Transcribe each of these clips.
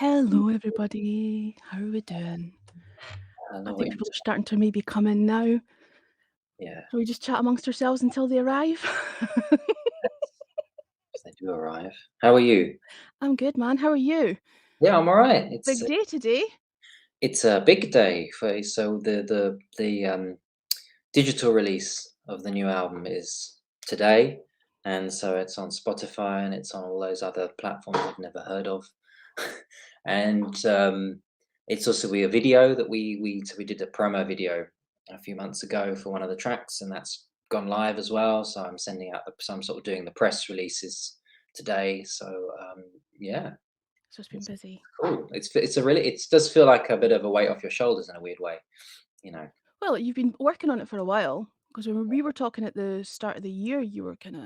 Hello, everybody. How are we doing? I Hello, think people are starting to maybe come in now. yeah, Shall we just chat amongst ourselves until they arrive? if they do arrive. How are you? I'm good, man. How are you? Yeah, I'm all right. Big day today. It's a big day for the digital release of the new album is today, and so it's on Spotify and it's on all those other platforms I've never heard of, and it's also a video that we did a promo video a few months ago for one of the tracks, and that's gone live as well. So I'm sending out so I'm sort of doing the press releases today. So yeah, So it's been it's busy. cool. It's a really it does feel like a bit of a weight off your shoulders in a weird way, you know. Well, you've been working on it for a while because when we were talking at the start of the year, you were kind of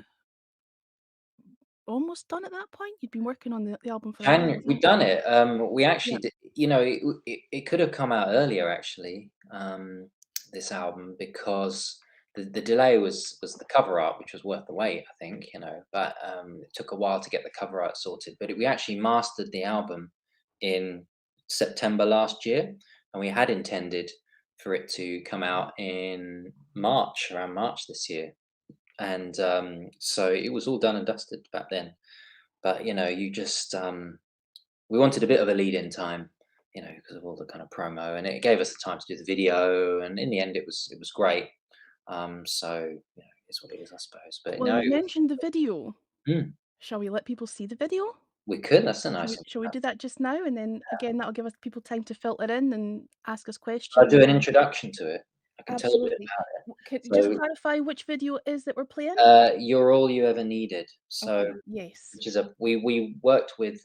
almost done at that point. You'd been working on the album for a while, January, is that we've right? done it. We Yeah. actually did, you know, it could have come out earlier actually, this album, because the delay was the cover art, which was worth the wait, I think, you know. But it took a while to get the cover art sorted. But we actually mastered the album in September last year, and we had intended for it to come out in March, around March this year. And so it was all done and dusted back then. But you know, you just we wanted a bit of a lead-in time, you know, because of all the kind of promo, and it gave us the time to do the video. And in the end, it was great. So you know, it's what it is, I suppose. But Well, no, you mentioned the video. mm, Shall we let people see the video? we could. That's a Shall nice we, one. shall we do that just now? And then again, that'll give us people time to filter in and ask us I'll questions do an and introduction to it. I can tell you a bit absolutely. about it. Can you just So, clarify which video it is that we're playing? you're all you ever needed. So, Okay, yes. which is a we worked with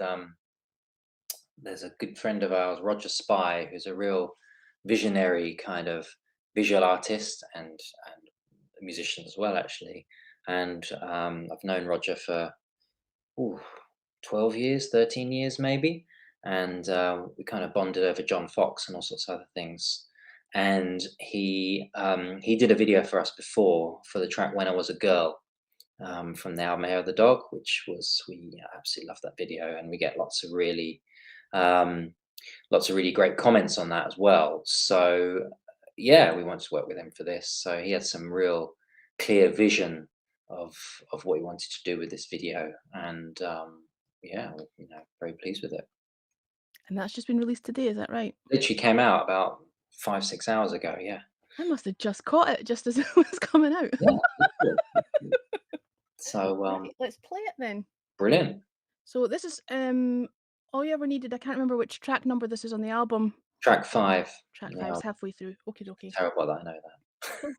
there's a good friend of ours, Roger Spy, who's a real visionary kind of visual artist and a musician as well, actually. And I've known Roger for ooh, 12 years, 13 years maybe. And we kind of bonded over John Fox and all sorts of other things. And he did a video for us before for the track When I Was a Girl, from the album Hair of the Dog, which was we absolutely love that video, and we get um, lots of really great comments on that as well. So yeah, we wanted to work with him for this. So he had some real clear vision of what he wanted to do with this video, and yeah, you know, very pleased with it. And that's just been released today, is that right? Literally came out about 5 6 hours ago. Yeah, I must have just caught it just as it was coming out. yeah, literally, literally. So Right, let's play it then. brilliant. So this is All You Ever Needed. I can't remember which track number this is on the album. Track 5. Track Yeah, 5 is halfway through. Okay, okay. terrible that I know that. Cool.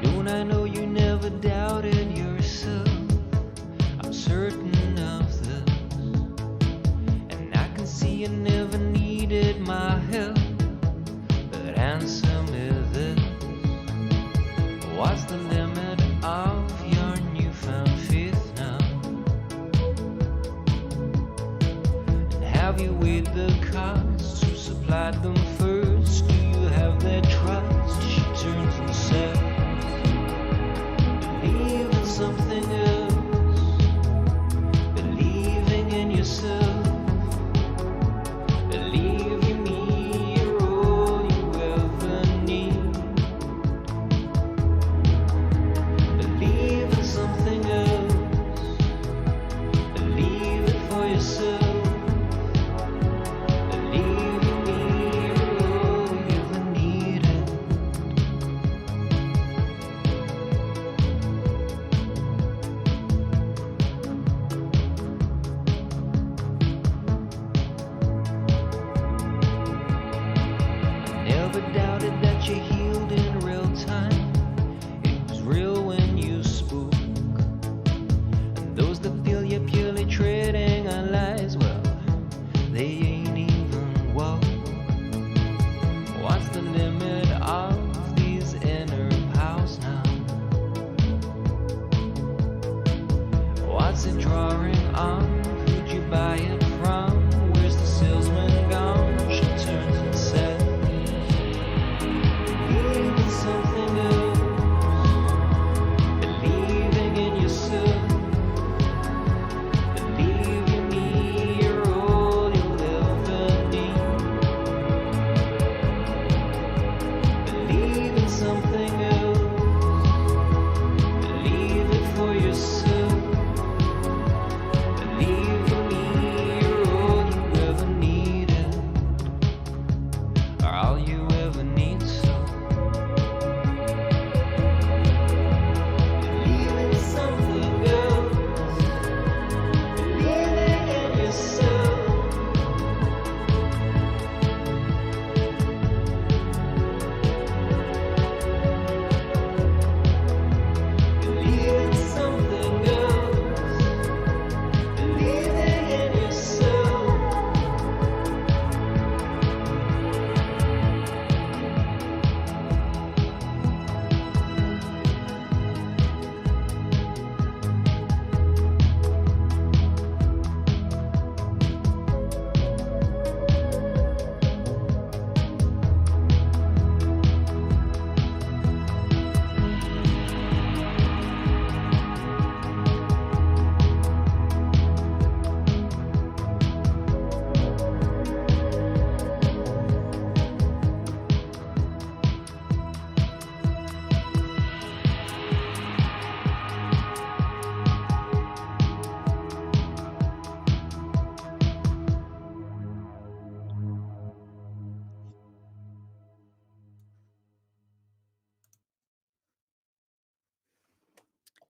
Don't I know you never doubted yourself? I'm certain of this. And I can see you never needed my help. But answer me this. What's the limit of your newfound faith now? And have you weighed the costs? Who supplied them first? Do you have their trust? She turns and says, believe in something else, believing in yourself, believe you me, you're all you ever need. Believe in something else, believe it for yourself, believe you me, you're all you ever needed. Never doubted that you healed in real time. It was real when you spoke. And those that feel you're purely treading on lies, well, they ain't even woke. What's the limit of these inner powers now? What's it drawing on? Who'd you buy it from?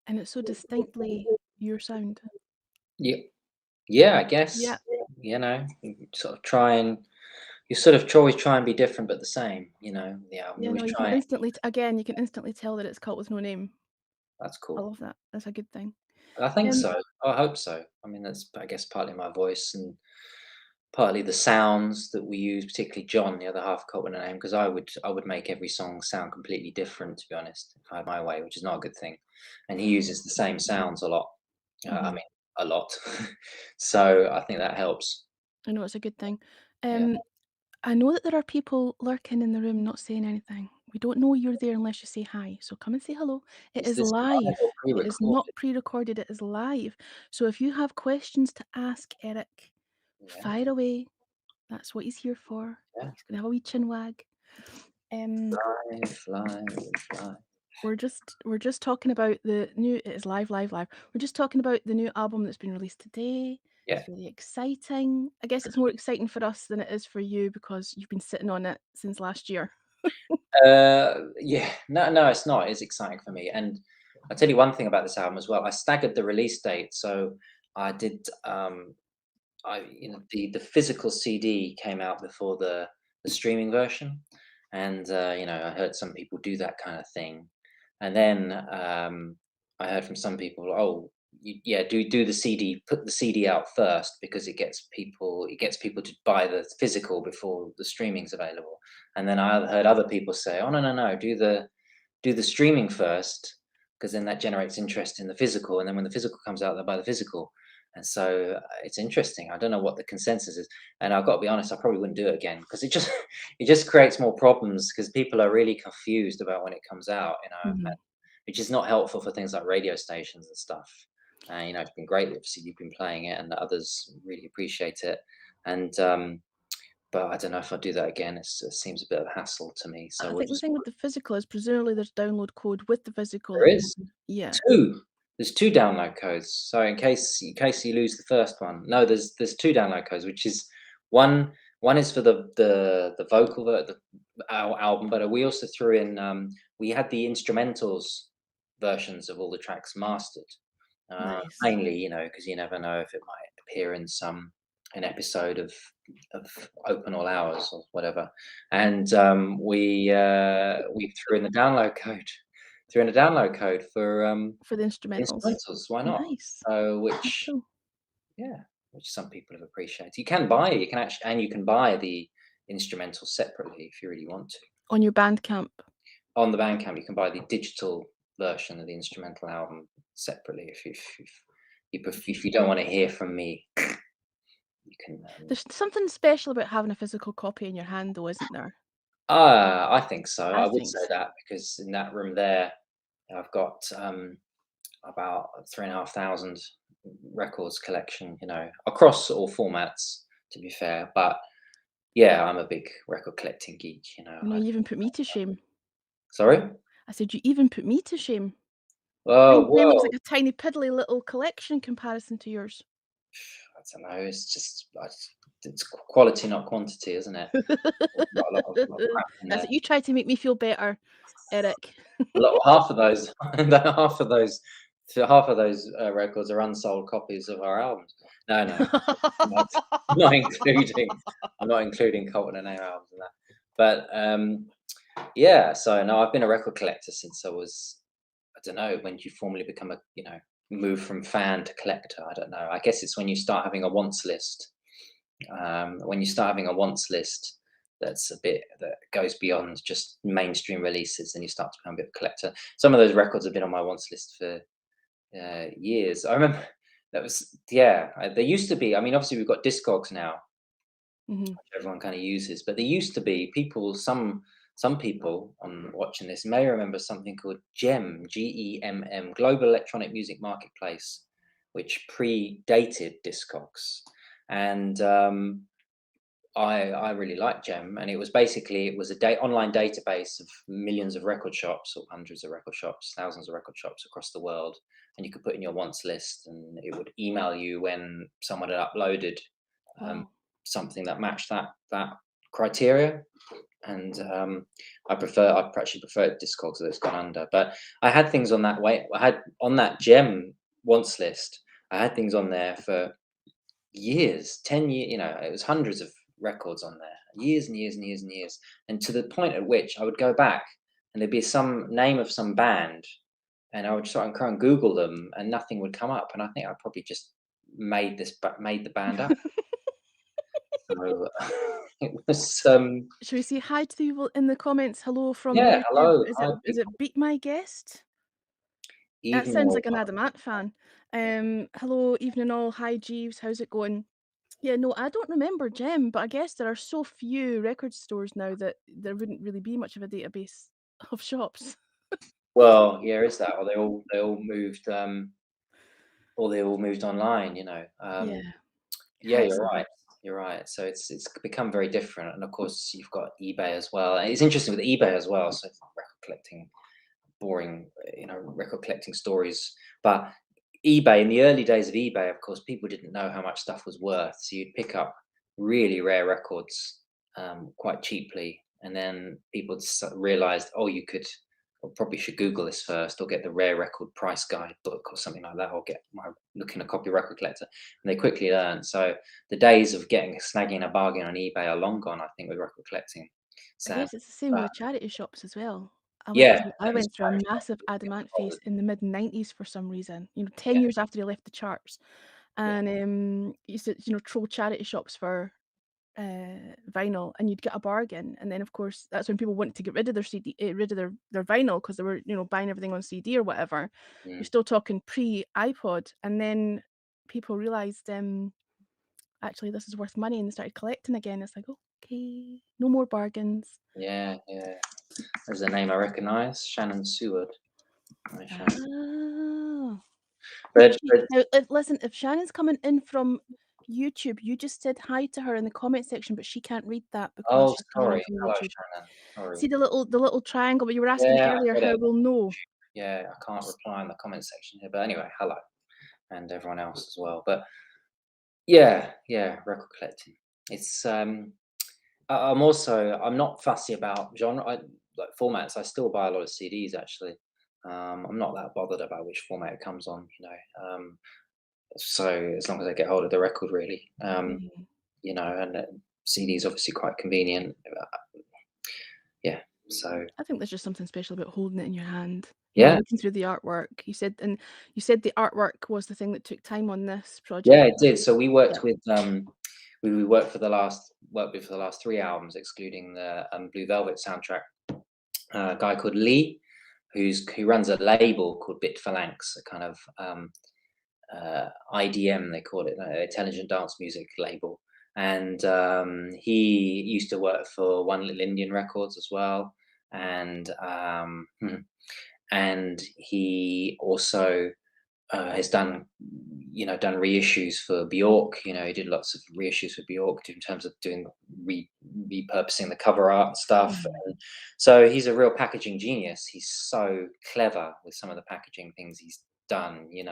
And it's so distinctly your sound. Yeah, yeah, I Yeah. guess, you sort of try and you sort of always try and be different but the same, the album. You Yeah, always no, you can try. instantly again, you can instantly tell that it's Cult with No Name. That's I cool. love that. That's a good thing. I think Um, so. I hope so. I mean, that's, I guess, partly my voice and partly the sounds that we use, particularly John, the other half of Cult with a Name, because I would make every song sound completely different, to be honest, if I had my way, which is not a good thing. And he uses the same sounds a lot. I mhm. mean, a lot. So I think that helps. I know it's a good thing. Yeah. Um, I know that there are people lurking in the room not saying anything. We don't know you're there unless you say hi, so come and say hello. It Is is this live live. or It is not pre-recorded? pre-recorded, it is live. So if you have questions to ask Eric, Yeah, fire away. That's what he's here for. yeah. He's gonna have a wee chin wag. Um, Fly, fly, fly. we're just talking about the new it is live, live, live. We're just talking about the new album that's been released today. Yeah. It's really exciting. I guess it's more exciting for us than it is for you because you've been sitting on it since last year. Yeah. No, no, it's not. It's exciting for me. And I'll tell you one thing about this album as well. I staggered the release date. So I did the physical CD came out before the streaming version, and I heard some people do that kind of thing, and then I heard from some people, oh, yeah, do the CD, put the CD out first because it gets people to buy the physical before the streaming's available, and then I heard other people say, oh, no, no, no, do the streaming first because then that generates interest in the physical, and then when the physical comes out, they'll buy the physical. And so it's interesting. I don't know what the consensus is, and I've got to be honest, I probably wouldn't do it again because it just it just creates more problems because people are really confused about when it comes out, Mhm. which is not helpful for things like radio stations and stuff. It's been great. Obviously, you've been playing it, and the others really appreciate it. And but I don't know if I'll do that again. It seems a bit of a hassle to me. So I we'll think the just thing with the physical is presumably there's download code with the physical that there you is can yeah. 2. There's 2 download codes. So in case you lose the first one. No, there's 2 download codes, which is one one is for the vocal the our album, but we also threw in, we had the instrumentals versions of all the tracks mastered. Nice. Mainly, because you never know if it might appear in an episode of Open All Hours or whatever. And we threw in a download code for For the instrumentals. instrumentals. Why not? Nice. So, That's which cool. yeah, which some people have appreciated. You can buy the instrumentals separately if you really want to. On your Bandcamp. On the Bandcamp, you can buy the digital version of the instrumental album separately if you don't want to hear from me. You can. There's something special about having a physical copy in your hand though, isn't there? I think so. I I would think say so. that because in that room there, I've got about 3,500 records collection, across all formats, to be fair. But yeah, I'm a big record collecting geek, You know, you even put me to shame. Sorry? I said, "You even put me to shame." Oh, Mine looks well, like a tiny piddly little collection in comparison to yours. I don't know. It's quality, not quantity, isn't it? There's not a lot of crap in That's there. it, you tried to make me feel better, Eric. Half of those, half of those records are unsold copies of our albums. No, no, not, not including. I'm not including Cult and Name albums in that. But yeah. So no, I've been a record collector since I was. I don't know when you formally become move from fan to collector. I don't know. I guess it's when you start having a wants list. When you start having a wants list that goes beyond just mainstream releases, and you start to become a bit of a collector. Some of those records have been on my wants list for years. I remember that was yeah. There used to be. I mean, obviously we've got Discogs now, Mhm. which everyone kind of uses, but there used to be people. Some people on watching this may remember something called GEM, GEMM, Global Electronic Music Marketplace, which predated Discogs. And I really liked Gem, and it was a online database of millions of record shops, or hundreds of record shops, thousands of record shops across the world, and you could put in your wants list, and it would email you when someone had uploaded um, Wow. something that matched that criteria, and I actually prefer Discogs, that it's gone under. But I had things on that way. I had on that gem wants list. I had things on there for years, 10 years. It was hundreds of records on there, years and years and years and years, and to the point at which I would go back and there'd be some name of some band, and I would try and Google them, and nothing would come up. And I think I probably just made the band up. So it was Should we say hi to the people in the comments? Hello from yeah. YouTube. Hello, Is it hi, is it Beat My Guest? That evening sounds all. like an Adamant fan. Hello, evening all. Hi Jeeves, how's it going? Yeah, no, I don't remember Gem, but I guess there are so few record stores now that there wouldn't really be much of a database of shops. Well, yeah, is that, or they all moved online. Yeah, Yeah, how's you're ever. right. You're right. So it's become very different, and of course you've got eBay as well. And it's interesting with eBay as well. So it's not record collecting, boring, record collecting stories. But eBay, in the early days of eBay, of course, people didn't know how much stuff was worth. So you'd pick up really rare records quite cheaply, and then people realized, oh, you could. Or probably should Google this first, or get the rare record price guide book or something like that, or looking a copy record collector. And they quickly learned. So the days of snagging a bargain on eBay are long gone, I think, with record collecting. I Sad. guess it's the same with But the charity shops as well. yeah, I and it's went through a quite massive Adamant phase in the mid-90s for some reason, 10 yeah, years after he left the charts. yeah. And used to, troll charity shops for vinyl, and you'd get a bargain. And then of course that's when people wanted to get rid of their CD, rid of their vinyl, because they were buying everything on CD or whatever. You're Mm, still talking pre iPod, and then people realized actually this is worth money, and they started collecting again. It's like, okay, no more bargains. yeah, yeah. There's a name I recognise, Shannon Seward. Hi, Shannon. Ah, hey, But, but now, listen, if Shannon's coming in from YouTube, you just said hi to her in the comment section, but she can't read that because oh, she's coming in sorry. from Hello, YouTube. Shannon. Sorry. See the little triangle, but you were asking Yeah, earlier I get how it. we'll know. Yeah, I can't reply in the comment section here. But anyway, hello, and everyone else as well. But yeah, yeah, record collecting. It's I'm not fussy about genre, like formats. I still buy a lot of CDs actually. I'm not that bothered about which format it comes on. So as long as I get hold of the record, really, Mhm. and CD is obviously quite convenient. Yeah, so I think there's just something special about holding it in your hand, yeah, looking through the artwork. You said the artwork was the thing that took time on this yeah, project. it did. So we Yeah. worked with we worked with for the last 3 albums, excluding the Blue Velvet soundtrack. A guy called Lee, who runs a label called Bit Phalanx, a kind of IDM, they call it, intelligent dance music label. And he used to work for One Little Indian Records as well, and and he also has done reissues for Bjork. He did lots of reissues for Bjork in terms of doing repurposing the cover art and stuff. Mhm. And so he's a real packaging genius. He's so clever with some of the packaging things he's done. He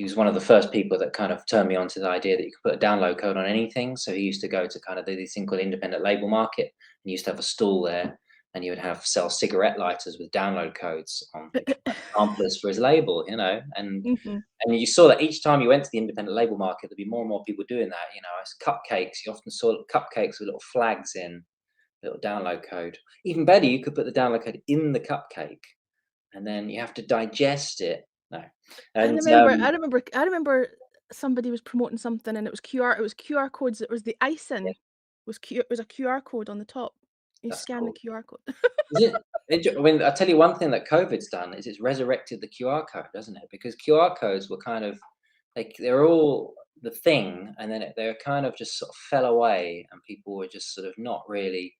was one of the first people that kind of turned me on to the idea that you could put a download code on anything. So he used to go to kind of this thing called Independent Label Market, and he used to have a stall there, and he would sell cigarette lighters with download codes on, which were samplers for his label, Mhm. and you saw that each time you went to the independent label market, there'd be more and more people doing that. As cupcakes, you often saw cupcakes with little flags in, little download code. Even better, you could put the download code in the cupcake, and then you have to digest it. No, I and remember I remember I remember somebody was promoting something, and it was QR codes. It was the icing it was a QR code on the top. You that's scan the cool. QR code. Is it? I mean, I tell you one thing that COVID's done is it's resurrected the QR code, doesn't it? Because QR codes were kind of like they're all the thing, and then they're kind of just sort of fell away, and people were just sort of not really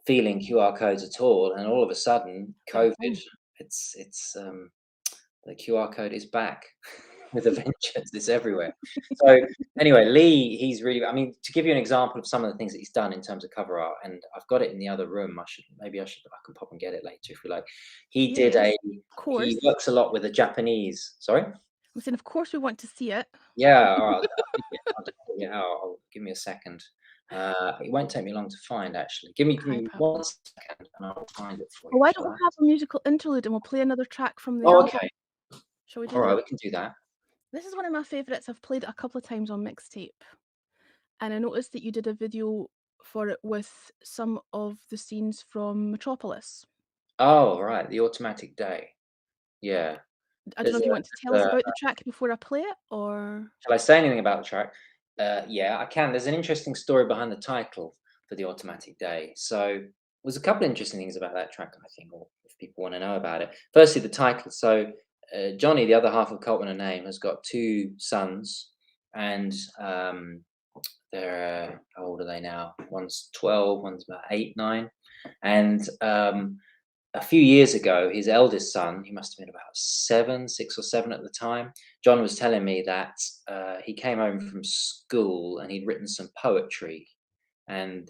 feeling QR codes at all. And all of a sudden, They're a COVID, thing. it's the QR code is back with a vengeance. It's everywhere. So anyway, Lee, he's really. I mean, to give you an example of some of the things that he's done in terms of cover art, and I've got it in the other room. I can pop and get it later if you like. He did Yes, a. of He course. works a lot with a Japanese. Sorry. I'm saying, of course we want to see it. Yeah. All right. yeah, give me a second. It won't take me long to find, actually. Give Hi, me Pablo. 1 second, and I'll find it for Well, you. why Shall don't we I? have a musical interlude and we'll play another track from the Oh, album? okay. Shall we do All right, that? we can do that. This is one of my favourites. I've played it a couple of times on mixtape, and I noticed that you did a video for it with some of the scenes from Metropolis. Oh, right, The Automatic Day. Yeah. I don't know There's if you want to tell us a about the track before I play it, or shall I say anything about the track? Yeah, I can. There's an interesting story behind the title for The Automatic Day. So there's a couple of interesting things about that track, I think, or if people want to know about it. Firstly, the title. So Johnny, the other half of Cult with a Name, has got two sons, and they're how old are they now? One's 12, one's about 8, 9, and a few years ago, his eldest son, he must have been about 7, 6 or 7 at the time. John was telling me that he came home from school and he'd written some poetry. And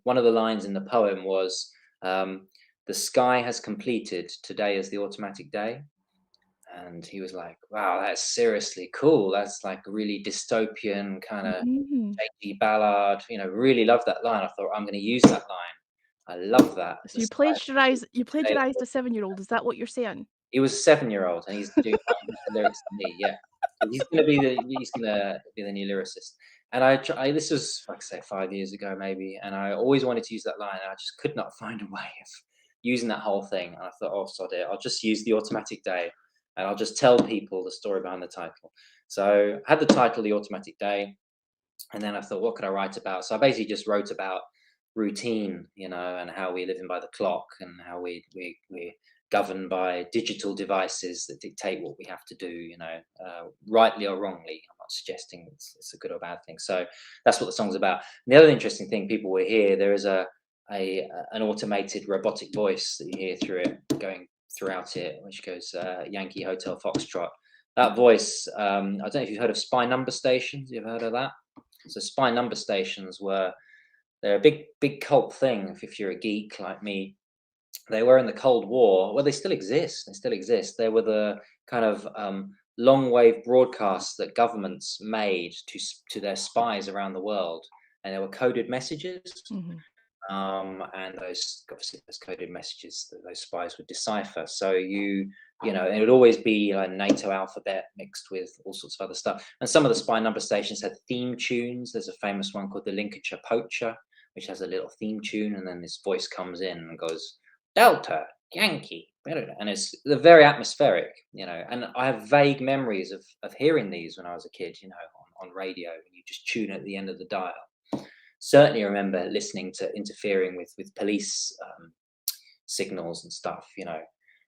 one of the lines in the poem was, "The sky has completed. Today is the automatic day." And he was like, "Wow, that's seriously cool. That's like a really dystopian kind of Mhm. J.G. Ballard. Really love that line. I thought I'm going to use that line. I love that. So The sky has completed. you Today is plagiarized a 7-year-old, is that what you're saying? He was a 7-year-old, and he's doing writing the lyrics to me, yeah. So he's gonna be the new lyricist. And this was, like I say, 5 years ago maybe, and I always wanted to use that line, and I just could not find a way of using that whole thing. And I thought, "Oh, sod it, I'll just use The Automatic Day, and I'll just tell people the story behind the title." So, I had the title The Automatic Day, and then I thought, what could I write about? So I basically just wrote about routine, and how we live in by the clock, and how we governed by digital devices that dictate what we have to do, rightly or wrongly. I'm not suggesting it's a good or bad thing. So that's what the song's about. And the other interesting thing people will hear, there is an automated robotic voice that you hear through it, going throughout it, which goes Yankee Hotel Foxtrot. That voice, I don't know if you've heard of spy number stations. You've heard of that? So spy number stations they're a big cult thing if you're a geek like me. They were in the Cold War. Well, they still exist. They still exist. They were the kind of long wave broadcasts that governments made to their spies around the world, and they were coded messages. Mhm. And those coded messages that those spies would decipher. So it would always be a NATO alphabet mixed with all sorts of other stuff. And some of the spy number stations had theme tunes. There's a famous one called the Lincolnshire Poacher, which has a little theme tune, and then this voice comes in and goes Delta Yankee, and they're very atmospheric, And I have vague memories of hearing these when I was a kid, on radio, and you just tune at the end of the dial. Certainly remember listening to interfering with police signals and stuff,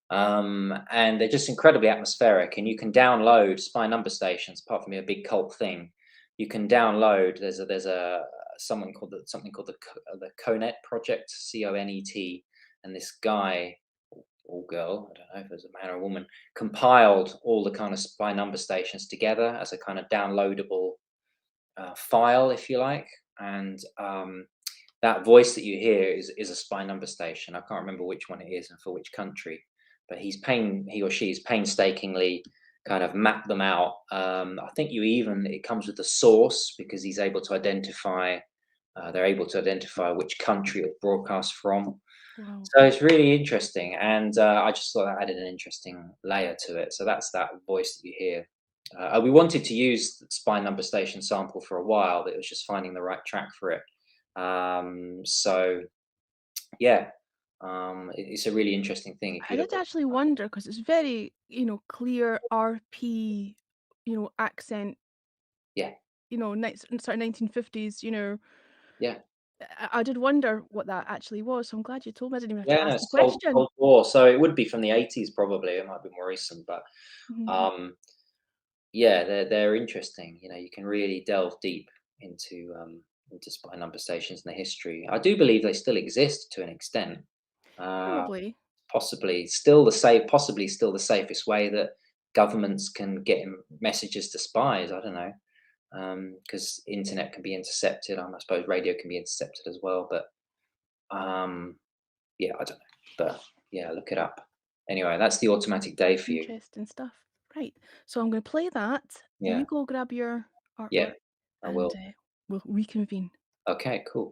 and they're just incredibly atmospheric. And you can download spy number stations. Apart from being a big cult thing, you can download. There's something called the Conet project, CONET, and this guy or girl, I don't know if it was a man or a woman, compiled all the kind of spy number stations together as a kind of downloadable file, if you like. And that voice that you hear is a spy number station. I can't remember which one it is and for which country, but he or she's painstakingly kind of mapped them out. I think it comes with the source because he's able to identify. They're able to identify which country it was broadcast from. Wow. So it's really interesting, and I just thought that added an interesting layer to it. So that's that voice that you hear. We wanted to use the spy number station sample for a while, but it was just finding the right track for it. So yeah, it's a really interesting thing if I you look did at. actually wonder because it's very, clear RP, accent, Yeah, sort of 1950s, yeah, I did wonder what that actually was, so I'm glad you told me. I didn't even have to yeah. No, ask the it's Cold question. Cold War, so it would be from the 80s probably. It might be more recent, but Mhm. um, yeah, they're interesting. You can really delve deep into spy number stations and the history. I do believe they still exist to an extent. Uh, Probably. possibly still the safest way that governments can get messages to spies. I don't know, because internet can be intercepted. I suppose radio can be intercepted as well. But yeah, I don't know. But yeah, look it up. Anyway, that's the automatic day for you. Interesting stuff. Right. So I'm gonna play that. Yeah, You go grab your yeah. artwork. I and will. we'll reconvene. Okay, cool.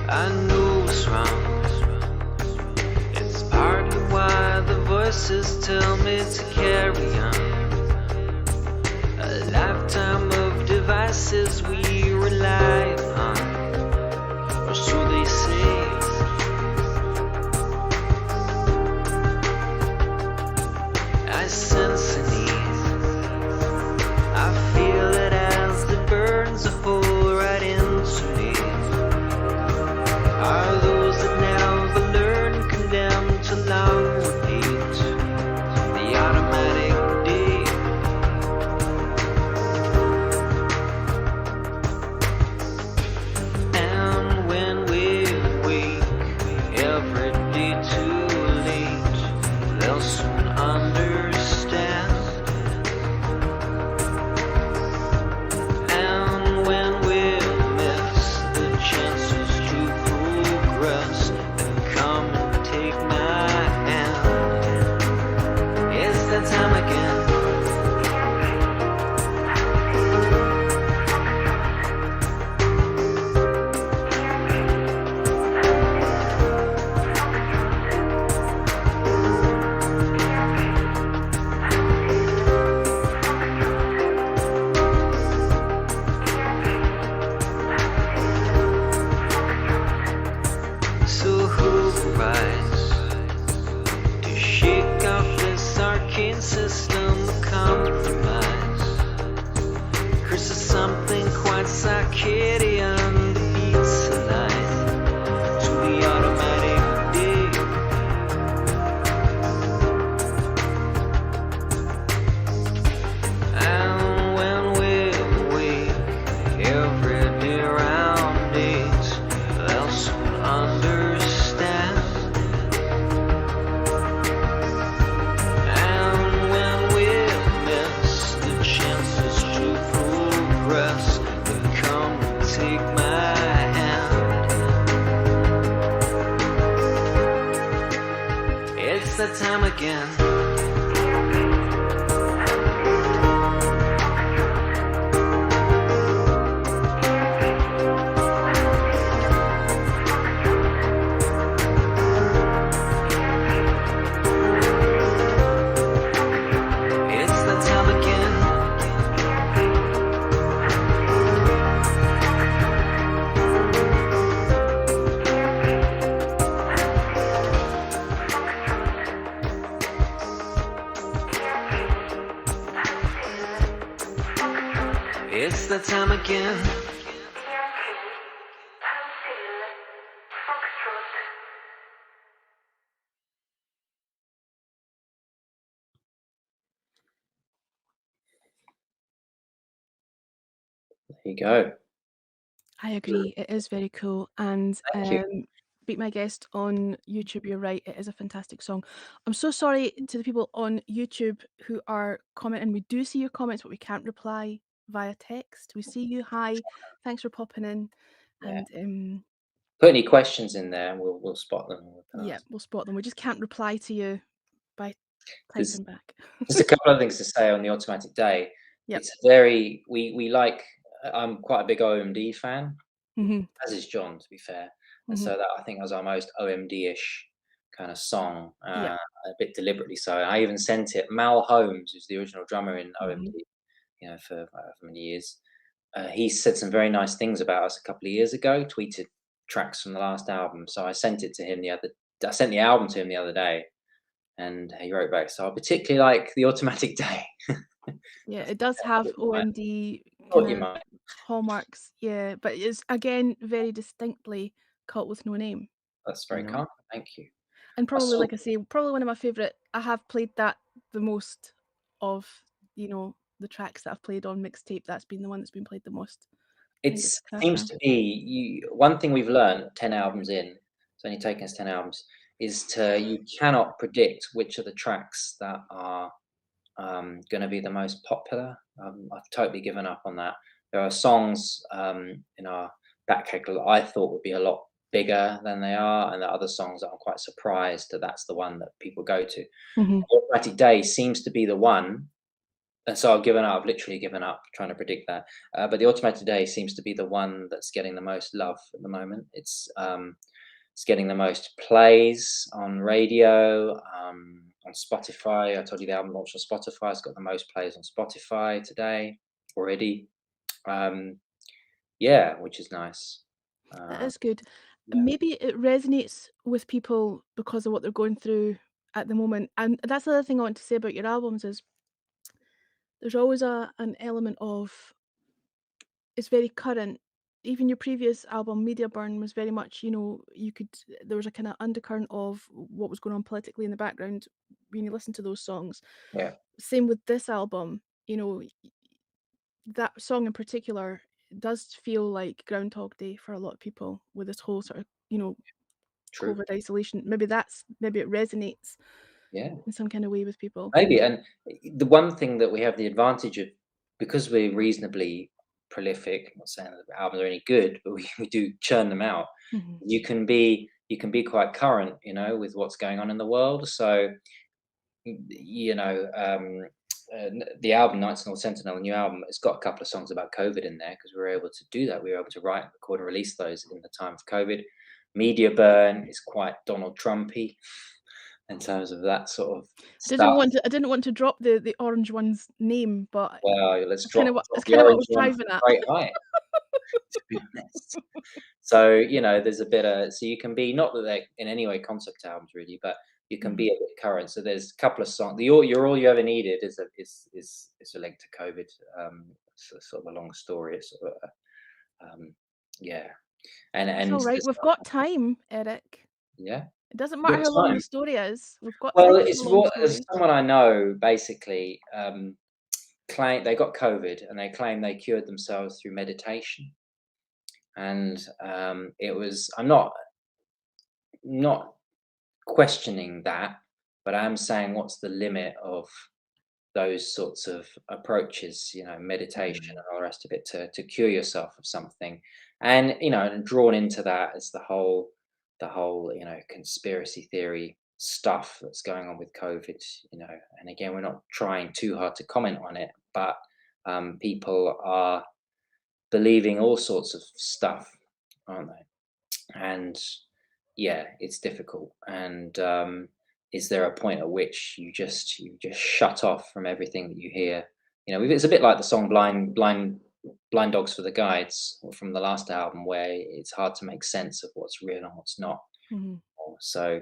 I know what's wrong. It's partly why the voices tell me to carry on. A lifetime of devices we rely on, or so they say. I sense a need. I feel it as it burns a hole right into me. Are those that never learn condemned to long repeat the automatic deed? And when we wake every day too late, they'll soon understand. And when we miss the chances to progress, then come and take my hand. It's that time again. So who will rise to shake off this arcane system of compromise? Curse is something quite circadian that beats the night to the automatic day. And when we wake every day round 8, they'll soon understand. And when we miss the chances to progress, then come and take my hand. It's that time again. It's that time again. It's that time again. There you go. I agree. It is very cool. And Thank you. Beat My Guest on YouTube, you're right. It is a fantastic song. I'm so sorry to the people on YouTube who are commenting. We do see your comments, but we can't reply via text. We see you. Hi. Thanks for popping in. Yeah. And Put any questions in there, and we'll spot them. And we can yeah, ask. we'll spot them. We just can't reply to you by There's typing back. just a couple of things to say on the automatic day. Yep. It's very we like. I'm quite a big OMD fan, hmm as is John, to be fair. And hmm so that I think was our most OMD-ish kind of song, Yeah. a bit deliberately so. I even sent it. Mal Holmes, who's the original drummer in hmm OMD, for many years. He said some very nice things about us a couple of years ago. Tweeted tracks from the last album, so I sent it to him I sent the album to him the other day, and he wrote back. So I particularly like the Automatic Day. Yeah, That's- it does I have thought you might. OMD kind Thought you of might. hallmarks. Yeah, but it's again very distinctly Cult with No Name. That's You very know. kind. Thank you. And I probably, saw like I say, probably one of my favourite. I have played that the most of, the tracks that I've played on mixtape. That's been the one that's been played the most. I think it's It's a seems cracker. to be one thing we've learned 10 albums in, it's only taken us 10 albums, is you cannot predict which of the tracks that are gonna be the most popular. I've totally given up on that. There are songs, in our back catalogue that I thought would be a lot bigger than they are, and there are other songs that I'm quite surprised that that's the one that people go to. Mhm. Automatic Day seems to be the one, and so I've given up. I've literally given up trying to predict that. But the Automated Day seems to be the one that's getting the most love at the moment. It's getting the most plays on radio, on Spotify. I told you the album launched on Spotify. It's got the most plays on Spotify today already. Um, yeah, which is nice. That Uh, is good. yeah, Maybe it resonates with people because of what they're going through at the moment. And that's the other thing I want to say about your albums is there's always an element of it's very current. Even your previous album, Media Burn, was very much, there was a kind of undercurrent of what was going on politically in the background when you listen to those songs. yeah, Same with this album, that song in particular does feel like Groundhog Day for a lot of people with this whole sort of, true. COVID isolation. Maybe it resonates Yeah. in some kind of way with people. Maybe, and the one thing that we have the advantage of, because we're reasonably prolific, I'm not saying that the albums are any good, but we do churn them out. Mhm. You can be quite current, with what's going on in the world. So, the album Nights and All Sentinel, the new album, it's got a couple of songs about COVID in there because we were able to do that. We were able to write, record, and release those in the time of COVID. Media Burn is quite Donald Trumpy in terms of that sort of stuff. I didn't want to drop the orange one's name, but Well, let's it's kind of drop the what I orange was one driving at. straight high, to be honest. So, there's a bit of, so you can be, not that they're in any way concept albums really, but you can Mhm. be a bit current. So there's a couple of songs. The All You Ever Needed is a link to COVID. It's a sort of a long story. It's sort of yeah, It's and all right. there's, We've got time, Eric. yeah, It doesn't you matter got how long the time. story is. We've got Well, time for the it's long what, as story. someone I know basically claim they got COVID and they claim they cured themselves through meditation. And it was, I'm not questioning that, but I'm saying what's the limit of those sorts of approaches, meditation Mhm. and all the rest of it, to cure yourself of something. And and drawn into that is the whole conspiracy theory stuff that's going on with COVID. And again, we're not trying too hard to comment on it, but people are believing all sorts of stuff, aren't they? And yeah, it's difficult. And is there a point at which you just shut off from everything that you hear? It's a bit like the song "Blind Dogs for the Guides" from the last album, where it's hard to make sense of what's real and what's not. Mhm. So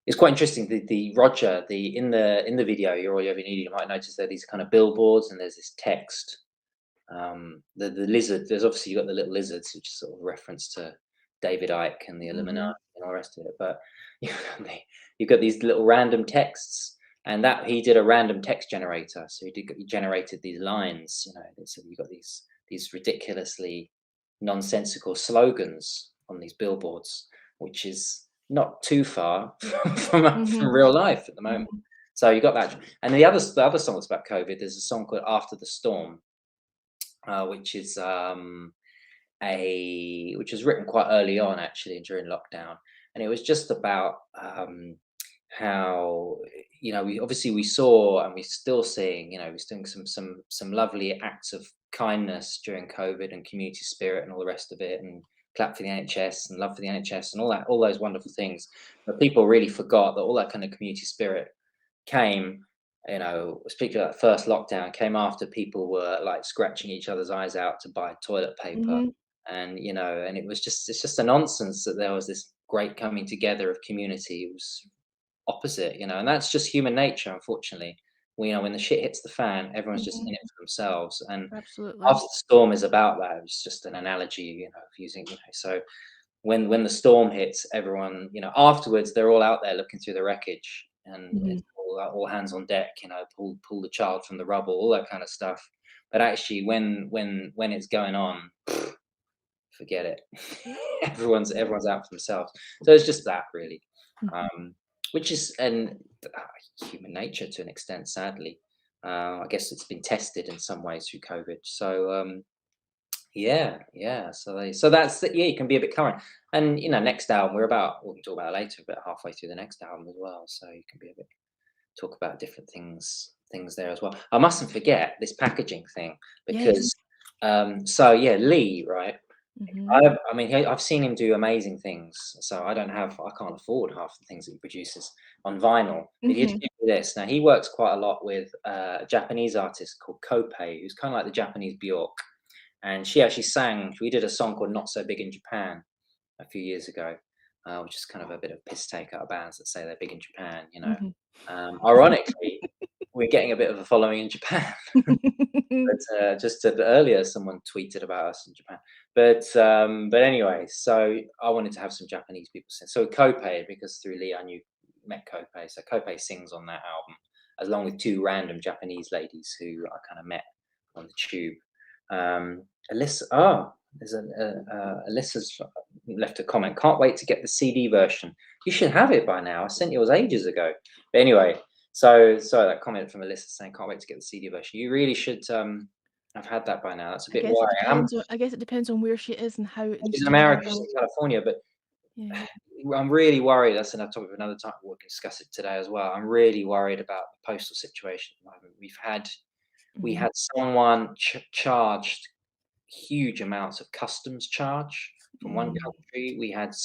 it's quite interesting. The Roger, in the video, "You're All You Ever Needed," you might notice there are these kind of billboards and there's this text. The lizard, there's obviously, you got the little lizards, which is sort of reference to David Icke and the Illuminati Mhm. and all the rest of it. But you've got these little random texts, and that he did a random text generator. So he generated these lines. So you've got these ridiculously nonsensical slogans on these billboards, which is not too far from Mhm. real life at the moment. Mhm. So you got that, and the other song that's about COVID. There's a song called "After the Storm," which is a which was written quite early on, actually, during lockdown, and it was just about how, we saw, and we're still seeing, we're doing some lovely acts of kindness during COVID, and community spirit and all the rest of it, and clap for the NHS and love for the NHS and all those wonderful things. But people really forgot that all that kind of community spirit came, speaking of that first lockdown, came after people were like scratching each other's eyes out to buy toilet paper. Mhm. And and it's just a nonsense that there was this great coming together of community. It was opposite, and that's just human nature, unfortunately. When the shit hits the fan, everyone's just Mhm. in it for themselves. And Absolutely. After the Storm is about that. It's just an analogy, of using, so when the storm hits, everyone, afterwards they're all out there looking through the wreckage, and Mhm. it's all hands on deck, pull the child from the rubble, all that kind of stuff. But actually, when it's going on, forget it. everyone's out for themselves. So it's just that, really, Mhm. which is human nature to an extent, sadly. I guess it's been tested in some ways through COVID. So yeah. So that's it. Yeah, you can be a bit current. And next album we'll talk about it later, but halfway through the next album as well. So you can be a bit talk about different things there as well. I mustn't forget this packaging thing Yes. because so yeah, Lee, right? Mhm. I mean, I've seen him do amazing things. So I can't afford half the things that he produces on vinyl. But he did Mhm. do this. Now he works quite a lot with a Japanese artist called Kopei, who's kind of like the Japanese Bjork. And she actually sang. We did a song called "Not So Big in Japan" a few years ago, which is kind of a bit of piss take out of bands that say they're big in Japan. Mhm. Ironically, we're getting a bit of a following in Japan. But earlier, someone tweeted about us in Japan. But anyway, so I wanted to have some Japanese people sing. So Kopei, because through Lee I met Kopei. So Kopei sings on that album, along with two random Japanese ladies who I kind of met on the tube. Alyssa, Alyssa's left a comment. Can't wait to get the CD version. You should have it by now. I sent yours ages ago. But anyway, so that comment from Alyssa saying can't wait to get the CD version. You really should have had that by now. That's a I bit guess it worrying. depends on I guess it depends on where she is and how She's and in you know, America, she's how in California, but yeah. I'm really worried. That's another topic for another time. We can discuss it today as well. I'm really worried about the postal situation at the moment. We Mhm. had someone charged huge amounts of customs charge from one Mm. country. We had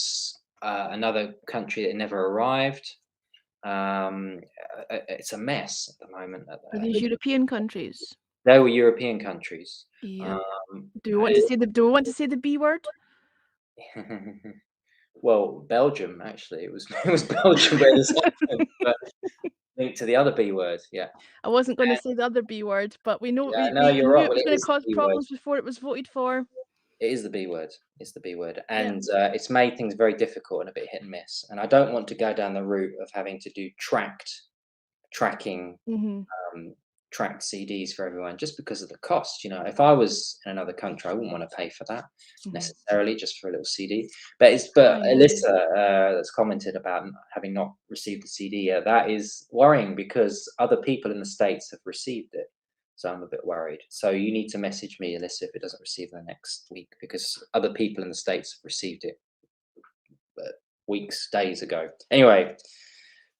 another country that never arrived. It's a mess at the moment. Are these European countries? They were European countries. Yep. Um, Do we want to say the B word? well, Belgium actually. It was it was Belgium where this happened, but linked to the other B word. Yeah, I wasn't gonna say the other B word, but we know yeah. No, we you're knew right. it Well, was it gonna is the cause B word. problems before it was voted for. It is the B word. It's the B word, Yep. and it's made things very difficult and a bit hit and miss. And I don't want to go down the route of having to do tracking Mhm. um, tracked CDs for everyone just because of the cost. If I was in another country, I wouldn't want to pay for that Mhm. necessarily just for a little CD. But Oh yeah. Alyssa that's commented about having not received the CD. Yeah, that is worrying because other people in the States have received it. So I'm a bit worried. So you need to message me, Alyssa, if it doesn't receive in the next week because other people in the States have received it weeks, days ago. Anyway,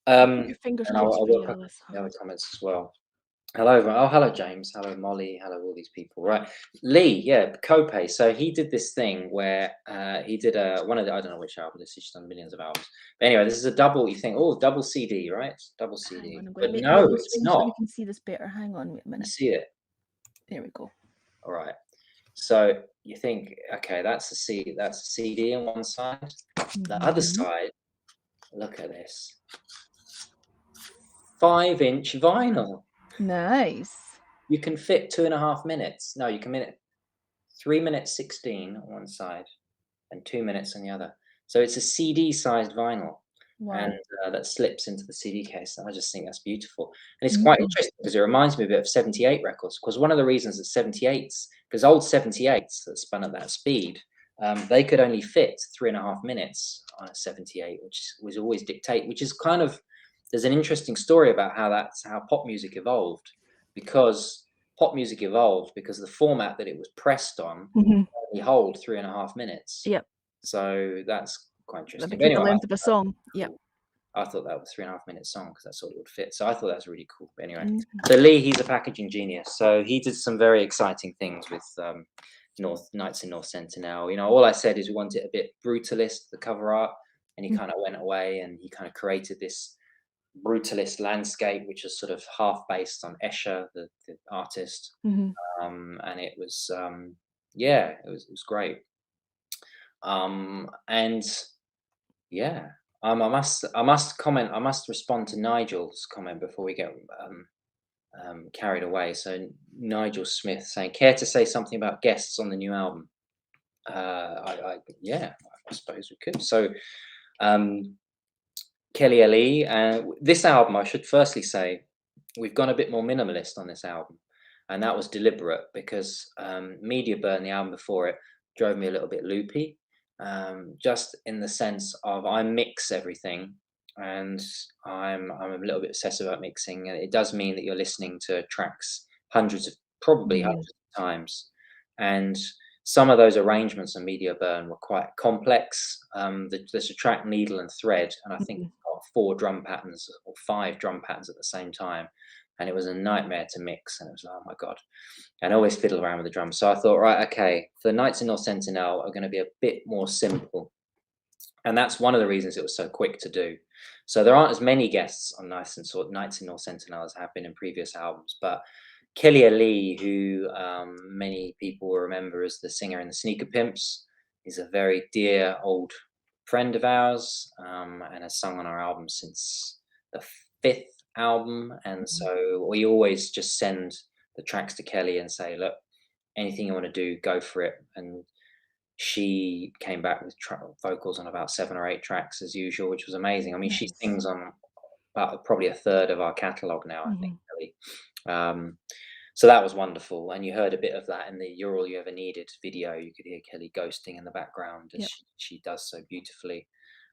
Keep your fingers and crossed I'll for you, work on Alice. the other comments as well. Hello, everyone. Oh, hello, James. Hello, Molly. Hello, all these people. Right, Lee. Yeah, Kopei. So he did this thing where he did one of the I don't know which album. This he's done millions of albums. But anyway, this is a double. You think, oh, double CD, right? Double Hang CD. on, I'm gonna But make the no, little it's swing so not. we can see this better. Hang on, wait a You minute. see it. There we go. All right. So you think, okay, that's a CD. That's a CD on one side. The other Mhm. side. Look at this. 5-inch vinyl. Nice. You can fit 2.5 minutes. No, you can 3 minutes 16 on one side and 2 minutes on the other. So it's a CD-sized vinyl, and Wow. that slips into the CD case. And I just think that's beautiful, and it's quite Mhm. interesting because it reminds me a bit of '78 records. Because one of the reasons that '78s, because old '78s that spun at that speed, they could only fit 3.5 minutes on a '78, which was always dictate. Which is kind of there's an interesting story about how pop music evolved, because pop music evolved because the format that it was pressed on Mhm. only hold 3.5 minutes. Yep. So that's quite That interesting. But became the anyway, length of a song. Yep. I thought that was 3.5 minute song because that's all it would fit. So I thought that was really cool. But anyway, Mhm. so Lee, he's a packaging genius. So he did some very exciting things with North Nights in North Sentinel. All I said is we wanted it a bit brutalist, the cover art, and he Mm. kind of went away and he kind of created this brutalist landscape, which is sort of half based on Escher, the artist. Mhm. And it was yeah, it was great. And yeah, I must comment. I must respond to Nigel's comment before we get carried away. So Nigel Smith saying, "Care to say something about guests on the new album?" Yeah, I suppose we could. So, um, Kelly LE, this album, I should firstly say, we've gone a bit more minimalist on this album, and that was deliberate because Media Burn, the album before it, drove me a little bit loopy, just in the sense of I mix everything, and I'm a little bit obsessive about mixing, and it does mean that you're listening to tracks probably Mhm. hundreds of times, and some of those arrangements on Media Burn were quite complex. There's a track Needle and Thread, and I think Mhm. it's got 4 drum patterns or 5 drum patterns at the same time, and it was a nightmare to mix. And it was like, oh my god! And I always fiddle around with the drums. So I thought, right, okay, the Nights in North Sentinel are going to be a bit more simple, and that's one of the reasons it was so quick to do. So there aren't as many guests on Nights in North Sentinel as have been in previous albums, but Kelly Ali, who many people will remember as the singer in the Sneaker Pimps, is a very dear old friend of ours, and has sung on our album since the 5th album. And Mhm. so we always just send the tracks to Kelly and say, look, anything you want to do, go for it. And she came back with vocals on about 7 or 8 tracks as usual, which was amazing. I mean, she Nice. sings on about probably a third of our catalogue now, I think, Mhm. Kelly. So that was wonderful, and you heard a bit of that in the "You're All You Ever Needed" video. You could hear Kelly ghosting in the background as Yep. she does so beautifully.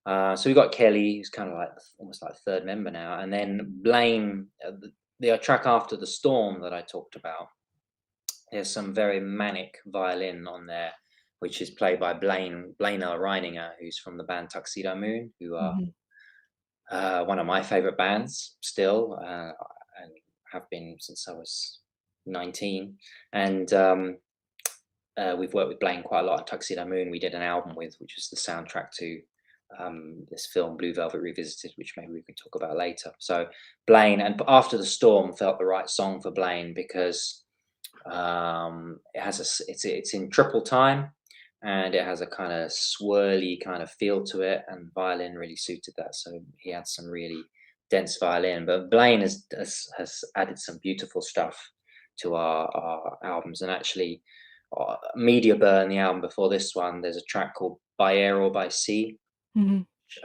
So we got Kelly, who's kind of like almost like third member now, and then Blaine, the track After the Storm that I talked about. There's some very manic violin on there, which is played by Blaine L. Reininger, who's from the band Tuxedo Moon, who are Mhm. one of my favorite bands still, and have been since I was 19. And we've worked with Blaine quite a lot. On Tuxedo Moon, we did an album with, which was the soundtrack to this film Blue Velvet Revisited, which maybe we can talk about later. So Blaine and After the Storm felt the right song for Blaine because it has it's in triple time, and it has a kind of swirly kind of feel to it, and violin really suited that. So he had some really dense violin. But Blaine has added some beautiful stuff to our albums, and actually, Media Burn, the album before this one, there's a track called By Air or By Sea, Mhm. which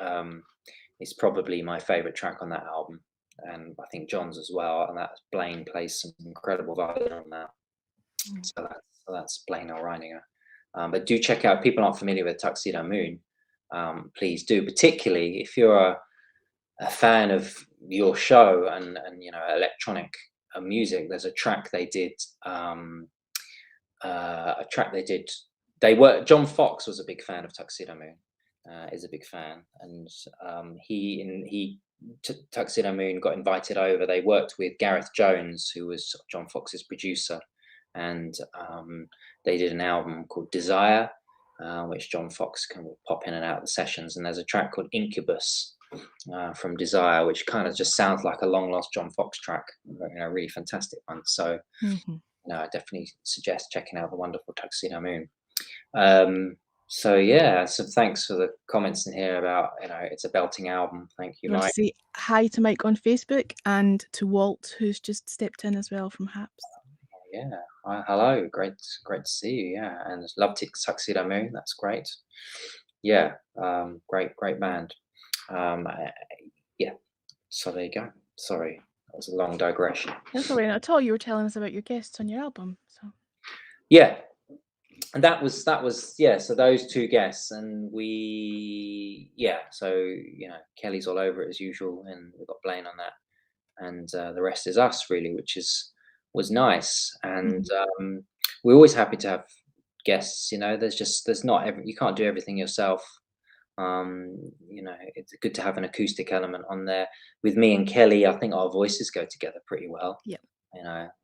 is probably my favorite track on that album, and I think John's as well. And that Blaine plays some incredible violin on that. Mm. So that's Blaine Reininger. But do check out, people aren't familiar with Tuxedo Moon, please do, particularly if you're a fan of your show and electronic music. There's a track they did. A track they did. John Fox was a big fan of Tuxedo Moon. Is a big fan, and Tuxedo Moon got invited over. They worked with Gareth Jones, who was John Fox's producer, and they did an album called Desire, which John Fox can pop in and out of the sessions. And there's a track called Incubus from Desire, which kind of just sounds like a long lost John Fox track. Really fantastic one. So Mhm. I definitely suggest checking out the wonderful Tuxedo Moon. So yeah, so thanks for the comments in here about it's a belting album. Thank you, You want to Mike. say hi to Mike on Facebook and to Walt, who's just stepped in as well from Haps. Yeah. Hello. Great to see you. Yeah. And love Tuxedo Moon. That's great. Yeah. Great band. Yeah. So there you go. Sorry. That was a long digression. That's all right, not at all. You were telling us about your guests on your album, so. Yeah. And that was yeah. So those 2 guests, and so Kelly's all over it as usual, and we've got Blaine on that, and the rest is us really, which was nice. And Mhm. we're always happy to have guests. There's not you can't do everything yourself. It's good to have an acoustic element on there. With me and Kelly, I think our voices go together pretty well. Yep.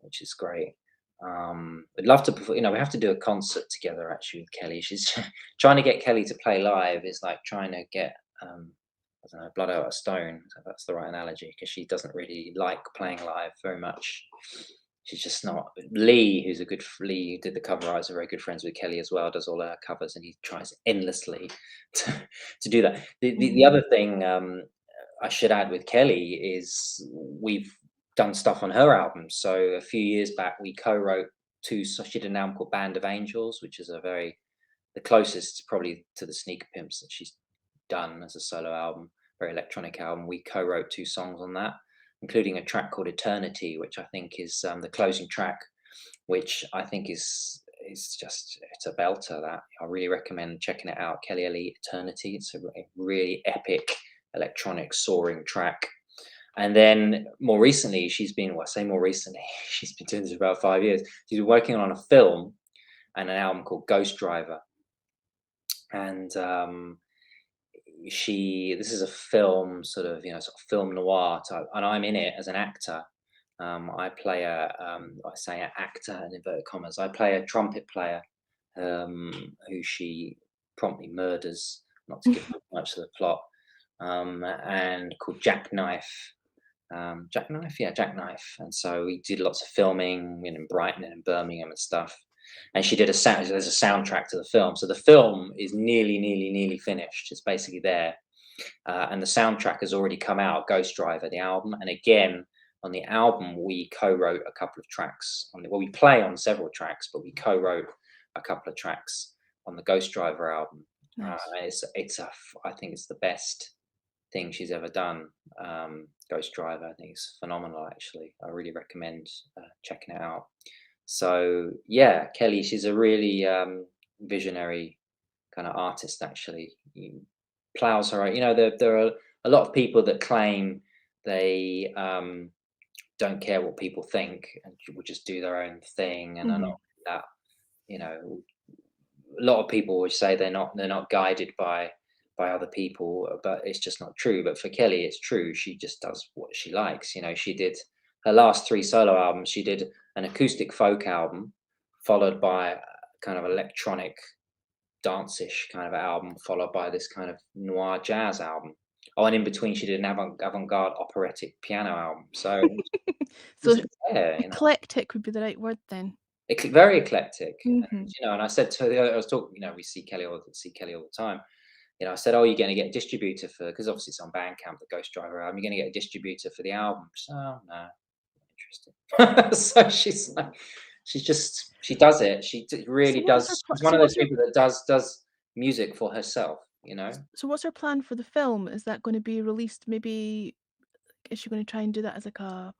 Which is great. We'd love to perform. We have to do a concert together actually with Kelly. She's trying to get Kelly to play live is like trying to get I don't know, blood out of a stone. So that's the right analogy, because she doesn't really like playing live very much. She's just not. Lee, Lee, who did the cover art, is very good friends with Kelly as well. Does all her covers, and he tries endlessly to do that. The Mhm. other thing I should add with Kelly is we've done stuff on her album. So a few years back, we co-wrote 2. So she did an album called Band of Angels, which is a very the closest probably to the Sneaker Pimps that she's done as a solo album, very electronic album. We co-wrote 2 songs on that, including a track called Eternity, which I think is the closing track, which I think is just, it's a belter. That I really recommend checking it out. Kelly Elite Eternity. It's a really epic electronic soaring track. And then more recently, she's been, well, I say more recently, she's been doing this for about 5 years. She's been working on a film and an album called Ghost Driver. And this is a film, sort of, sort of film noir type, and I'm in it as an actor. I play I say an actor in inverted commas. I play a trumpet player who she promptly murders, not to give much of the plot, and called Jackknife. Jackknife, yeah, Jackknife. And so we did lots of filming in Brighton and Birmingham and stuff. And she did there's a soundtrack to the film. So the film is nearly finished. It's basically there. And the soundtrack has already come out, Ghost Driver, the album. And again, on the album, we co-wrote a couple of tracks. Well, we play on several tracks, but we co-wrote a couple of tracks on the Ghost Driver album. Nice. I think it's the best thing she's ever done. Ghost Driver, I think it's phenomenal. Actually, I really recommend checking it out. So yeah, Kelly, she's a really visionary kind of artist. Actually, plows her. There are a lot of people that claim they don't care what people think and will just do their own thing, and are not that. A lot of people would say they're not guided by other people, but it's just not true. But for Kelly, it's true. She just does what she likes. She did her last 3 solo albums. She did an acoustic folk album, followed by a kind of electronic dance-ish kind of album, followed by this kind of noir jazz album. Oh, and in between, she did an avant-garde operatic piano album. So, So yeah, eclectic would be the right word then. Very eclectic. Mhm. And I said to her, I was talking, we see Kelly all the time. I said, "Oh, you're going to get a distributor because obviously it's on Bandcamp, the Ghost Driver album. You're going to get a distributor for the album." So, "Oh, no, not interested." So she's like, she does it. She really does. She's one of those people that does music for herself. So what's her plan for the film? Is that going to be released? Maybe is she going to try and do that as like a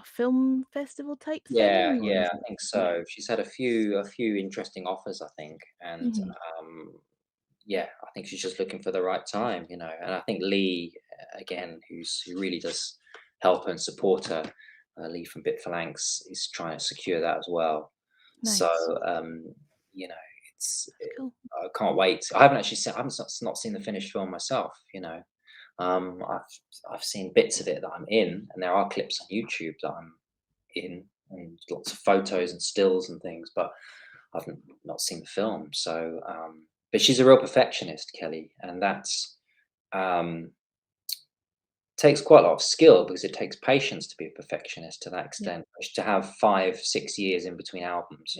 film festival type Yeah, thing, or yeah, is I it? think Yeah. so. She's had a few interesting offers, I think, and Mhm. yeah, I think she's just looking for the right time, and I think Lee, again, who really does help and support her, Lee from Bit Phalanx, is trying to secure that as well. So, Nice. you know, it's Cool. I can't wait. I haven't actually seen. I haven't not seen the finished film myself. I've seen bits of it that I'm in, and there are clips on YouTube that I'm in, and lots of photos and stills and things, but I've not seen the film. So, but she's a real perfectionist, Kelly, and that's um, takes quite a lot of skill because it takes patience to be a perfectionist to that Yeah. extent. To have 5, 6 years in between albums,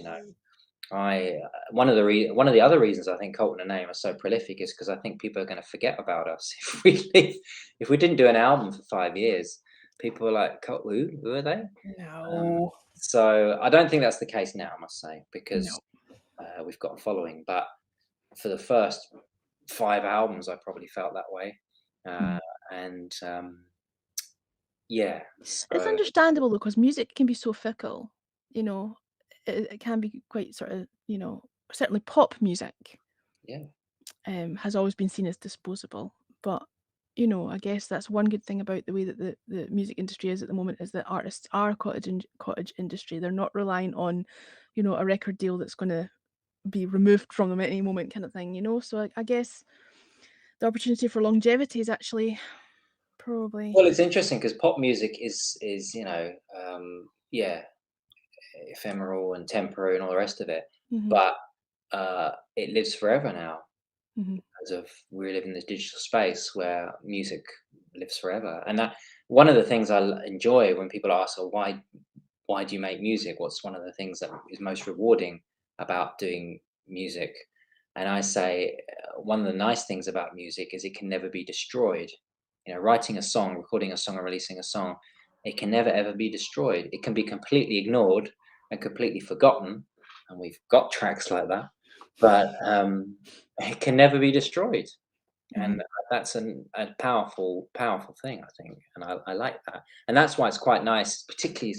I one of the other reasons I think Colton and Name are so prolific is because I think people are going to forget about us if we didn't do an album for 5 years. People are like, who are they?" No. So I don't think that's the case now, I must say, because No. we've got a following. But for the first 5 albums, I probably felt that way, Mhm. and yeah. It's So understandable though, because music can be so fickle. You know, it can be quite sort of, certainly pop music yeah, has always been seen as disposable. But I guess that's one good thing about the way that the music industry is at the moment is that artists are cottage industry. They're not relying on, a record deal that's going to be removed from them at any moment, kind of thing. So I guess the opportunity for longevity is actually probably. well, it's interesting because pop music is yeah, ephemeral and temporary and all the rest of it, Hmm. but it lives forever now Hmm. because of we live in this digital space where music lives forever. And that one of the things I enjoy when people ask, "Oh, why do you make music? What's one of the things that is most rewarding about doing music?" And I say, one of the nice things about music is it can never be destroyed. Writing a song, recording a song, and releasing a song, it can never ever be destroyed. It can be completely ignored and completely forgotten, and we've got tracks like that. but it can never be destroyed. Mhm. And that's a powerful thing, I think, and I like that, and that's why it's quite nice. Particularly,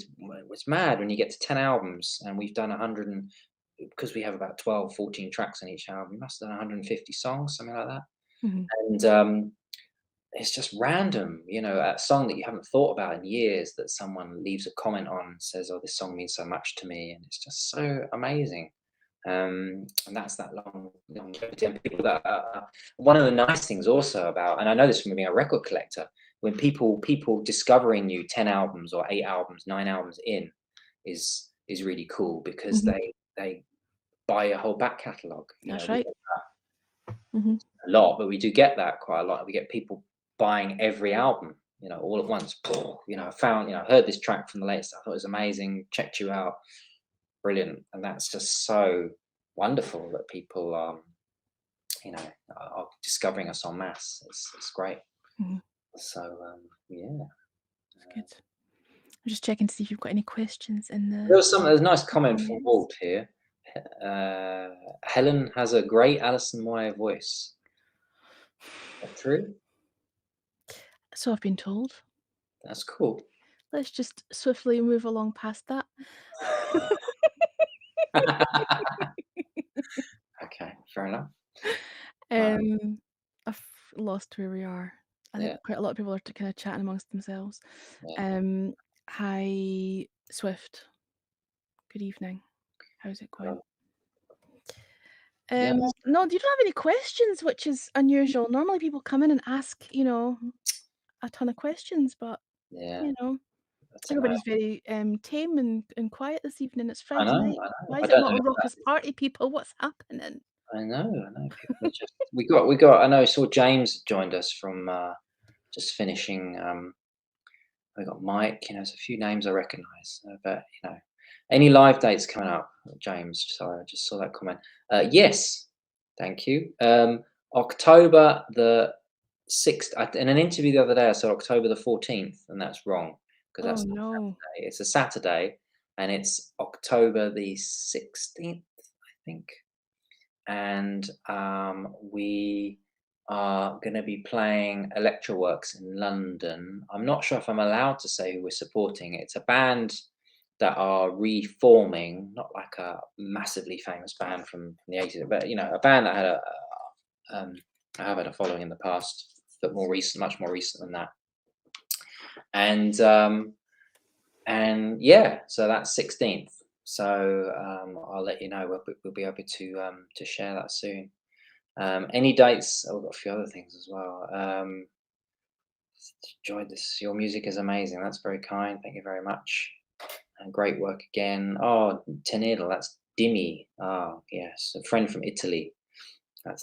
it's mad when you get to 10 albums, and we've done 100 and because we have about 12, 14 tracks on each album. We must have done 150 songs, something like that, Mhm. and it's just random, a song that you haven't thought about in years that someone leaves a comment on and says, "Oh, this song means so much to me," and it's just so amazing. And that's that longevity. And people that one of the nice things also about, and I know this from being a record collector, when people discovering you 10 albums or 8 albums, 9 albums in, is really cool because Mhm. they buy a whole back catalogue. That's We right. get Mhm. a lot, but we do get that quite a lot. We get people buying every album, all at once. I found, I heard this track from the latest. I thought it was amazing. Checked you out, brilliant, and that's just so wonderful that people, you know, are discovering us en masse. It's great. Mhm. So yeah, That's good. I'm just checking to see if you've got any questions in there's a nice the comment from comments. Walt here. Helen has a great Alison Moyer voice. Is that true? So I've been told. That's cool. Let's just swiftly move along past that. Okay, fair enough. Um, I've lost where we are. I think Yeah, quite a lot of people are kind of chatting amongst themselves. yeah. Um, Hi, Swift. Good evening. How's it going? Well, yeah, No, you don't have any questions, which is unusual. Normally people come in and ask, a ton of questions, but yeah. you know, I don't know. everybody's very tame and quiet this evening. It's I Friday know, night. I know. Why I is it don't not know a what that raucous is. party, people? What's happening? I know, I know. People are just we got. I know. I saw James joined us from just finishing. We got Mike. There's a few names I recognise, but any live dates coming up, James? Sorry, I just saw that comment. Yes, thank you. October the 6th. In an interview the other day, I said October the 14th, and that's wrong because Oh that's not a no. Saturday. It's a Saturday, and it's October the 16th, I think. And we are going to be playing Electroworks in London. I'm not sure if I'm allowed to say who we're supporting. It's a band that are reforming, not like a massively famous band from the 80s, but a band that had um, I have had a following in the past, but more recent, much more recent than that. And yeah, so that's 16th. So I'll let you know. We'll be able to share that soon. Any dates? Oh, we've got a few other things as well. Enjoyed this. Your music is amazing. That's very kind. Thank you very much. And great work again. Oh, Tenedo, that's Dimi. Oh, yes, a friend from Italy.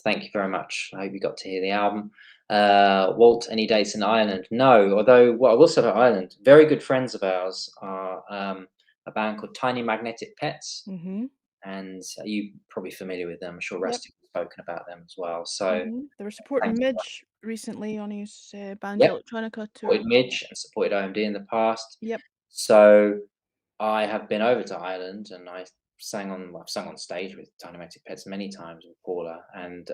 Thank you very much. I hope you got to hear the album. Walt, any dates in Ireland? No, although what I will say about Ireland, very good friends of ours are a band called Tiny Magnetic Pets, Mhm. and you probably familiar with them. I'm sure Yep. Rusty has spoken about them as well. So Mhm. They were supporting thanks. Midge recently on his Band Yep, Electronica tour. supported Midge and supported OMD in the past. Yep. So I have been over to Ireland and I've sung on stage with Tiny Magnetic Pets many times with Paula, and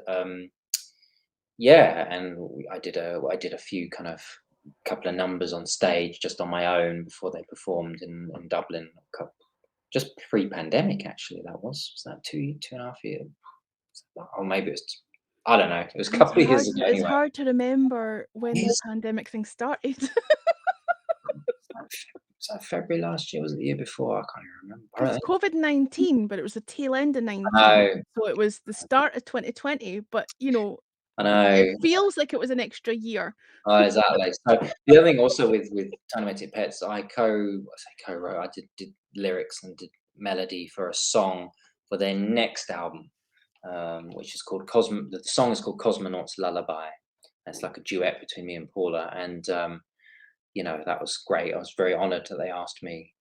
yeah, and I did a few kind of couple of numbers on stage just on my own before they performed in Dublin, just pre-pandemic actually. Was that 2.5 years, or maybe it was, I don't know. It was a It's couple of years hard ago to it's anyway. hard to remember when the Yes. pandemic thing started. Was that February last year? Was it the year before? I can't even remember. I 'Cause don't it's think. COVID-19, but it was the tail end of 19. I know. So it was the start of 2020, but, I it know. feels like it was an extra year. Oh, exactly. So the other thing also with Animated Pets, I say co-wrote. I did lyrics and did melody for a song for their next album, which is called Cosmo. The song is called Cosmonaut's Lullaby. It's like a duet between me and Paula, and that was great. I was very honoured that they asked me.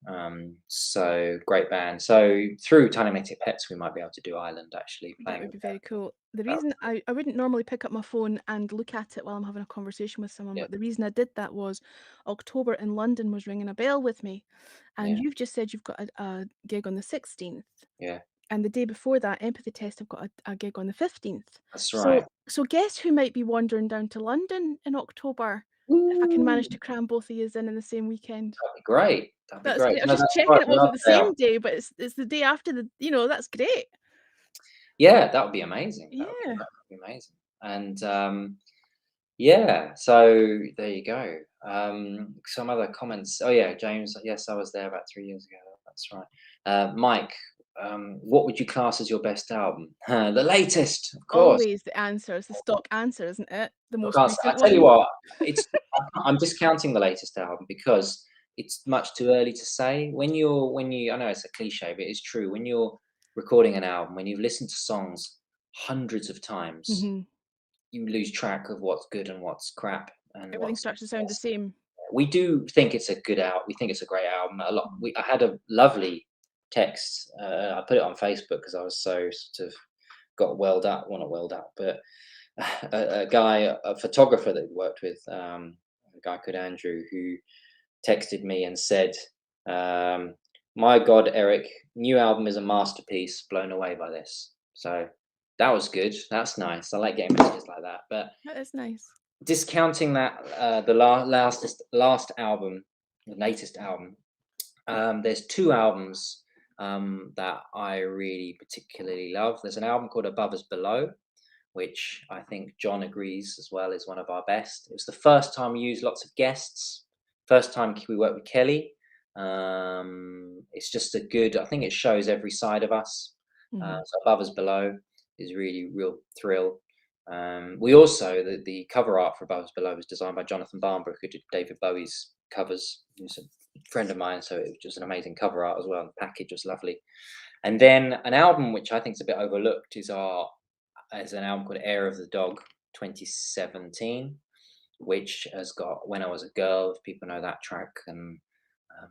So great band. So through Tiny Magnetic Pets, we might be able to do Ireland actually That playing would with be them. very cool. The That- reason I wouldn't normally pick up my phone and look at it while I'm having a conversation with someone, Yeah, but the reason I did that was October in London was ringing a bell with me, and yeah, you've just said you've got a gig on the 16th. yeah. and the day before that, Empathy Test have got a gig on the 15th. That's So right. so guess who might be wandering down to London in October if I can Ooh, manage to cram both of yous in the same weekend. that'd be great. That'd be That's great. great. I was No, just that's checking right. it We love wasn't the day out. same day, but it's the day after the, that's great. Yeah, that would be amazing. That would be Yeah. great. That would be amazing. And yeah, so there you go. Some other comments. Oh yeah, James. Yes, I was there about 3 years ago. That's right. Mike, what would you class as your best album? The latest, of course. Always the answer is the stock answer, isn't it? The I most can't. I recent tell you one. what, it's. I'm discounting the latest album because it's much too early to say. When you, I know it's a cliche, but it's true. When you're recording an album, when you've listened to songs hundreds of times, Mhm. you lose track of what's good and what's crap and Everything what's starts to sound the best. same. We do think it's a good album. We think it's a great album. A lot. I had a lovely text. I put it on Facebook because I was so sort of got welled up. Well, not welled up, but a guy, a photographer that we worked with, a guy called Andrew, who texted me and said, "My God, Eric, new album is a masterpiece. Blown away by this." So that was good. That's nice. I like getting messages like that. But That is nice. discounting that, the last album, the latest album, there's two albums that I really particularly love. There's an album called Above Us Below, which I think John agrees as well is one of our best. It was the first time we used lots of guests. First time we worked with Kelly. It's just a good. I think it shows every side of us. Mhm. So Above Us Below is really real thrill. We also the cover art for Above Us Below was designed by Jonathan Barnbrook, who did David Bowie's covers. He's a friend of mine, so it was just an amazing cover art as well. The package was lovely. And then an album which I think is a bit overlooked is an album called Air of the Dog 2017, which has got When I Was a Girl, if people know that track, and a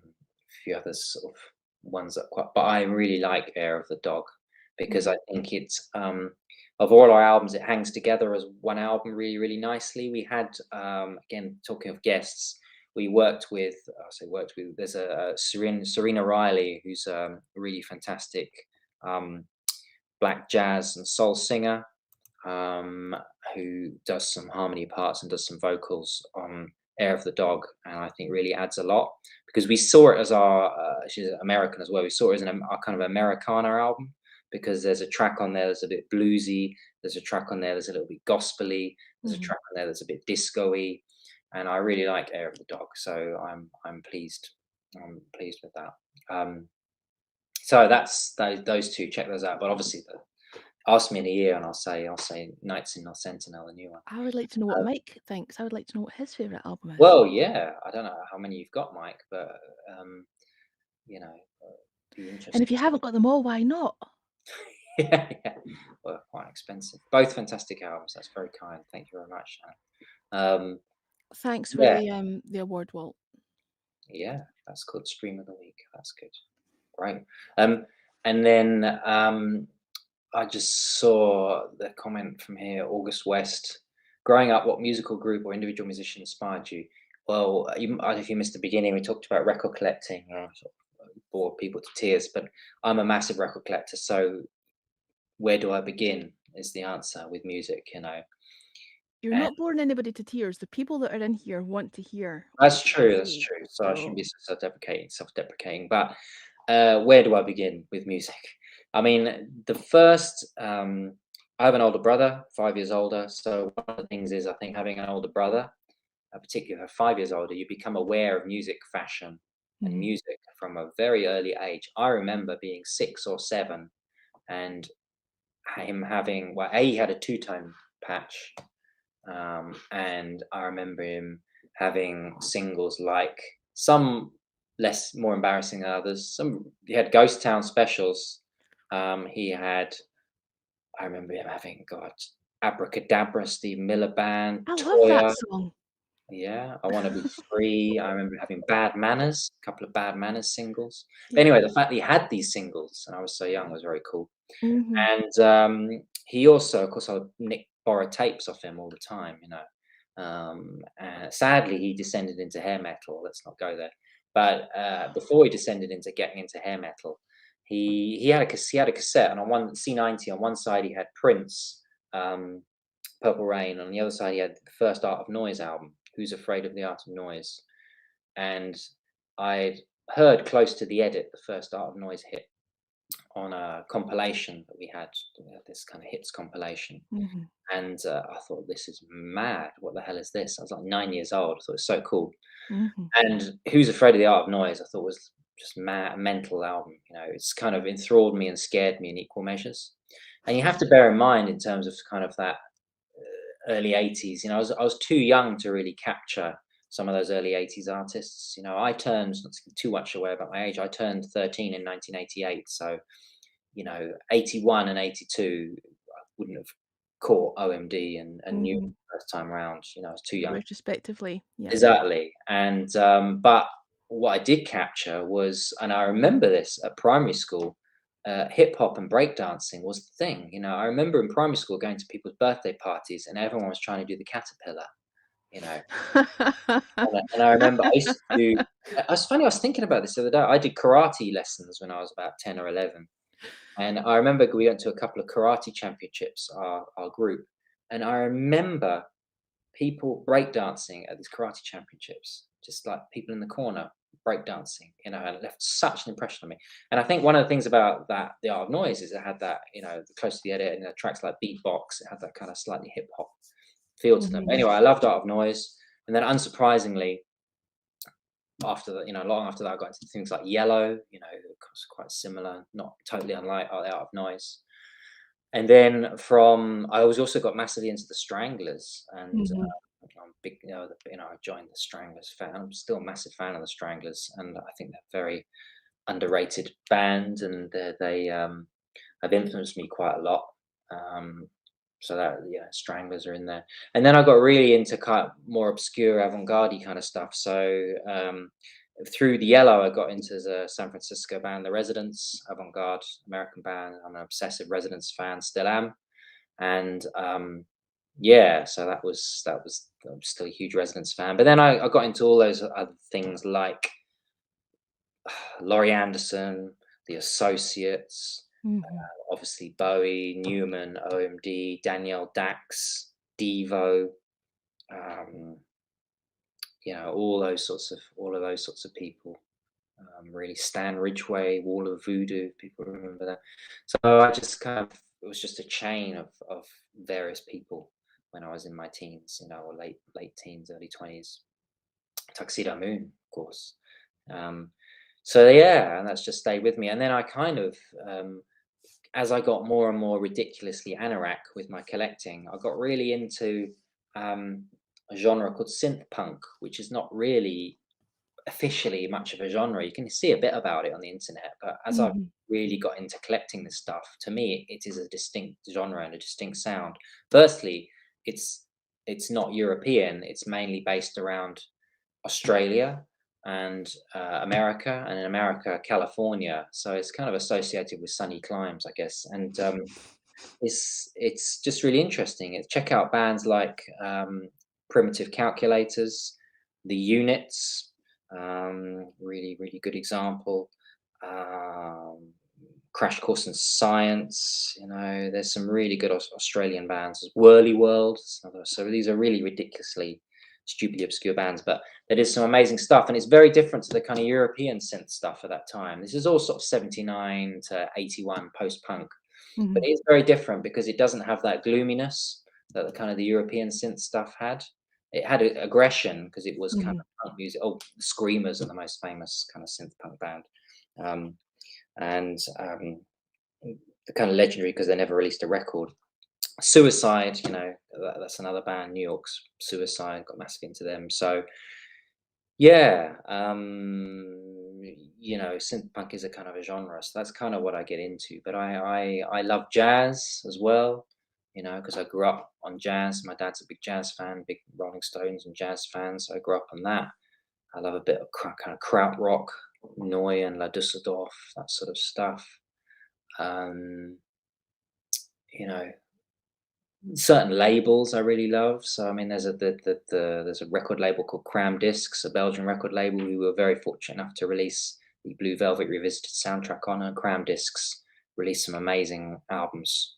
few other sort of ones that quite, but I really like Air of the Dog because Mhm. I think it's of all our albums, it hangs together as one album really, really nicely. We had again talking of guests, we worked with. I say worked with. There's a Serena Riley, who's a really fantastic um, black jazz and soul singer, um, who does some harmony parts and does some vocals on Air of the Dog, and I think really adds a lot because we saw it as our. She's American as well. We saw it as our kind of Americana album because there's a track on there that's a bit bluesy. There's a track on there that's a little bit gospely. There's a Mhm. track on there that's a bit disco-y, and I really like Air of the Dog. So I'm pleased. I'm pleased with that. So that's those two. Check those out. But obviously, ask me in a year, and I'll say Nights in North Sentinel, the new one. I would like to know what Uh, Mike thinks. I would like to know what his favorite album is. well, yeah, I don't know how many you've got, Mike, but um, you know, be And if interesting. you haven't got them all, why not? Yeah, yeah. Well, quite expensive. Both fantastic albums. That's very kind. Thank you very much, Shannon. Thanks for Yeah, the award, Walt. yeah, that's called Stream of the Week. That's good. Great. Um, and then I just saw the comment from here, August West. Growing up, what musical group or individual musician inspired you? Well, I don't know if you missed the beginning, we talked about record collecting, sort of bore people to tears, but I'm a massive record collector. So where do I begin is the answer with music. You're And not boring anybody to tears. The people that are in here want to hear what that's you've got to true. That's say. true. So I shouldn't So be so self-deprecating. But where do I begin with music? I mean, the first. I have an older brother, 5 years older. So one of the things is, I think, having an older brother, particularly 5 years older, you become aware of music, fashion, and mhm. music from a very early age. I remember being 6 or 7, and him having, well, he had a two-tone patch, and I remember him having singles like some less more embarrassing than others. Some he had Ghost Town specials. He had I remember him having God Abracadabra, Steve Miller Band, I love that Toya. song. Yeah, I Want to Be Free. I remember having Bad Manners, a couple of Bad Manners singles. But Yeah. anyway, the fact that he had these singles and I was so young was very cool. Mhm. And he also, of course, I would borrow tapes off him all the time. And sadly, he descended into hair metal. Let's not go there. But before he descended into getting into hair metal, he had a cassette, and on one C90 on one side he had Prince, um, Purple Rain. On the other side he had the first Art of Noise album, Who's Afraid of the Art of Noise, and I'd heard Close to the Edit, the first Art of Noise hit, on a compilation that we had. We had this kind of hits compilation, Mhm. and I thought, this is mad. What the hell is this? I was like 9 years old. I thought it was so cool. Mhm. And Who's Afraid of the Art of Noise, I thought was just mad, mental album. It's kind of enthralled me and scared me in equal measures. And you have to bear in mind, in terms of kind of that early 80s, I was too young to really capture some of those early 80s artists. I turned, not to give too much away about my age, I turned 13 in 1988. So, 81 and 82, I wouldn't have caught OMD and knew it Mhm. the first time round. I was too young. Retrospectively, yeah. Exactly. And but what I did capture was, and I remember this at primary school, hip hop and breakdancing was the thing. I remember in primary school going to people's birthday parties and everyone was trying to do the caterpillar. You know, and I remember I used to do. It's funny. I was thinking about this the other day. I did karate lessons when I was about 10 or 11, and I remember we went to a couple of karate championships, our group, and I remember people breakdancing at these karate championships, just like people in the corner breakdancing, and it left such an impression on me. And I think one of the things about that, the Art of Noise, is it had that, the Close to the Edit, and the tracks like Beatbox, it had that kind of slightly hip hop feel to them. Mhm. Anyway, I loved Art of Noise, and then unsurprisingly, after that, long after that, I got into things like Yellow, quite similar, not totally unlike the Art of Noise. And then I was also got massively into the Stranglers, and Mhm. I'm big, I joined the Stranglers fan. I'm still a massive fan of the Stranglers, and I think they're a very underrated band, and they have influenced me quite a lot. Um, so that, yeah, Stranglers are in there. And then I got really into kind of more obscure avant-garde kind of stuff. So through the Yellow, I got into the San Francisco band, The Residents, avant-garde American band. I'm an obsessive Residents fan, still am. And yeah, so I'm still a huge Residents fan. But then I got into all those other things like Laurie Anderson, The Associates, Mhm. obviously Bowie, Newman, OMD, Danielle Dax, Devo, um, all of those sorts of people. Really, Stan Ridgway, Wall of Voodoo, people remember that. So I just kind of, it was just a chain of various people when I was in my teens, or late teens, early 20s. Tuxedo Moon, of course. Um, so yeah, and that's just stayed with me. And then I kind of, as I got more and more ridiculously anorak with my collecting, I got really into a genre called synth punk, which is not really officially much of a genre. You can see a bit about it on the internet, but as I've Mhm. really got into collecting this stuff, to me, it is a distinct genre and a distinct sound. Firstly, it's not European. It's mainly based around Australia and America, and in America, California. So it's kind of associated with sunny climes, I guess. And it's just really interesting. Check out bands like Primitive Calculators, The Units, really really good example. Um, Crash Course in Science. There's some really good Australian bands. Whirly World. So these are really ridiculously, stupidly obscure bands, but there is some amazing stuff, and it's very different to the kind of European synth stuff at that time. This is all sort of 79 to 81 post punk, but Mhm. it is very different because it doesn't have that gloominess that the kind of the European synth stuff had. It had aggression because it was kind Mhm. of punk music. Oh, the Screamers are the most famous kind of synth punk band, um, and they're kind of legendary because they never released a record. Suicide, that's another band. New York's Suicide, got massive into them. So yeah, synth punk is a kind of a genre, so that's kind of what I get into. But I love jazz as well, because I grew up on jazz. My dad's a big jazz fan, big Rolling Stones and jazz fan, so I grew up on that. I love a bit of kind of krautrock, Neu and La Düsseldorf, that sort of stuff. Um, you know, Certain labels I really love. So I mean, there's a record label called Cram Discs, a Belgian record label. We were very fortunate enough to release the Blue Velvet Revisited soundtrack on, and Cram Discs released some amazing albums,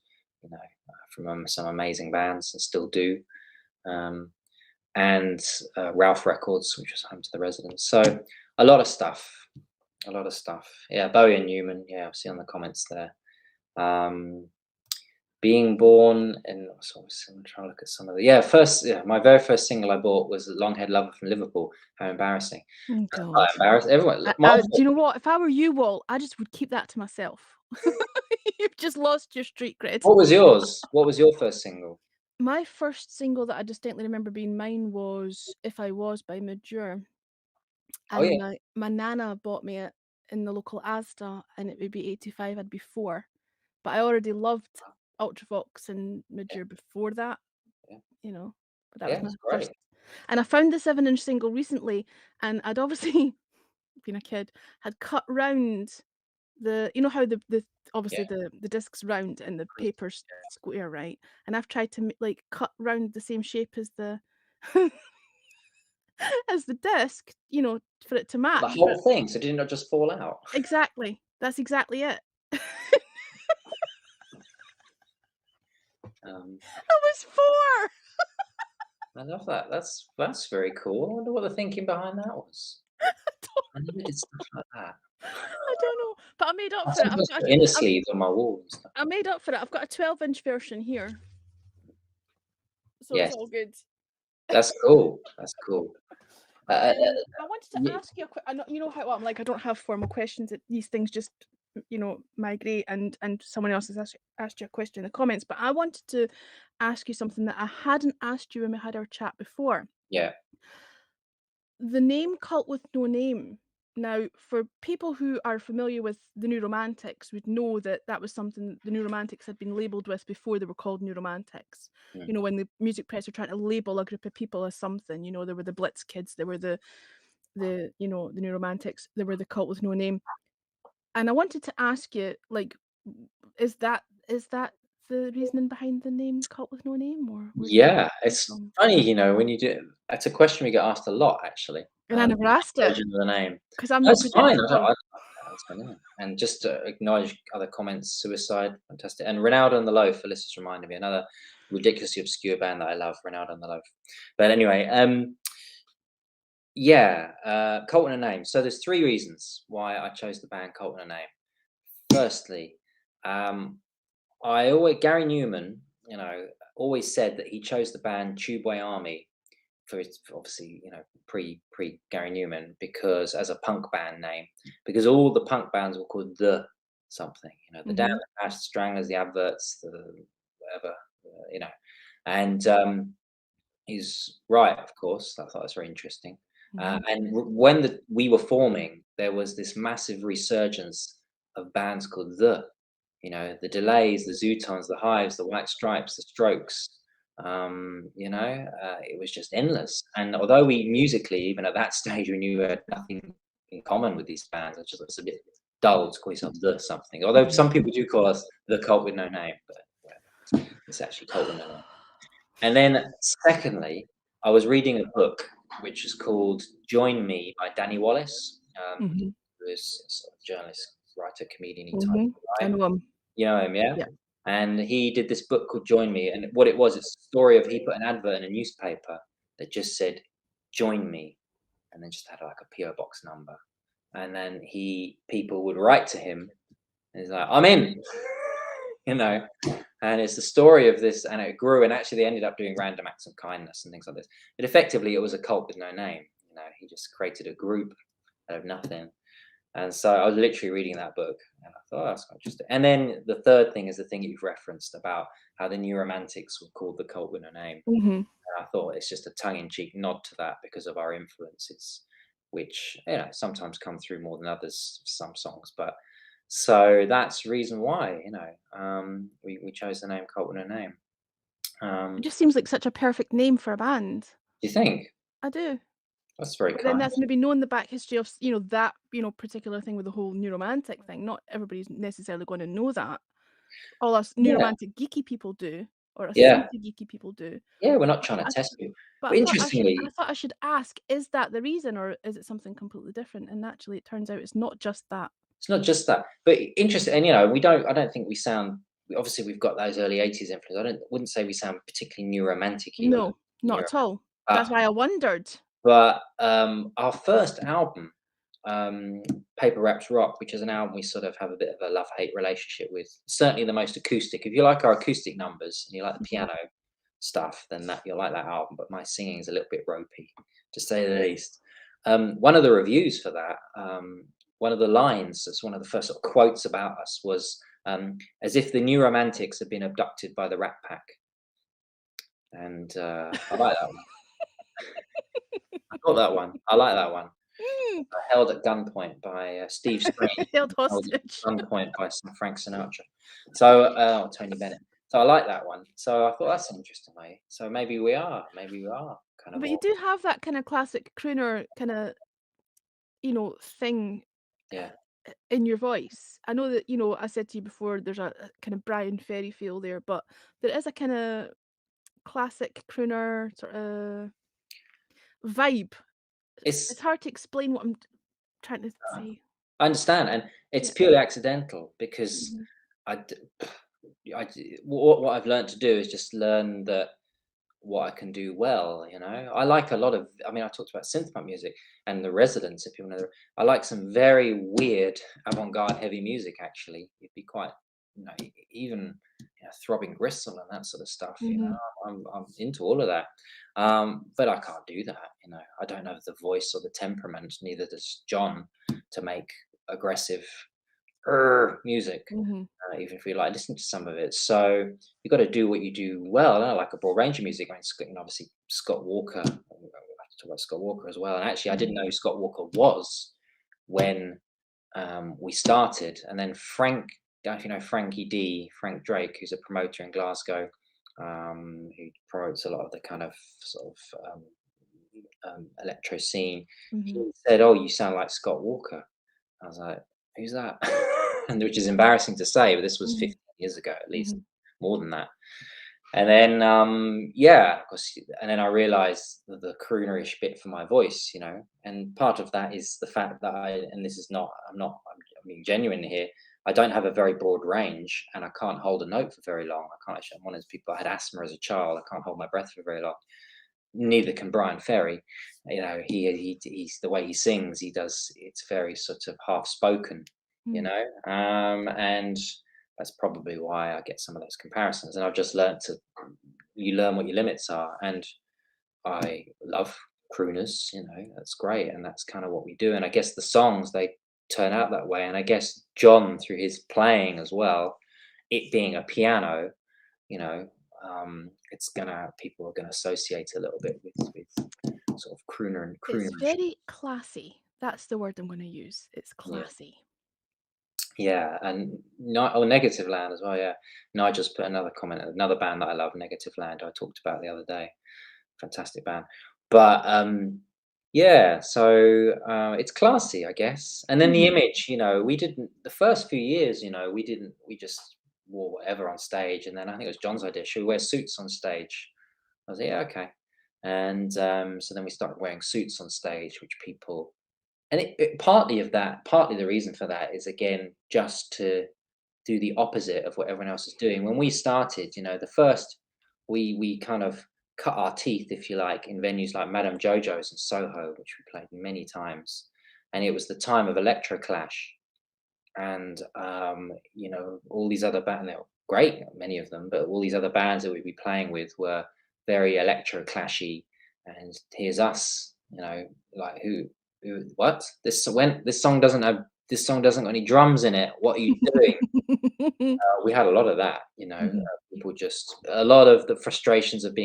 from some amazing bands and still do. Um, and Ralph Records, which was home to the Residents. So a lot of stuff, a lot of stuff. Yeah, Bowie and Newman. Yeah, I've seen on the comments there. Being Born, and so I'm trying to look at some of the my very first single I bought was Longhead Lover from Liverpool. How embarrassing! Oh That's quite God. embarrassing. Everyone, Do you know what? If I were you, Walt, I just would keep that to myself. You've just lost your street cred. What was yours? What was your first single? My first single that I distinctly remember being mine was "If I Was" by Midure, Oh yeah, and my nana bought me it in the local Asda, and it would be 85. I'd be 4, but I already loved Ultravox and yeah, Midure before that, yeah, you know. But that yeah. was my It's first, great. and I found the 7-inch single recently, and I'd obviously, being a kid, had cut round you know how the Yeah, obviously the disc's round and the agreed. paper's square, right? And I've tried to like cut round the same shape as the as the disc, for it to The match, but whole thing. So did it not just fall out? exactly, that's exactly it. Um, I was 4. I love that. That's very cool. I wonder what the thinking behind that was. I don't I never did stuff like that. I don't know, but I made up I for it. sometimes put inner sleeves on my wall and stuff I like that. made up for it. I've got a 12-inch version here, so it's Yes, all good. that's cool. That's cool. Uh, I wanted to y- ask you a quick. I know you know how I'm like. I don't have formal questions. These things just, migrate, and someone else has asked you a question in the comments. But I wanted to ask you something that I hadn't asked you when we had our chat before. yeah, The name Cult with No Name. Now, for people who are familiar with the New Romantics, would know that that was something the New Romantics had been labelled with before they were called New Romantics. mm, When the music press were trying to label a group of people as something, there were the Blitz Kids, there were the New Romantics, there were the Cult with No Name. And I wanted to ask you, like, is that the reasoning behind the name Cult with No Name, or where did that yeah. come It's from? funny, when you do. That's a question we get asked a lot, actually. And I never asked it Origin of the name. because I'm not That's fine. predictable. I don't know. And just to acknowledge other comments, Suicide, fantastic. And Ronaldo and the Loaf, Alyssa's reminded me, another ridiculously obscure band that I love, Ronaldo and the Loaf. But anyway, yeah, Cult and a Name. So there's three reasons why I chose the band Cult and a Name. Firstly, Gary Newman, always said that he chose the band Tubeway Army obviously, pre Gary Newman, because as a punk band name, because all the punk bands were called the something, the Damned, Mhm, the Clash, the Stranglers, the Adverts, the whatever, and he's right, of course. I thought that's very interesting. mhm, When we were forming, there was this massive resurgence of bands called the Delays, the Zootons, the Hives, the White Stripes, the Strokes. It was just endless. And although we musically, even at that stage, we knew we had nothing in common with these bands, it's a bit dull to call yourself the something. Although mhm. some people do call us the Cult with No Name, but whatever. It's actually Cult with No Name. And then, secondly, I was reading a book which is called "Join Me" by Danny Wallace, Mhm, who is a sort of journalist, writer, comedian type mhm. I guy. know 'em. You know him, yeah? Yeah. And he did this book called Join Me, and what it was, it's a story of he put an advert in a newspaper that just said, "Join me," and then just had, like, a PO box number. And then people would write to him, and he's like, "I'm in," you know? And it's the story of this, and it grew, and actually they ended up doing random acts of kindness and things like this. But effectively, it was a cult with no name. He just created a group out of nothing. And so I was literally reading that book, and I thought, oh, that's quite interesting. And then the third thing is the thing you've referenced about how the New Romantics were called the cult with no name. Mhm. And I thought it's just a tongue-in-cheek nod to that because of our influences, which sometimes come through more than others for some songs. But so that's the reason why we chose the name Cult with no name. It Do just seems like such a perfect name for a band. you think? I do. That's very But then kind. that's maybe knowing the back history of, that, particular thing with the whole New Romantic thing. Not everybody's necessarily gonna know that. All us New Yeah. Romantic geeky people do, or assume Yeah. to geeky people do. Yeah, we're not But trying to I test you. but But I interestingly, thought I should ask, is that the reason or is it something completely different? And actually it turns out it's not just that. it's not just that. But interesting, and I don't think we sound. Obviously, we've got those early '80s influence. Wouldn't say we sound particularly new romantic-y or No, not new, at all. That's uh, why I wondered. but our first album, Paper Wraps Rock, which is an album we sort of have a bit of a love-hate relationship with. Certainly the most acoustic. If you like our acoustic numbers and you like the Mhm. piano stuff, then that you'll like that album. But my singing is a little bit ropey, to say the least. One of the reviews for that, one of the lines, that's one of the first sort of quotes about us was, as if the New Romantics had been abducted by the Rat Pack. And I like that one. I got that one. I like that one. Mm, Held at gunpoint by Steve Strange. held Held at hostage. gunpoint by some Frank Sinatra. So, Tony Bennett. So I like that one. So I thought that's an interesting way. So maybe we are kind of But you all, do have that kinda classic crooner kinda, thing yeah. in your voice. I know that, I said to you before there's a kind of Brian Ferry feel there, but there is a kinda classic crooner sorta vibe. It's It's hard to explain what I'm trying to uh, say. I understand, and it's Yeah. purely accidental because Mhm. I, d- what I've learned to do is just learn that what I can do well, I like a lot of, I mean, I talked about synth pop music and The Residents, if you know. I like some very weird avant-garde heavy music, actually. It'd be quite, even Throbbing Gristle and that sort of stuff, Mhm. I'm into all of that. But I can't do that, I don't have the voice or the temperament, neither does John, to make aggressive music, Mhm. even if we like listen to some of it. So you've got to do what you do well. And I like a broad range of music. I mean, obviously Scott Walker. We'll have to talk about Scott Walker as well. And actually, I didn't Mhm. know who Scott Walker was when we started. And then Frank, if you know Frankie D, Frank Drake, who's a promoter in Glasgow, who promotes a lot of the kind of sort of electro scene. Mhm. He said, "Oh, you sound like Scott Walker." I was like, "Who's that?" And which is embarrassing to say, but this was Mhm. 15 years ago, at least Mhm. more than that. And then, yeah, of course, and then I realized the croonerish bit for my voice, and part of that is the fact that and this is not, I'm being genuine here. I don't have a very broad range, and I can't hold a note for very long. I can't actually. I'm one of those people. I had asthma as a child. I can't hold my breath for very long. Neither can Brian Ferry. He's the way he sings. He does. It's very sort of half spoken, Mm. and that's probably why I get some of those comparisons. And I've just learned to you learn what your limits are, and I love crooners. That's great, and that's kind of what we do. And I guess the songs they turn out that way. And I guess John, through his playing as well, it being a piano, you know, it's gonna people are gonna associate a little bit with sort of crooner and It's croonerish. very classy. That's the word I'm gonna use. It's Yeah, classy. yeah, and Negative Land as well. Yeah, no, I just put another comment. Another band that I love, Negative Land. I talked about the other day. Fantastic band, but yeah. So it's classy, I guess. And then the Mhm. image. We didn't the first few years. We didn't. We just wore whatever on stage, and then I think it was John's idea. Should we wear suits on stage? I was like, yeah, okay. And so then we started wearing suits on stage, which people, and partly the reason for that is again just to do the opposite of what everyone else is doing. When we started, the first we kind of cut our teeth, if you like, in venues like Madame Jojo's in Soho, which we played many times, and it was the time of Electro Clash, and all these other bands. They were great, many of them, but all these other bands that we'd be playing with were very electro clashy. And here's us, like what this song doesn't got any drums in it. What are you doing? We had a lot of that. Mhm. People just a lot of the frustrations of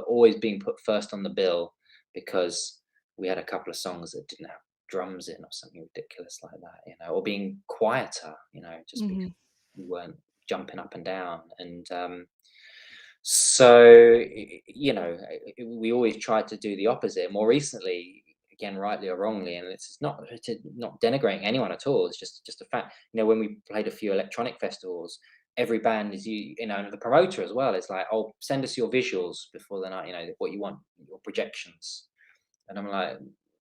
always being put first on the bill because we had a couple of songs that didn't have drums in or something ridiculous like that, or being quieter, just because Mhm. we weren't jumping up and down. And so, we always tried to do the opposite. More recently, again, rightly or wrongly, and it's not denigrating anyone at all. It's just a fact. When we played a few electronic festivals, every band is and the promoter as well. It's like, oh, send us your visuals before the night, what you want, your projections. And I'm like,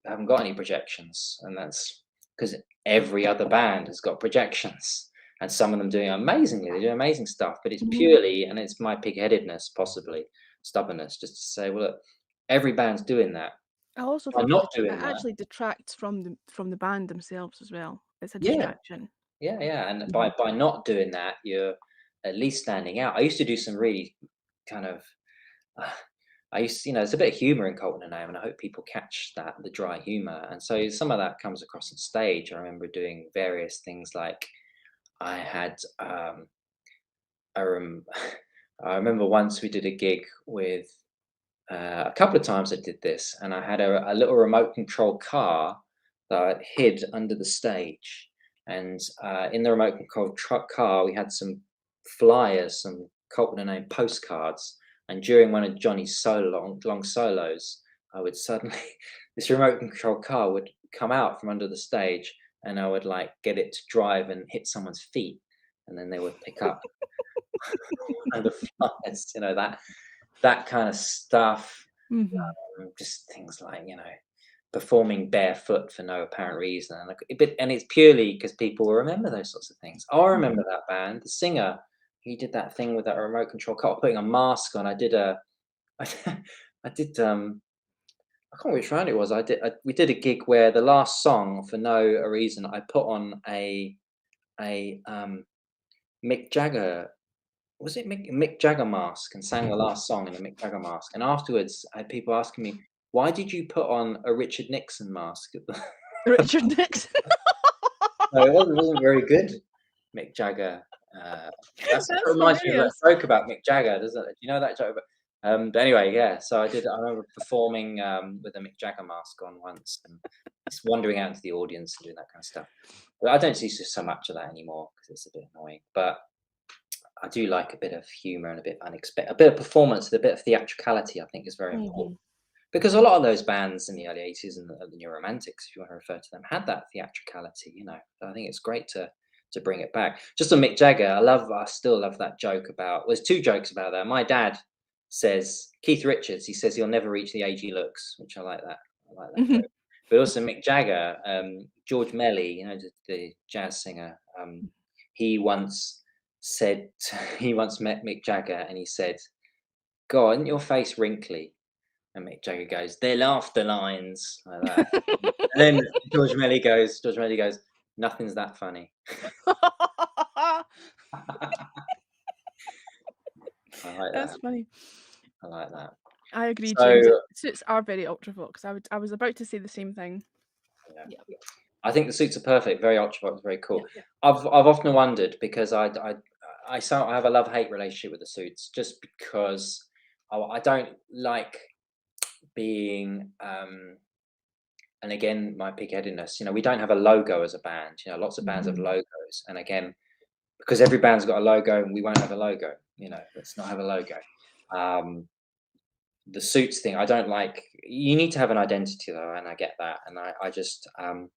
I haven't got any projections, and that's because every other band has got projections, and some of them doing amazingly. They do amazing stuff, but it's Mhm. purely, and it's my pig-headedness, possibly stubbornness, just to say, well, look, every band's doing that. I also By think not it doing that, actually detracts from the band themselves as well. It's a yeah, distraction. yeah, and Mhm. by not doing that, you're at least standing out. I used to do some really kind of uh, I used to, there's a bit of humor in Colton and Name, and I hope people catch that, the dry humor. And so some of that comes across on stage. I remember doing various things like I had, I, rem- I remember once we did a gig with, a couple of times I did this, and I had a little remote control car that I hid under the stage. And in the remote control truck car, we had some flyers, some Colton and Name postcards. And during one of Johnny's long solos, I would suddenly, this remote control car would come out from under the stage, and I would like get it to drive and hit someone's feet, and then they would pick up one of the flyers, that kind of stuff. Mhm. Just things like, performing barefoot for no apparent reason, and like, and it's purely because people will remember those sorts of things. I remember Mhm. that band, the singer, he did that thing with that remote control car, putting a mask on. I did I did, I can't remember which round it was. We did a gig where the last song, for no reason, I put on a Mick Jagger. Was it Mick Jagger mask, and sang the last song in a Mick Jagger mask? And afterwards, I had people asking me, "Why did you put on a Richard Nixon mask?" Richard Nixon. No, it wasn't very good, Mick Jagger. Uh, that That's reminds me of that hilarious. joke about Mick Jagger, doesn't it? Do you know that joke? But anyway, yeah. So I remember performing with a Mick Jagger mask on once, and just wandering out into the audience and doing that kind of stuff. But I don't see so much of that anymore because it's a bit annoying. But I do like a bit of humour and a bit unexpected, a bit of performance, with a bit of theatricality. I think is very important. Mhm. Because a lot of those bands in the early 80s and the New Romantics, if you want to refer to them, had that theatricality. I think it's great to bring it back. Just on Mick Jagger, I still love that joke about, there's two jokes about that. My dad says, Keith Richards, he says he'll never reach the age he looks, which I like that. I like that Mhm. joke. But also Mick Jagger, George Melly, the jazz singer, he once said, he once met Mick Jagger and he said, God, isn't your face wrinkly? And Mick Jagger goes, "They're laughter lines," like that. And then George Melly goes, "Nothing's that funny." I like That's that. funny. I like that. I agree, So, James. Suits are very Ultravox. I was about to say the same thing. yeah, Yeah. I think the suits are perfect. Very Ultravox, very Yeah. cool. I've often wondered because I have a love-hate relationship with the suits, just because I don't like being, and again, my pig-headedness. We don't have a logo as a band. Lots of bands have Mhm. logos, and again, because every band's got a logo and we won't have a logo. Let's not have a logo. Um, the suits thing, I don't like. You need to have an identity though, and I get that. And I just, I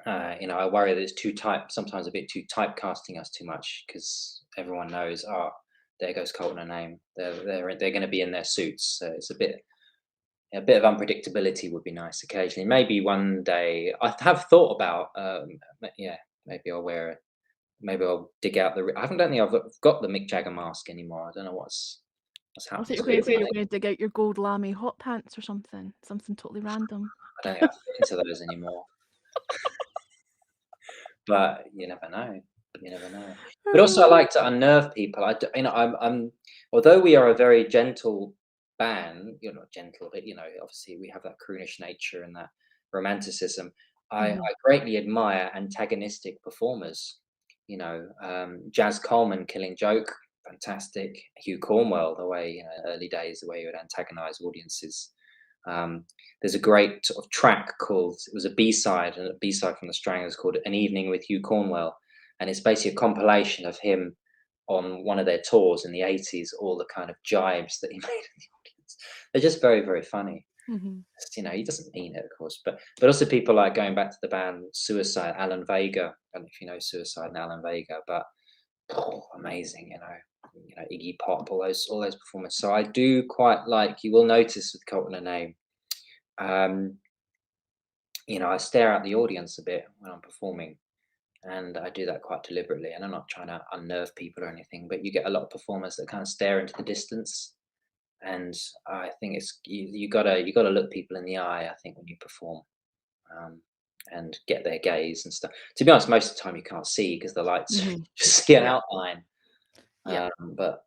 worry that it's too type, sometimes a bit too typecasting us too much because everyone knows, oh, there goes Colton and Name. They're going to be in their suits. So it's a bit of unpredictability would be nice occasionally. Maybe one day I have thought about, yeah, maybe I'll wear it. Maybe I'll dig out the. I don't think I've got the Mick Jagger mask anymore. I don't know what's I thought happened you were to going it. to say you were going to dig out your gold lamy hot pants or something. Something totally random. I don't think I fit into those anymore. But you never know. You never know. But also, I like to unnerve people. I'm. Although we are a very gentle band, you're not gentle, but obviously we have that croonish nature and that romanticism. I Mhm. greatly admire antagonistic performers. Jazz Coleman, Killing Joke, fantastic. Hugh Cornwell, the way early days, the way he would antagonize audiences. Um, there's a great sort of track called, it was a B-side, and a B-side from the Stranglers called An Evening with Hugh Cornwell. And it's basically a compilation of him on one of their tours in the 80s, all the kind of jibes that he made in the audience. They're just very, very funny. Mhm. He doesn't mean it, of course, but also people like, going back to the band Suicide, Alan Vega. I don't know if you know Suicide and Alan Vega, but Amazing, Iggy Pop, all those performers. So I do quite like. You will notice with Cult and a Name, um, I stare at the audience a bit when I'm performing, and I do that quite deliberately. And I'm not trying to unnerve people or anything, but you get a lot of performers that kind of stare into the distance, and I think you gotta look people in the eye. I think when you perform, um, and get their gaze and stuff. To be honest, most of the time you can't see because the lights Mhm. just see an Yeah. outline. Yeah. But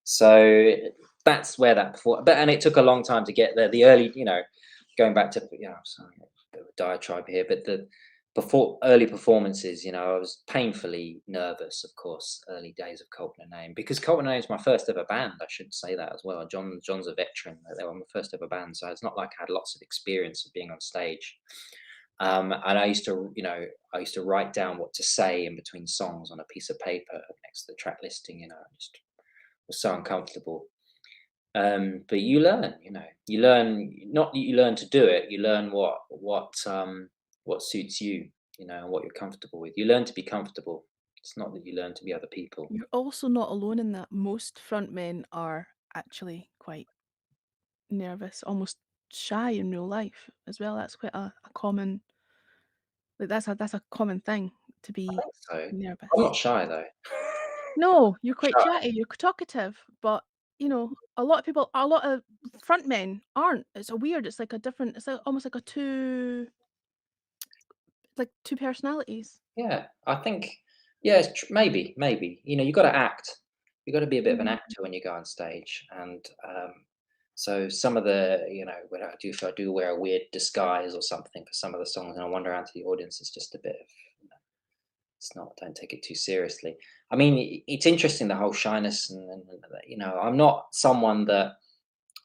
so that's where that before. But and it took a long time to get there. The early, going back to sorry, a bit of a diatribe here, but the before early performances, I was painfully nervous, of course, early days of Cult and a Name, because Cult and a Name is my first ever band. I should say that as well. John's a veteran. They were my first ever band, so it's not like I had lots of experience of being on stage. And I used to write down what to say in between songs on a piece of paper next to the track listing. I just was so uncomfortable. But you learn not that you learn to do it. You learn what suits you, and what you're comfortable with. You learn to be comfortable. It's not that you learn to be other people. You're also not alone in that. Most frontmen are actually quite nervous, almost shy in real life as well. That's quite a common, like, that's a common thing to I be think so. I'm nervous. not shy though. No, you're quite Shy. chatty, you're talkative, but, a lot of frontmen aren't. It's a weird, it's like a different, it's like almost like a two, like two personalities. Yeah, I think, yeah, maybe. You got to act. You got to be a bit of an Mhm, actor when you go on stage, and so some of the, when I do, if I do wear a weird disguise or something for some of the songs, and I wander around to the audience, it's just a bit of, it's not. Don't take it too seriously. I mean, it's interesting the whole shyness, and I'm not one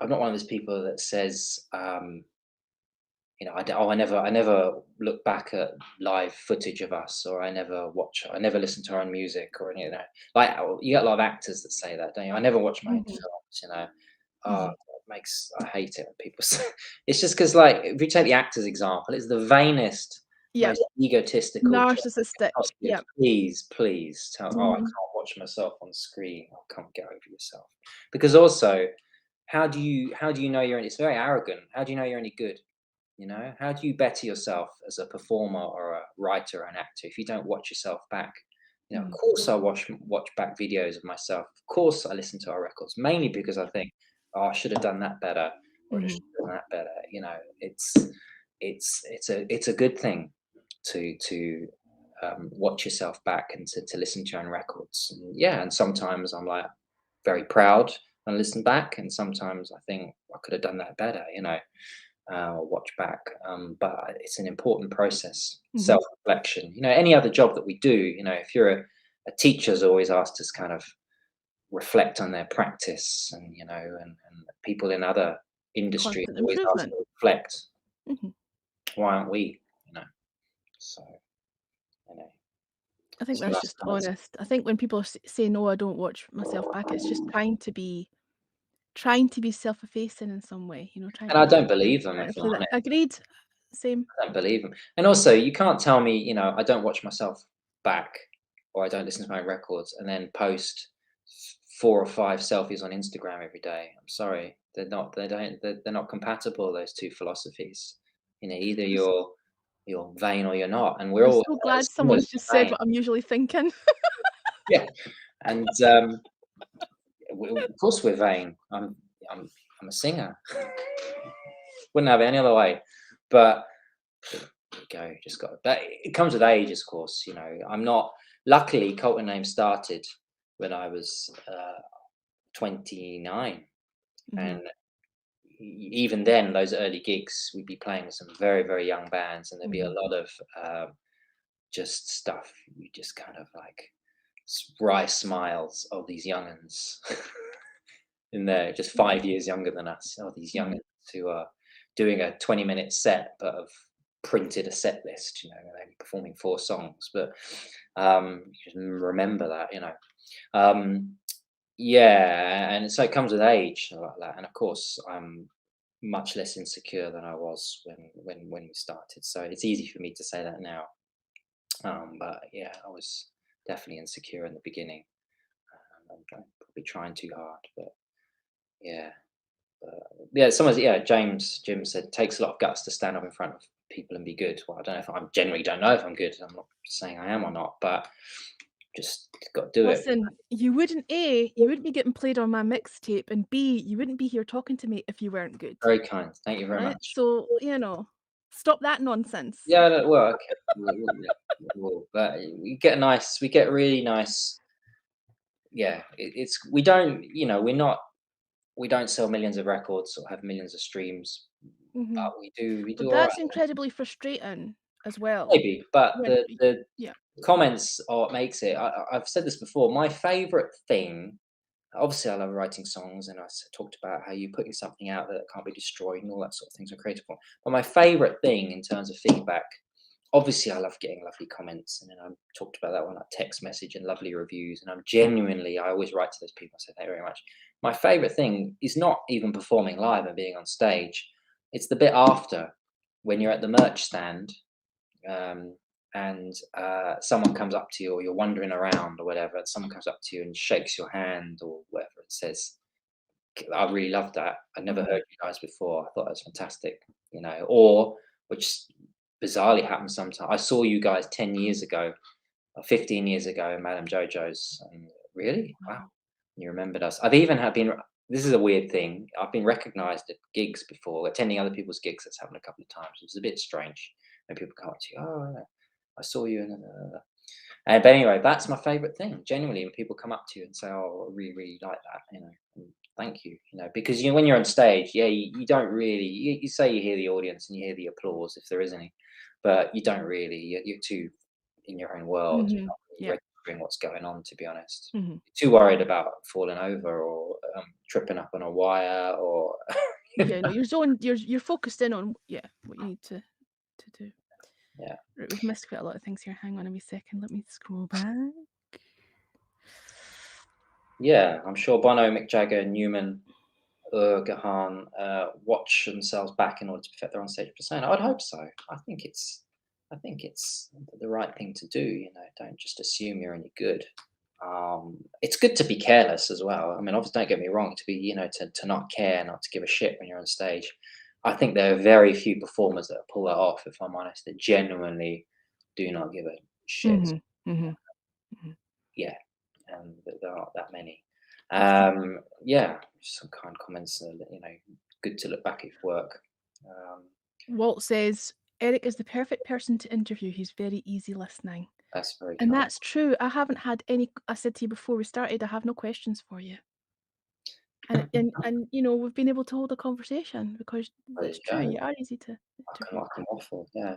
of those people that says. I never look back at live footage of us, or I never listen to our own music or any of that. Like, you get a lot of actors that say that, don't you? I never watch my own mhm, films. mhm. I hate it when people say it's just because, like, if you take the actor's example, it's the vainest, Yep, most egotistical job you could narcissistic, possibly have. yep, Please tell, oh, I mhm. can't watch myself on screen. Oh, come get over yourself. Because also, how do you know you're? It's very arrogant. How do you know you're any good? How do you better yourself as a performer or a writer or an actor if you don't watch yourself back? Of Mm, course I watch back videos of myself. Of course I listen to our records, mainly because I think, oh, I should have done that better, or I should mhm, have done that better. It's a good thing to watch yourself back and to listen to your own records. And yeah, and sometimes I'm like very proud and listen back, and sometimes I think I could have done that better. Or watch back. But it's an important process, mhm. self-reflection. Any other job that we do, if you're a teacher's always asked to kind of reflect on their practice, and people in other industries Constant always asked improvement. to reflect. Mhm. Why aren't we? So you know, I think so that's just that's honest. I think when people say, "No, I don't watch myself back," it's just trying to be self-effacing in some way, trying and to I play don't believe them, if I'm that. honest. Agreed. Same. I don't believe them. And also, you can't tell me, I don't watch myself back, or I don't listen to my own records, and then post 4 or 5 selfies on Instagram every day. I'm sorry, they're not. They don't. They're not compatible. Those two philosophies. Either I'm s you're vain or you're not, and we're I'm all so in a glad similar someone's just said vein. what I'm usually thinking. Yeah, and of course we're vain. I'm I'm a singer. Wouldn't have it any other way. But there you go, just got that. It comes with age, of course. I'm not. Luckily, Colton Name started when I was 29, Mhm, and even then, those early gigs, we'd be playing with some very, very young bands, and there'd be a mhm. lot of just stuff. You just kind of like wry smiles of these younguns in there, just 5 years younger than us. Oh, these Mhm. younguns who are doing a 20-minute set, but have printed a set list. And they're performing 4 songs, but you just remember that. Um, yeah, and so it comes with age like that, and of course, I'm much less insecure than I was when we started. So it's easy for me to say that now. But yeah, I was definitely insecure in the beginning. I'm probably trying too hard, but yeah. Yeah, Jim said it takes a lot of guts to stand up in front of people and be good. Well, I don't know if I generally don't know if I'm good. I'm not saying I am or not, but just got to do it. Listen, you wouldn't be getting played on my mixtape, and B, you wouldn't be here talking to me if you weren't good, Very kind. Thank you very right? much. So, stop that nonsense. Yeah, no, well, okay. Yeah, but we get really nice. Yeah, we don't, we don't sell millions of records or have millions of streams, Mhm. but we But do all right. that's incredibly frustrating as well. Maybe, but When y the Yeah. comments are what makes it. I've said this before. My favorite thing, obviously, I love writing songs, and talked about how you putting something out that can't be destroyed and all that sort of things are creative. But my favorite thing in terms of feedback, obviously, I love getting lovely comments, and then I talked about that one, like text message and lovely reviews. And I always write to those people and say thank you very much. My favorite thing is not even performing live and being on stage. It's the bit after when you're at the merch stand, um, and someone comes up to you, or you're wandering around or whatever, and someone comes up to you and shakes your hand or whatever, and says, I really loved that. I'd never Mhm. heard you guys before. I thought that was fantastic, or which bizarrely happens sometimes. I saw you guys 10 years ago, or 15 years ago in Madame Jojo's. And really? Wow. Wow. You remembered us. I've even had been, this is a weird thing. I've been recognized at gigs before, attending other people's gigs. That's happened a couple of times. It's a bit strange when people come up to you, oh, I saw you. But anyway, that's my favorite thing. Genuinely, when people come up to you and say, "Oh, I really, really like that," and thank you, because when you're on stage, yeah, you don't really. You say you hear the audience and you hear the applause if there is any, but you don't really. You're too in your own world. You're Mhm. not really Yeah. registering what's going on. To be honest, Mhm. you're too worried about falling over or tripping up on a wire or. Yeah, no, you're focused in on, what you need to do. Yeah, Right, we've missed quite a lot of things here. Hang on a wee second. Let me scroll back. yeah. I'm sure Bono, Mick Jagger, Newman, Gahan watch themselves back in order to perfect their on-stage persona? I'd hope so. I think it's the right thing to do. Don't just assume you're any good. It's good to be careless as well. I mean, obviously, don't get me wrong. To be, to not care, not to give a shit when you're on stage. I think there are very few performers that pull that off. If I'm honest, that genuinely do not give a shit. Mhm. Mhm. Mhm. Yeah, and there aren't that many. Listen, Yeah, some kind comments. Good to look back at your work. Um, Walt says Eric is the perfect person to interview. He's very easy listening. that's very And kind. that's true. I haven't had any. I said to you before we started, I have no questions for you. And we've been able to hold a conversation because There it's you true. go. You are easy to interview. I can waffle. Yeah.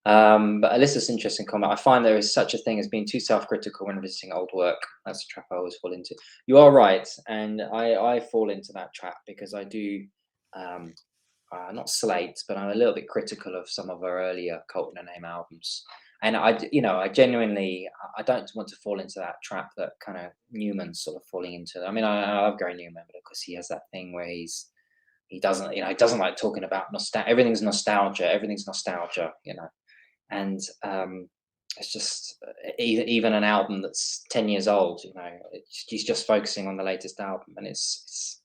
But Alyssa's interesting comment. I find there is such a thing as being too self-critical when visiting old work. That's a trap I always fall into. You are right, and I fall into that trap because I do. Um, not slate, but I'm a little bit critical of some of our earlier Cult No Name albums. And I genuinely, I don't want to fall into that trap that kind of Newman's sort of falling into. I mean, I love Gary Newman, but of course he has that thing where he doesn't, he doesn't like talking about nostalgia. Everything's nostalgia. Everything's nostalgia. And it's just even an album that's 10 years old. He's just focusing on the latest album, and it's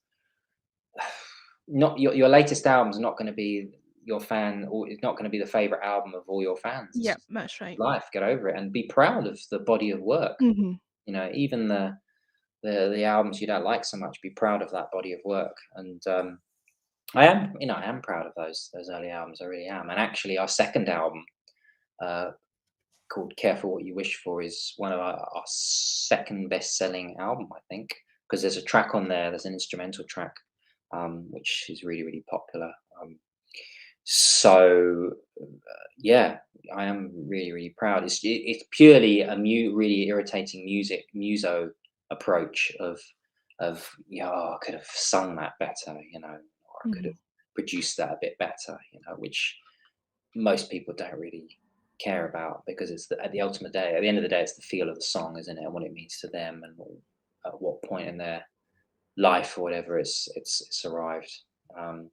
not your latest album's not going to be your fan, or it's not going to be the favorite album of all your fans. It's Yeah, just that's right. life. Get over it and be proud of the body of work. Mhm. Even the albums you don't like so much, be proud of that body of work. And I am proud of those early albums. I really am. And actually, our second album, uh, called "Careful What You Wish For," is one of our second best-selling album, I think, because there's a track on there. There's an instrumental track, which is really, really popular. So yeah, I am really, really proud. It's purely a really irritating muso approach of oh, I could have sung that better, or I could have Mhm. produced that a bit better, which most people don't really care about because at the ultimate day, at the end of the day, it's the feel of the song, isn't it, and what it means to them, and at what point in their life or whatever it's arrived. Um,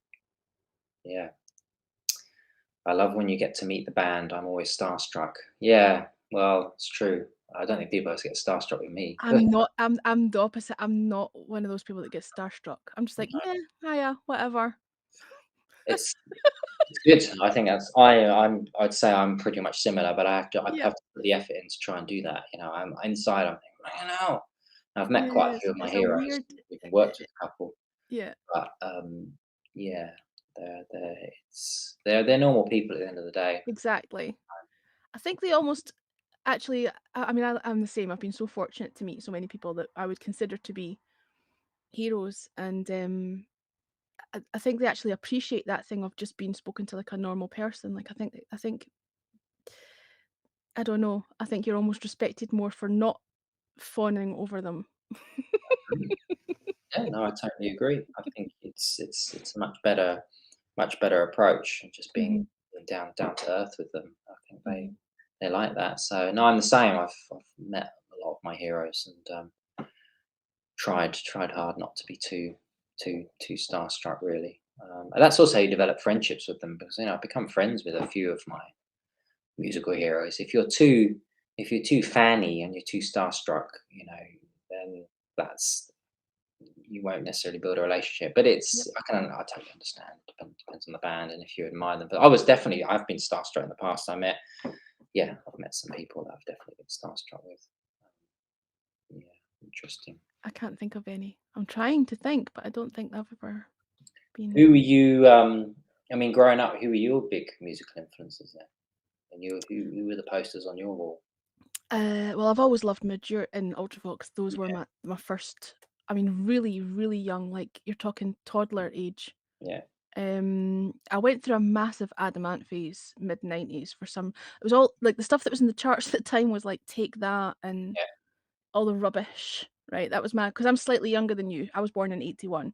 yeah. I love when you get to meet the band. I'm always starstruck. Yeah, well, it's true. I don't think people else get starstruck with me. I'm not. I'm the opposite. I'm not one of those people that gets starstruck. I'm just like, yeah, hiya, whatever. It's it's good. I think I'd say I'm pretty much similar, but I Yeah. have to put the effort in to try and do that. You know, I'm inside. I'm thinking, I know. I've met quite a Yes, few of my it's a heroes. weird. We've uh, worked with a couple, Yeah, but yeah, they're normal people at the end of the day. exactly. I think they almost actually. I mean, I'm the same. I've been so fortunate to meet so many people that I would consider to be heroes, and I think they actually appreciate that thing of just being spoken to like a normal person. Like I think I don't know. I think you're almost respected more for not fawning over them. Mm. Yeah, no, I totally agree. I think it's a much better approach, and just Mhm, being down to earth with them. I think mhm, they like that. So no, I'm the same. I've met a lot of my heroes, and tried hard not to be too starstruck, really. And that's also how you develop friendships with them, because I've become friends with a few of my musical heroes. If you're too fanny and you're too starstruck, then that's you won't necessarily build a relationship. But yep. I totally understand. Depends on the band and if you admire them. But I've been starstruck in the past. I've met some people that I've definitely been starstruck with. Yeah, interesting. I can't think of any. I'm trying to think, but I don't think I've ever been. Who were you? I mean, growing up, who were your big musical influences then? And who were the posters on your wall? Well, I've always loved Midge and Ultravox. Those were my first. I mean, really, really young. Like you're talking toddler age. Yeah, I went through a massive Adamant phase, mid 90s for some. It was all like the stuff that was in the charts at the time was like Take That and yeah, all the rubbish. Right, that was my because I'm slightly younger than you. I was born in 81.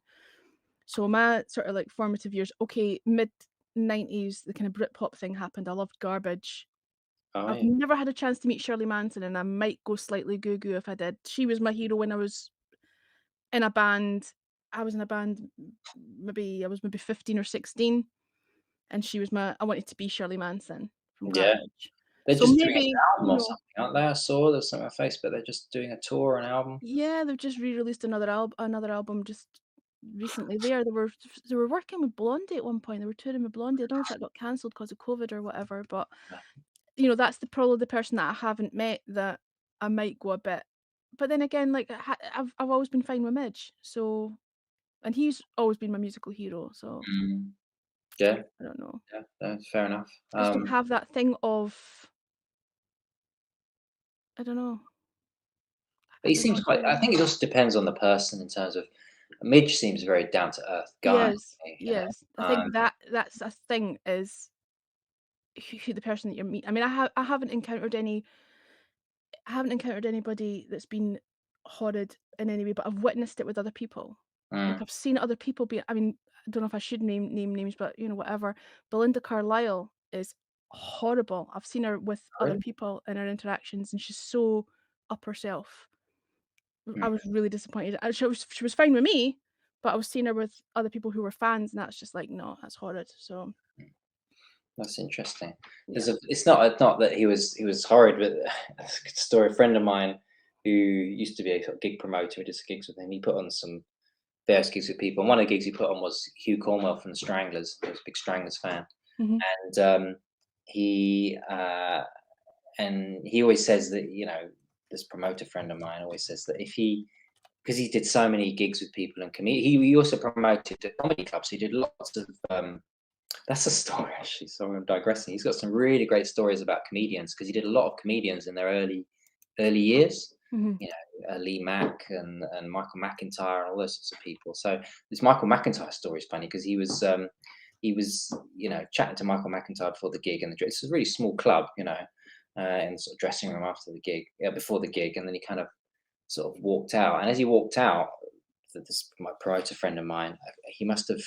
So my sort of like formative years, okay, mid 90s, the kind of Britpop thing happened. I loved Garbage. oh I've yeah, never had a chance to meet Shirley Manson, and I might go slightly goo-goo if I did. She was my hero when I was in a band. I was in a band, maybe I was maybe 15 or 16, and I wanted to be Shirley Manson from yeah. Garbage. They're So just doing an maybe, album or something, aren't they? I saw there's something on Facebook. They're just doing a tour, an album. yeah, they've just re-released another album just recently there. They were working with Blondie at one point. They were touring with Blondie. I don't know if that got cancelled because of COVID or whatever, but that's probably the person that I haven't met that I might go a bit. But then again, like I've always been fine with Midge, so and he's always been my musical hero. So Mm, yeah, I don't know. yeah, no, fair enough. I just don't have that thing of I don't know. But I he don't know seems how to quite. I think it also depends on the person in terms of. Midge seems a very down to earth guy. Yes, yes. I think that's a thing is who the person that you're meeting. I mean, I haven't encountered anybody that's been horrid in any way, but I've witnessed it with other people. Like Mm, I've seen other people be. I mean, I don't know if I should name names, but whatever. Belinda Carlisle is horrible. I've seen her with other really? people in her interactions, and she's so up herself. I Mm, was really disappointed. She was fine with me, but I was seeing her with other people who were fans, and that's just like, no, that's horrid. So mm. That's interesting. yeah. It's not that he was horrid, but a good story. A friend of mine who used to be a sort of gig promoter who did some gigs with him. He put on some various gigs with people, and one of the gigs he put on was Hugh Cornwell from the Stranglers. He was a big Stranglers fan, Hmm. and he uh, he always says that this promoter friend of mine always says that if he because he did so many gigs with people and he also promoted the comedy clubs. He did lots of that's a story actually. So I'm digressing. He's got some really great stories about comedians because he did a lot of comedians in their early years. Hmm. Lee Mack and Michael McIntyre and all those sorts of people. So this Michael McIntyre story is funny because he was chatting to Michael McIntyre before the gig, and it's a really small club, in the sort of dressing room after the gig, before the gig, and then he kind of sort of walked out. And as he walked out, this my promoter friend of mine, he must have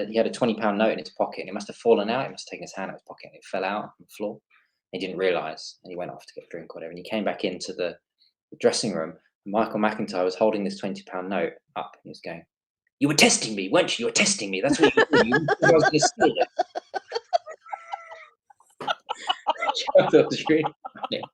he had a £20 note in his pocket, and it must have fallen out. He must have taken his hand out of his pocket, and it fell out on the floor. He didn't realise, and he went off to get a drink or whatever. And he came back into the dressing room. And Michael McIntyre was holding this £20 note up, and he was going, "You were testing me, weren't you? You were testing me. That's what you were doing. You I was going to steal it." I thought it was really funny.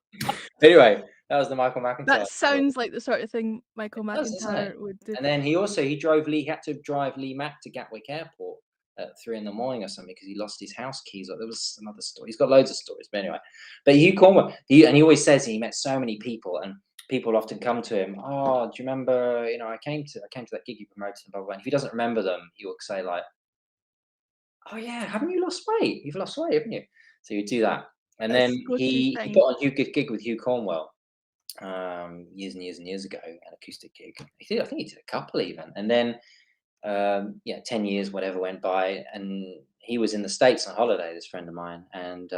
Anyway, That was the Michael McIntyre That tour. sounds like the sort of thing Michael It does, doesn't it? McIntyre would do. And then he drove Lee. He had to drive Lee Mack to Gatwick Airport at 3 in the morning or something because he lost his house keys. Or there was another story. He's got loads of stories, but anyway. But Hugh Cornwell, he always says he met so many people, and people often come to him. Oh, do you remember? You know, I came to that gig you promoted, and blah blah. And if he doesn't remember them, he will say like, "Oh yeah, haven't you lost weight? You've lost weight, haven't you?" So you do that, and then That's go-to he thing. put on a gig with Hugh Cornwell years and years and years ago, an acoustic gig. I think he did a couple even, and then 10 years whatever went by, and he was in the States on holiday. This friend of mine, and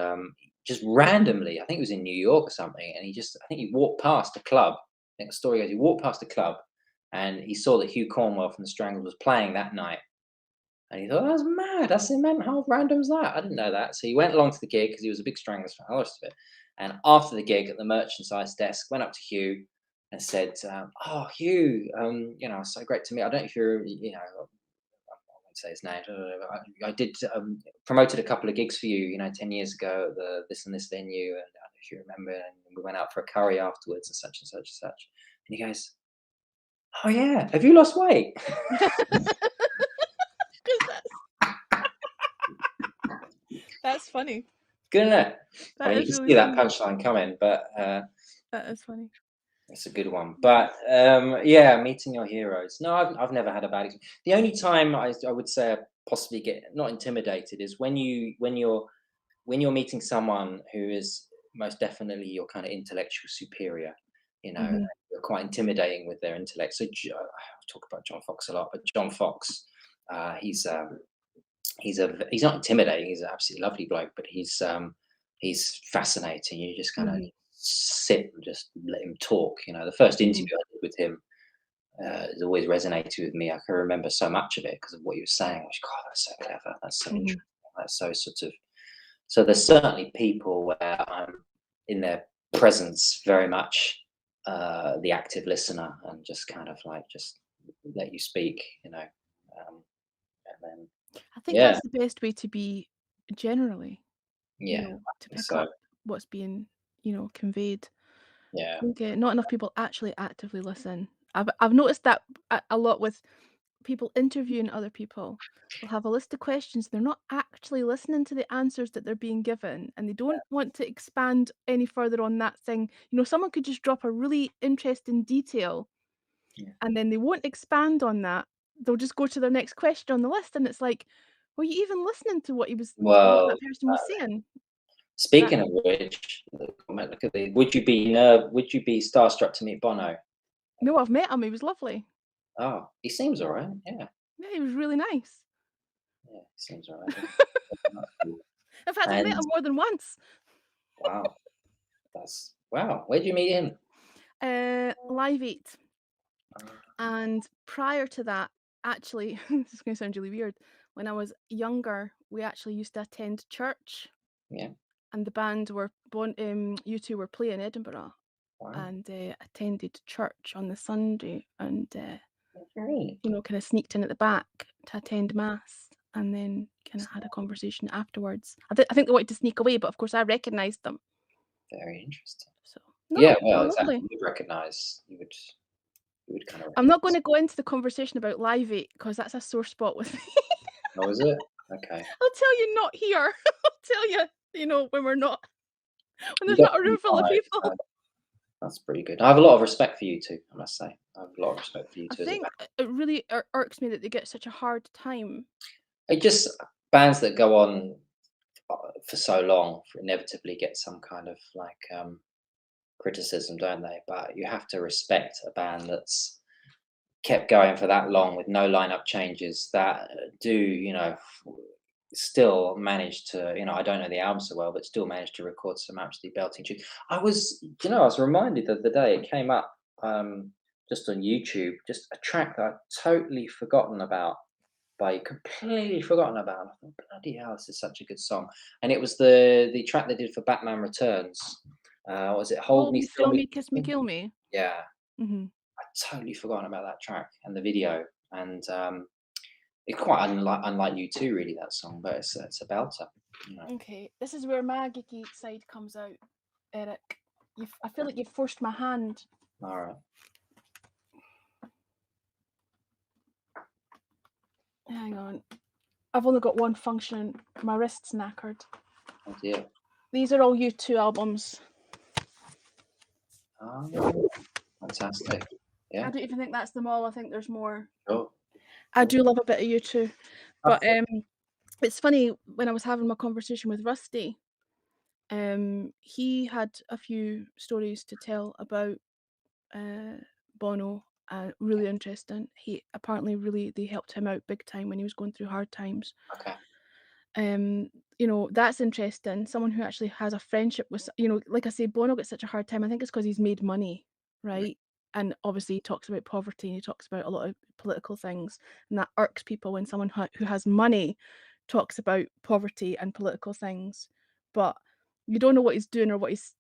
just randomly, I think it was in New York or something, and I think he walked past a club. I think the story goes he walked past a club, and he saw that Hugh Cornwell from the Stranglers was playing that night. And he thought, that's mad. That's immense. How random is that? I didn't know that. So he went along to the gig because he was a big Stranglers fan, the rest of it. And after the gig at the merchandise desk, went up to Hugh and said, "Oh, Hugh, so great to meet. I don't know if you're, I won't say his name. I did promoted a couple of gigs for you, 10 years ago at this and this venue, and I don't know if you remember. And we went out for a curry afterwards, and such and such and such." And he goes, "Oh yeah, have you lost weight?" 'Cause that's funny. Good, isn't it? I That mean, you is can really see that funny. punchline coming, but That is funny. it's a good one. But yeah, meeting your heroes. No, I've never had a bad experience. The only time I would say I possibly get not intimidated is when you're meeting someone who is most definitely your kind of intellectual superior. Mhm. You're quite intimidating with their intellect. So I talk about John Fox a lot, but John Fox, he's he's not intimidating. He's an absolutely lovely bloke, but he's fascinating. You just kind of Mhm. sit and just let him talk. The first Mhm. interview I did with him has always resonated with me. I can remember so much of it because of what he was saying. I was, God, that's so clever. That's so Mhm. interesting. That's so sort of. So there's certainly people where I'm in their presence very much the active listener and just kind of like just let you speak. And then I think yeah, that's the best way to be generally, yeah, I to think pick so. up what's being, conveyed. Yeah. I think, not enough people actually actively listen. I've noticed that a lot with people interviewing other people. They'll have a list of questions, they're not actually listening to the answers that they're being given, and they don't want to expand any further on that thing. Someone could just drop a really interesting detail, Yeah. and then they won't expand on that. They'll just go to their next question on the list, and it's like, were you even listening to what Well, that person was saying? That speaking of which, look at the would you be starstruck to meet Bono? No, I've met him, he was lovely. Oh, he seems all right. Yeah, Yeah, he was really nice. yeah, he seems all right. Yeah. That's cool. In fact, I've met And him more than once. wow, wow. Where'd you meet him? Live 8. Uh, And prior to that, actually, this is gonna sound really weird. When I was younger, we actually used to attend church, yeah, and the band U2 were playing Edinburgh, wow. and attended church on the Sunday, and Really? kind of sneaked in at the back to attend mass, and then kind of That's had a not conversation afterwards. I think they wanted to sneak away, but of course I recognised them. very interesting. So no, Yeah, they well, were exactly. lovely. You would kind of I'm not going recognize. to go into the conversation about Live 8 because that's a sore spot with me. Oh, is it? Okay. I'll tell you not here. I'll tell you, when when You there's not a definitely room full of are. people. That's pretty good. I have a lot of respect for you too, I must say. I have a lot of respect for you I too as a think band. it really irks me that they get such a hard time. It just bands that go on for so long inevitably get some kind of like criticism, don't they? But you have to respect a band that's kept going for that long with no lineup changes that do, still manage to, I don't know the album so well, but still manage to record some absolutely belting tunes. I was reminded the other day, it came up just on YouTube, just a track that I'd totally forgotten about, completely forgotten about. I thought, bloody hell, this is such a good song. And it was the track they did for Batman Returns. What was it? Hold Hold Me, me, Still fill Me, me, Kiss kiss me, Me? kill me. Yeah, Mhm. totally forgotten about that track and the video. And it's quite unlike you too, really, that song, but it's a belter. You know. Okay, this is where my geeky side comes out, Eric. I feel like you've forced my hand. All right. Hang on. I've only got one function. My wrist's knackered. Oh dear. These are all U2 albums. Oh, fantastic. I Yeah. don't even think that's them all. I think there's more. Sure. I do love a bit of U2. But Okay. it's funny, when I was having my conversation with Rusty, he had a few stories to tell about Bono. Really interesting. He apparently they helped him out big time when he was going through hard times. Okay. That's interesting. Someone who actually has a friendship with, like I say, Bono gets such a hard time. I think it's because he's made money, right? And obviously he talks about poverty and he talks about a lot of political things, and that irks people when someone who has money talks about poverty and political things, but you don't know what he's doing or what he's,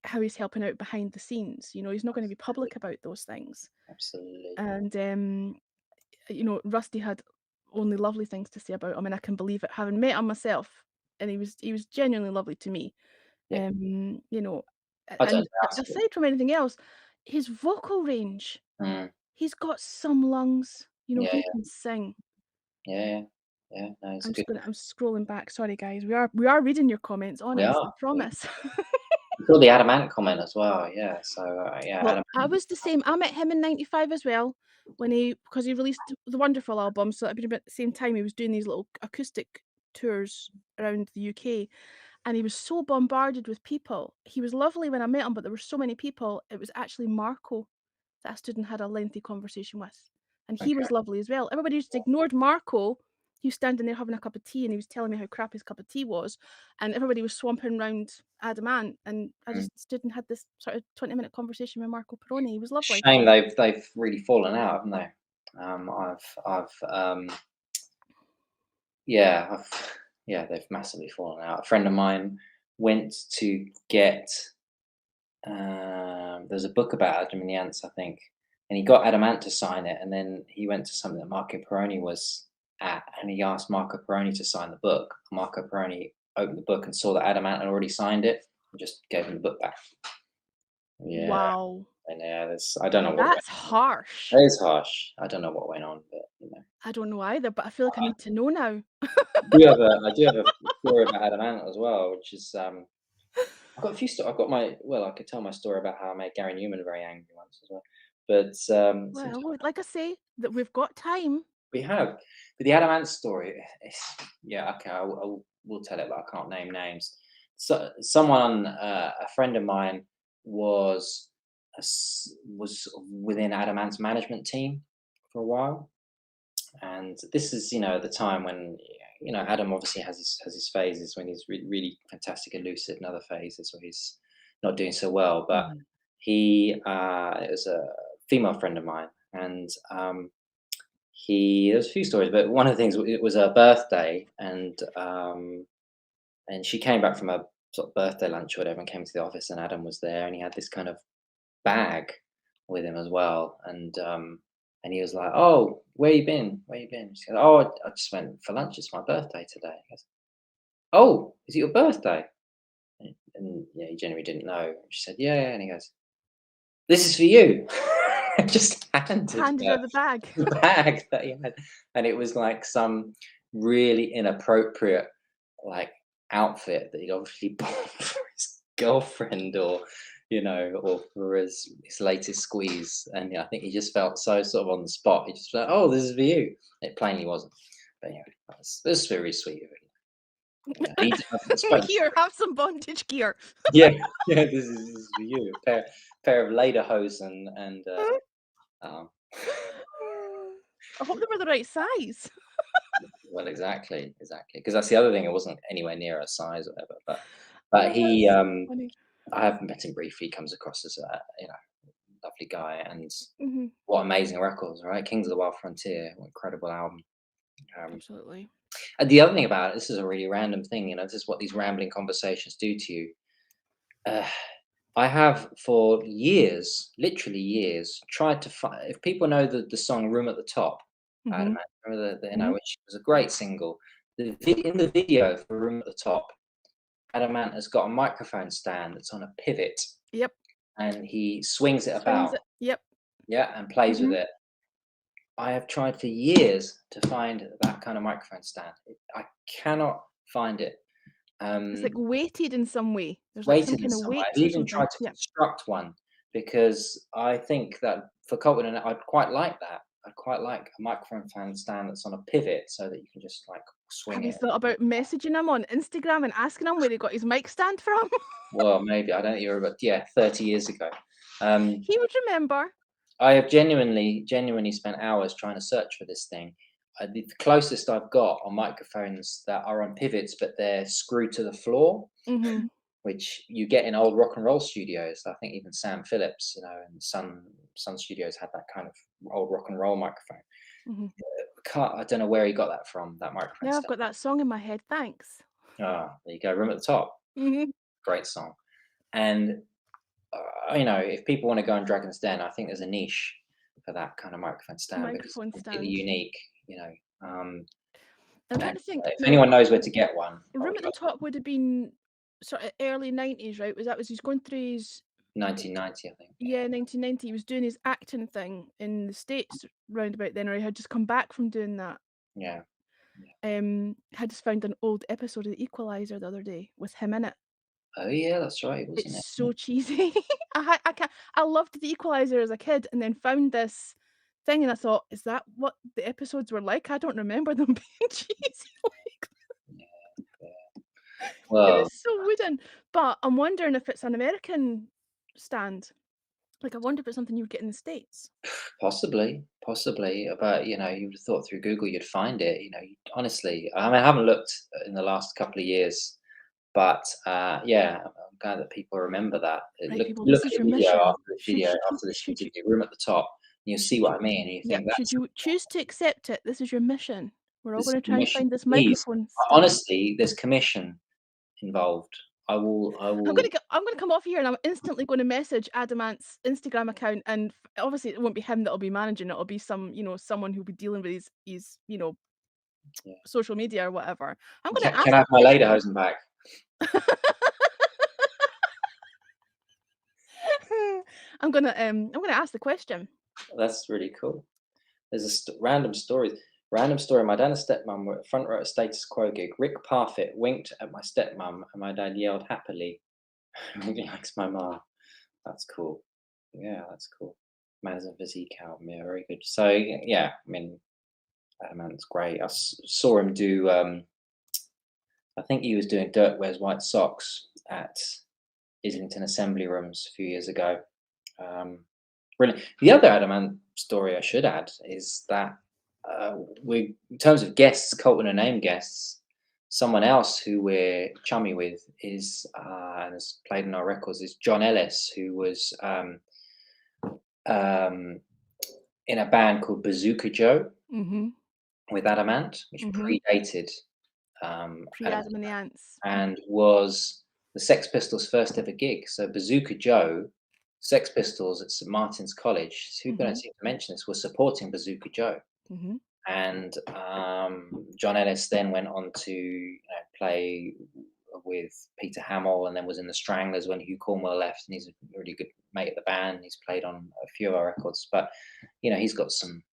how he's helping out behind the scenes. He's not going to be public about those things. Absolutely. And Rusty had only lovely things to say about him, and I can believe it, having met him myself, and he was genuinely lovely to me. Yeah. You know, I don't and doubt it. aside from anything else, his vocal range, Mm. he's got some lungs. Yeah, He can sing. yeah. No, it's good. I'm scrolling back. Sorry, guys. We are reading your comments. We Honest, I are. promise. We saw the Adamant comment as well. Yeah. So yeah, Well, Adamant. I was the same. I met him in '95 as well, because he released the Wonderful album. So that'd been about the same time he was doing these little acoustic tours around the UK, and he was so bombarded with people. He was lovely when I met him, but there were so many people. It was actually Marco that I stood and had a lengthy conversation with, and he Okay. was lovely as well. Everybody just ignored Marco. He was standing there having a cup of tea, and he was telling me how crap his cup of tea was, and everybody was swamping around Adamant, and I Mm. just stood and had this sort of 20-minute conversation with Marco Peroni. He was lovely. Shame they've really fallen out, haven't they? Yeah, they've massively fallen out. A friend of mine went to get there's a book about Adam and the Ants, I think, and he got Adamant to sign it, and then he went to something that Marco Peroni was at, and he asked Marco Peroni to sign the book. Marco Peroni opened the book and saw that Adamant had already signed it, and just gave him the book back. Yeah, Wow, and yeah, I don't know what went that's harsh. on. It is harsh. I don't know what went on, but I don't know either, but I feel like I need to know now. I do have a story about Adamant as well, which is I've got a few stories. I could tell my story about how I made Gary Newman very angry once as well. But Well, like I say, that we've got time. we have, but the Adamant story, yeah, okay, we'll tell it, but I can't name names. So a friend of mine was was within Adamant's management team for a while, and this is the time when Adam obviously has his phases when he's really fantastic and lucid, and other phases where he's not doing so well. But Mhm. he it was a female friend of mine, and there's a few stories, but one of the things, it was her birthday, and she came back from a sort of birthday lunch or whatever, and came to the office, and Adam was there, and he had this kind of bag with him as well, and he was like, "Oh, where you been? Where you been?" She goes, "Oh, I just went for lunch. It's my birthday today." He goes, "Oh, is it your birthday?" And yeah, he genuinely didn't know. She said, "Yeah, yeah," and he goes, "This is for you." Just handed Handed her her the bag. the bag that he had, and it was like some really inappropriate, like, outfit that he'd obviously bought for his girlfriend, or for his latest squeeze. And yeah, I think he just felt so sort of on the spot. He just felt, "Oh, this is for you." It plainly wasn't. But anyway, that's very sweet of him. Yeah, I suppose. Here, have some bondage gear. Yeah, yeah, this is for you. A pair of lederhosen and um, I hope they were the right size. well, exactly, because that's the other thing. It wasn't anywhere near a size or whatever. But Oh, that's he, so funny. I have met him briefly. He comes across as a lovely guy, and Mhm. what amazing records, right? Kings of the Wild Frontier, what incredible album. Um, Absolutely. and the other thing about it, this is a really random thing. This is what these rambling conversations do to you. Uh, I have for years, literally years, tried to find. If people know the song "Room at the Top," I don't Mhm. know, remember Mhm. which was a great single. In the video for "Room at the Top," Adamant has got a microphone stand that's on a pivot, Yep. and he swings it Swings about, it. Yep. yeah, and plays with Mhm. it. I have tried for years to find that kind of microphone stand. I cannot find it. It's like Um, weighted in some way. There's like some Weighted in kind of some way. I've weights or even something. tried to Yeah. construct one because I think that for Colton and I'd quite like that. I'd quite like a microphone fan stand that's on a pivot so that you can just like swing Have you it. thought about messaging him on Instagram and asking him where he got his mic stand from? Well, maybe I don't think you're, but yeah, 30 years ago. Um, He would remember. I have genuinely spent hours trying to search for this thing. The closest I've got are microphones that are on pivots, but they're screwed to the floor, Mhm. which you get in old rock and roll studios. I think even Sam Phillips, and Sun Studios had that kind of old rock and roll microphone. Mhm. I don't know where he got that from, that microphone Now I've stand. got that song in my head. Thanks. Ah, there you go, Room at the Top. Mhm. Great song. And if people want to go on Dragon's Den, I think there's a niche for that kind of microphone stand because it's Microphone completely stand. unique. You know, um, I'm trying and to think. if No, anyone knows where to get one, I Room would at the love Top would have been sort of early 90s, right? Was he's going through his 1990, I think. yeah 1990? He was doing his acting thing in the States round about then, or he had just come back from doing that. Yeah. Had just found an old episode of The Equalizer the other day with him in it. Oh yeah, that's right, It's wasn't it? so cheesy. I loved The Equalizer as a kid, and then found this thing, and I thought, is that what the episodes were like? I don't remember them being cheesy. Yeah, yeah. It Well, was so wooden. But I'm wondering if it's an American stand. Like, I wonder if it's something you would get in the States. possibly, but you would have thought through Google you'd find it. Honestly, I mean, I haven't looked in the last couple of years, but yeah, I'm glad that people remember that. Right, Look, people, look this at is the your video mission. after this Should video you, after this should you, video, Room at the Top, and you'll see should, what I mean. And you yeah, think should that's you choose to accept it? This is your mission. We're all this going to try and commission, find this please. microphone stand. Honestly, there's commission involved. I will. I I'm will. gonna go, I'm gonna come off here and I'm instantly going to message Adamant's Instagram account, and obviously it won't be him that'll be managing it. It'll be someone who'll be dealing with his Yeah. social media or whatever. I'm gonna Can ask I the have my question. lederhosen back? I'm gonna ask the question. That's really cool. There's a random story. Random story. My dad and stepmom were at front row at a Status Quo gig. Rick Parfitt winked at my stepmom, and my dad yelled happily. He likes my mom. That's cool. Yeah, that's cool. Manners and Physique album. Yeah, very good. So yeah, I mean, Adamant's great. Saw him do. I think he was doing Dirt Wears White Socks at Islington Assembly Rooms a few years ago. Um, Brilliant. The other Adamant story I should add is that we, in terms of guests, Colton and name guests, someone else who we're chummy with is and has played in our records is John Ellis, who was um, in a band called Bazooka Joe Mhm. with Adamant, which Mhm. predated Pre Adamant Adam and the Ants. and was the Sex Pistols' first ever gig. So Bazooka Joe, Sex Pistols at St Martin's College, who don't Mhm. seem to mention this, was supporting Bazooka Joe. Mhm. And John Ellis then went on to play with Peter Hamill, and then was in the Stranglers when Hugh Cornwell left. And he's a really good mate of the band. He's played on a few of our records, but he's got some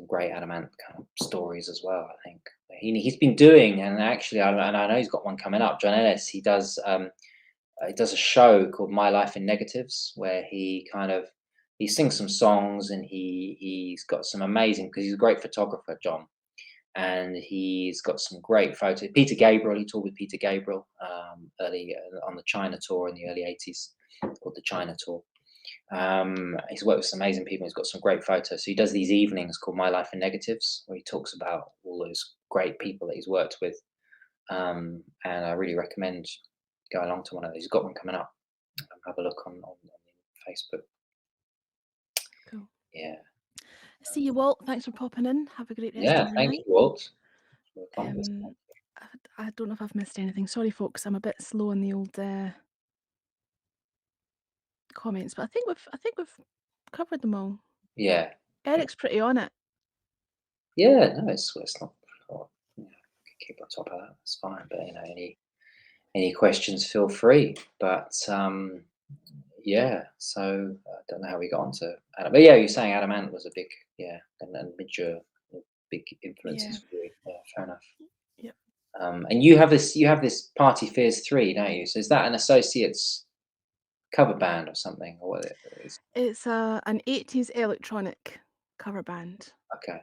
great Adamant kind of stories as well. I think he's been doing, and actually, I know he's got one coming up. John Ellis, he does a show called My Life in Negatives, where he sings some songs, and he's got some amazing, because he's a great photographer, John, and he's got some great photos. Peter Gabriel, he toured with Peter Gabriel early on the China tour in the early '80s, called the China tour. He's worked with some amazing people. He's got some great photos. So he does these evenings called My Life in Negatives, where he talks about all those great people that he's worked with. And I really recommend going along to one of those. He's got one coming up. Have a look on Facebook. Cool. Yeah. See you, Walt. Thanks for popping in. Have a great rest Yeah. of your Thank night. you, Walt. For the conference. Um, I don't know if I've missed anything. Sorry, folks. I'm a bit slow on the old comments, but I think we've covered them all. Yeah. Yeah. Eric's pretty on it. Yeah. No, it's not. Oh, yeah, keep on top of that. It's fine. But any questions, feel free. But yeah, so I don't know how we got onto Adam. But yeah, you're saying Adam Ant was a big, yeah, and Midge big Yeah. influences for you. Yeah, fair enough. Yep. And you have this Party Fears 3, don't you? So is that an Associates cover band or something, or what it is? It's an 80s electronic cover band. Okay,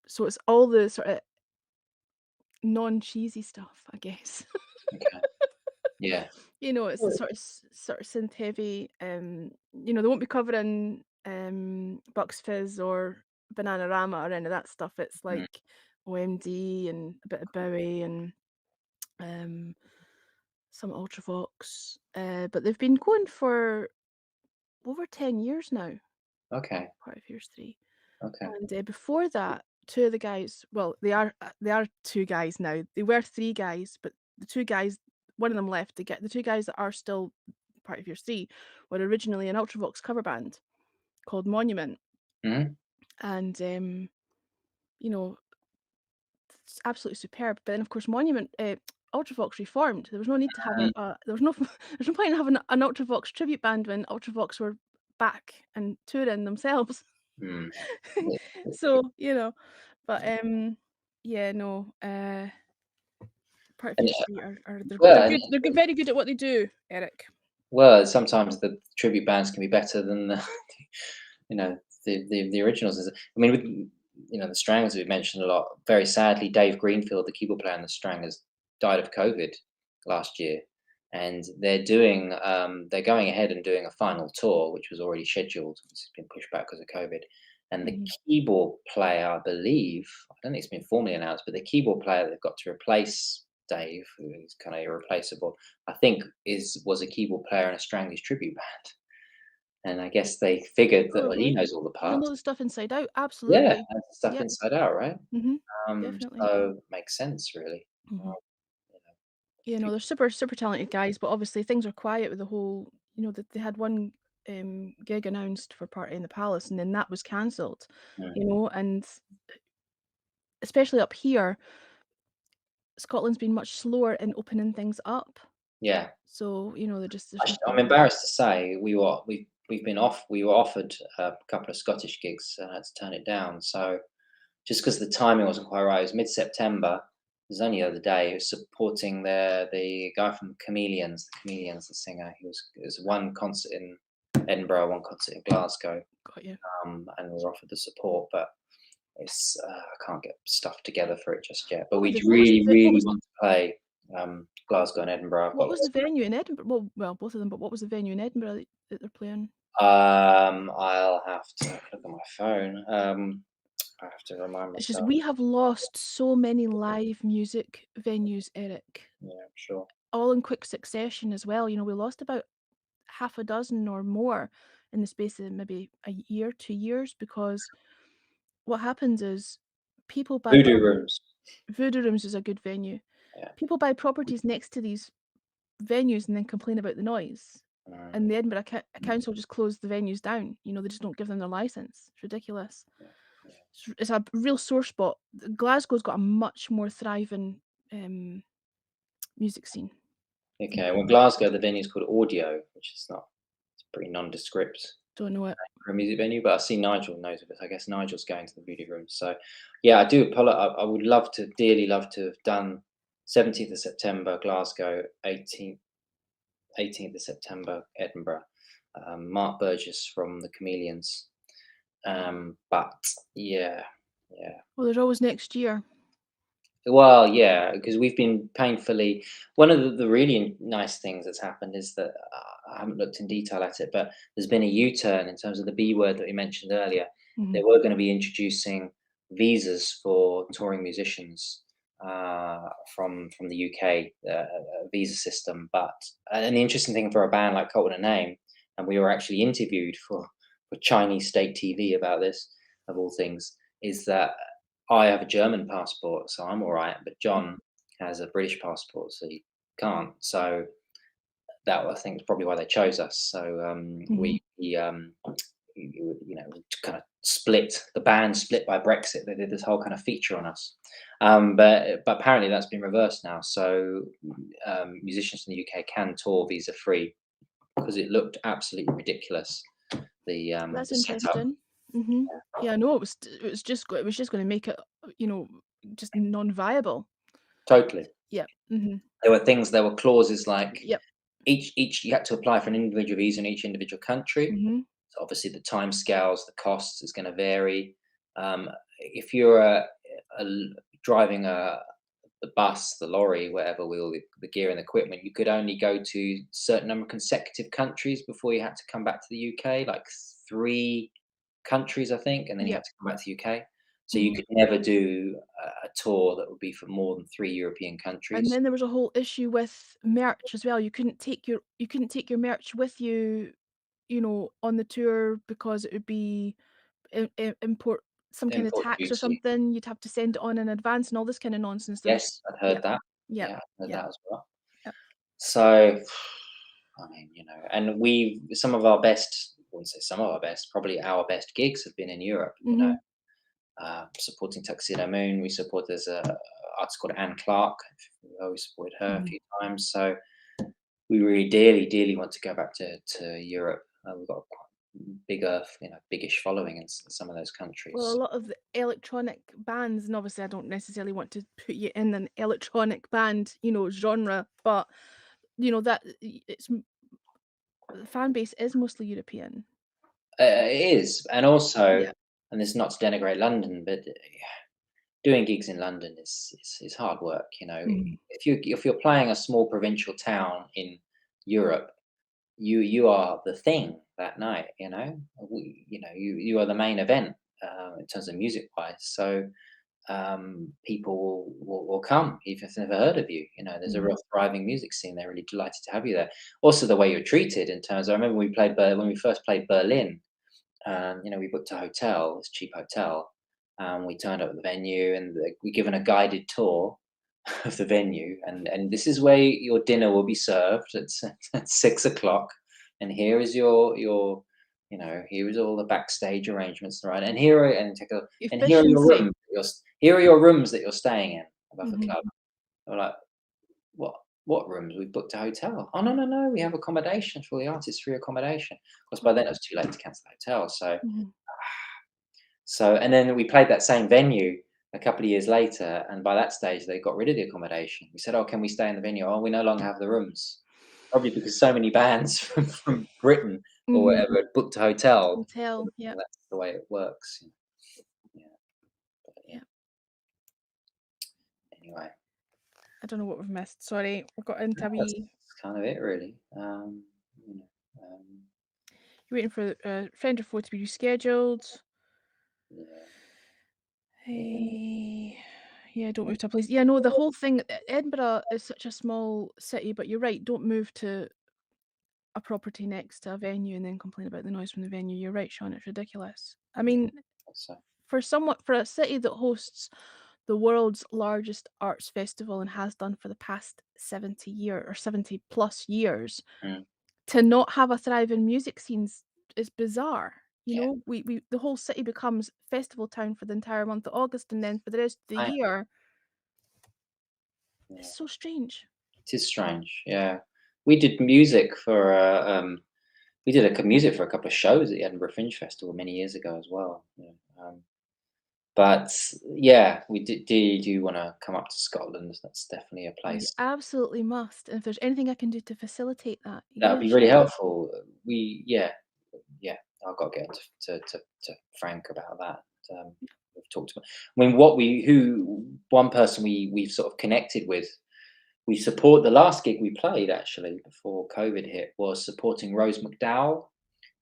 So it's all the sort of non-cheesy stuff, I guess. okay, yeah, It's the sort of synth heavy. They won't be covering Bucks Fizz or Bananarama or any of that stuff. It's mm, like OMD and a bit of Bowie and um some Ultravox. But they've been going for over 10 years now, okay, Part of Years 3. okay, And before that, two of the guys, well, they are two guys now. They were three guys, but the two guys, one of them left. The two guys that are still Part of Years 3 were originally an Ultravox cover band called Monument. mhm, And you know, it's absolutely superb. But then of course Monument Ultravox reformed. There was no need to have mm, there was no there's no point in having an Ultravox tribute band when Ultravox were back and touring themselves. mm. So, but yeah, no, Part of And, Years 3 are they're well, good. They're good, very good at what they do, Eric. sometimes the tribute bands can be better than the, you know, the originals. I mean, with the Stranglers we mentioned a lot. Very sadly, Dave Greenfield, the keyboard player in the Stranglers, died of COVID last year, and they're going ahead and doing a final tour, which was already scheduled. It's been pushed back because of COVID. And the Mhm. keyboard player, I believe, I don't think it's been formally announced, but the keyboard player they've got to replace Dave, who is kind of irreplaceable, I think was a keyboard player in a Stranglers tribute band. And I guess they figured that, well, he Probably. knows all the He'll know parts. the stuff inside out. Yeah, Absolutely. that's stuff Yep. inside out, right? Mhm. Definitely. So makes sense really. Mhm. You know, They're super, super talented guys, but obviously things are quiet with the whole, that they had one gig announced for Party in the Palace, and then that was cancelled. mm, And especially up here, Scotland's been much slower in opening things up. yeah. So, there's no I'm point. embarrassed to say we were offered a couple of Scottish gigs and I had to turn it down. So just because the timing wasn't quite right, it was mid-September. It was only the other day. He was supporting the guy from Chameleons. The Chameleons, the singer. It was one concert in Edinburgh, one concert in Glasgow, Got you. and we were offered the support, but I can't get stuff together for it just yet. But What was we the what was the really, ve- what really was want to play Glasgow and Edinburgh. I've what got was the lots. venue in Edinburgh? Well, both of them, but what was the venue in Edinburgh that they're playing? I'll have to look at my phone. I have to remind It's just myself. we have lost so many live music venues, Eric, Yeah, sure. all in quick succession as well. We lost about half a dozen or more in the space of maybe a year, 2 years, because what happens is people buy Voodoo Rooms. Voodoo Rooms is a good venue. Yeah. People buy properties next to these venues and then complain about the noise. And the Edinburgh Council just closed the venues down. They just don't give them their license. It's ridiculous. Yeah, yeah. It's a real sore spot. Glasgow's got a much more thriving music scene. Okay. Well, Glasgow, the venue's called Audio, which is not. It's pretty nondescript Don't know it. for a music venue. But I see Nigel knows of it. I guess Nigel's going to the Voodoo Room. So, yeah, I do apologize. I would dearly love to have done 17th of September Glasgow, 18th of September Edinburgh. Mark Burgess from the Chameleons. But yeah, yeah. Well, there's always next year. Well, yeah, because we've been painfully. One of the really nice things that's happened is that I haven't looked in detail at it, but there's been a U-turn in terms of the B word that we mentioned earlier. They Mhm. were going to be introducing visas for touring musicians from the UK, visa system. But an interesting thing for a band like Cult with a Name, and we were actually interviewed for Chinese state TV about this, of all things, is that I have a German passport, so I'm all right. But John has a British passport, so he can't. So that I think is probably why they chose us. So Mhm. kind of split the band split by Brexit. They did this whole kind of feature on us, but apparently that's been reversed now. So musicians in the UK can tour visa free because it looked absolutely ridiculous. That's The setup. interesting. Mhm. Yeah, no, it was just gonna make it, you know, just non-viable. Totally. Yeah. Mhm. There were clauses like Yep. each you had to apply for an individual visa in each individual country. Mhm. So obviously the timescales, the costs is going to vary. If you're driving the bus, the lorry, whatever, with all the gear and equipment, you could only go to a certain number of consecutive countries before you had to come back to the UK, like 3 countries, I think, and then you Yep. had to come back to UK. So you Mhm. could never do a tour that would be for more than 3 European And countries. then there was a whole issue with merch as well. You couldn't take your merch with you, you know, on the tour because it would be import some kind of Import tax or duty. something. You'd have to send it on in advance and all this kind of nonsense. Yes, I'd Yeah, heard that. yeah, Yeah, I heard yeah, that as well. yeah. So, I mean, and some of our best, I wouldn't say some of our best, probably our best gigs have been in Europe, Mhm, supporting Tuxedo Moon. We support, there's a artist called Anne Clark. We always supported her a mhm. few times. So we really dearly, dearly want to go back to Europe. We've got a quite bigger, biggish following in some of those Well, a countries. lot of the electronic bands, and obviously I don't necessarily want to put you in an electronic band, you know, genre, but you know that the fan base is mostly European. It is, and also, Yeah. and this is not to denigrate London, but doing gigs in London is hard work. Mhm, If you're playing a small provincial town in Europe, you are the thing that night. You are the main event in terms of music wise. So people will come even if they've never heard of you. There's a mhm, real thriving music scene. They're really delighted to have you there. Also, the way you're treated in terms. I remember when we first played Berlin. We booked a hotel, this cheap hotel. We turned up at the venue, and we're given a guided tour of the venue. And this is where your dinner will be served at 6 o'clock. And here is here is all the backstage arrangements, right? And here are your efficiency. rooms. Here are your rooms that you're staying in above the Mhm, club. We're like, what? What rooms? We booked a hotel. Oh, no, no, no. We have accommodation for the artists, free accommodation. Of course, by then it was too late to cancel the hotel. mhm. And then we played that same venue a couple of years later, and by that stage they got rid of the accommodation. We said, "Oh, can we stay in the venue?" "Oh, we no longer have the rooms." Probably because so many bands from Britain or Mhm. whatever had booked a hotel. Hotel, yeah, That's the way it works. Yeah, but yeah. yeah. Anyway, I don't know what we've missed. Sorry, we got into a that's wee. kind of it, really. You know, You're waiting for a friend or four to be rescheduled. yeah, yeah. Hey, yeah, don't move to a place. Yeah, no, the whole thing. Edinburgh is such a small city, but you're right. Don't move to a property next to a venue and then complain about the noise from the venue. You're right, Sean. It's ridiculous. I mean, So for a city that hosts the world's largest arts festival and has done for the past 70 plus years, mm, to not have a thriving music scenes is bizarre. You yeah, know, we the whole city becomes festival town for the entire month of August, and then for the rest of the I year, yeah. it's so strange. It is strange. Yeah, we did music for we did music for a couple of shows at the Edinburgh Fringe Festival many years ago as well. But yeah, we do want to come up to Scotland. That's definitely a You place absolutely must. And if there's anything I can do to facilitate that, that would yeah, be really sure. helpful. Yeah, I've got to get to Frank about that. We've talked about. I mean, one person we've sort of connected with. We support the last gig we played actually before COVID hit was supporting Rose McDowell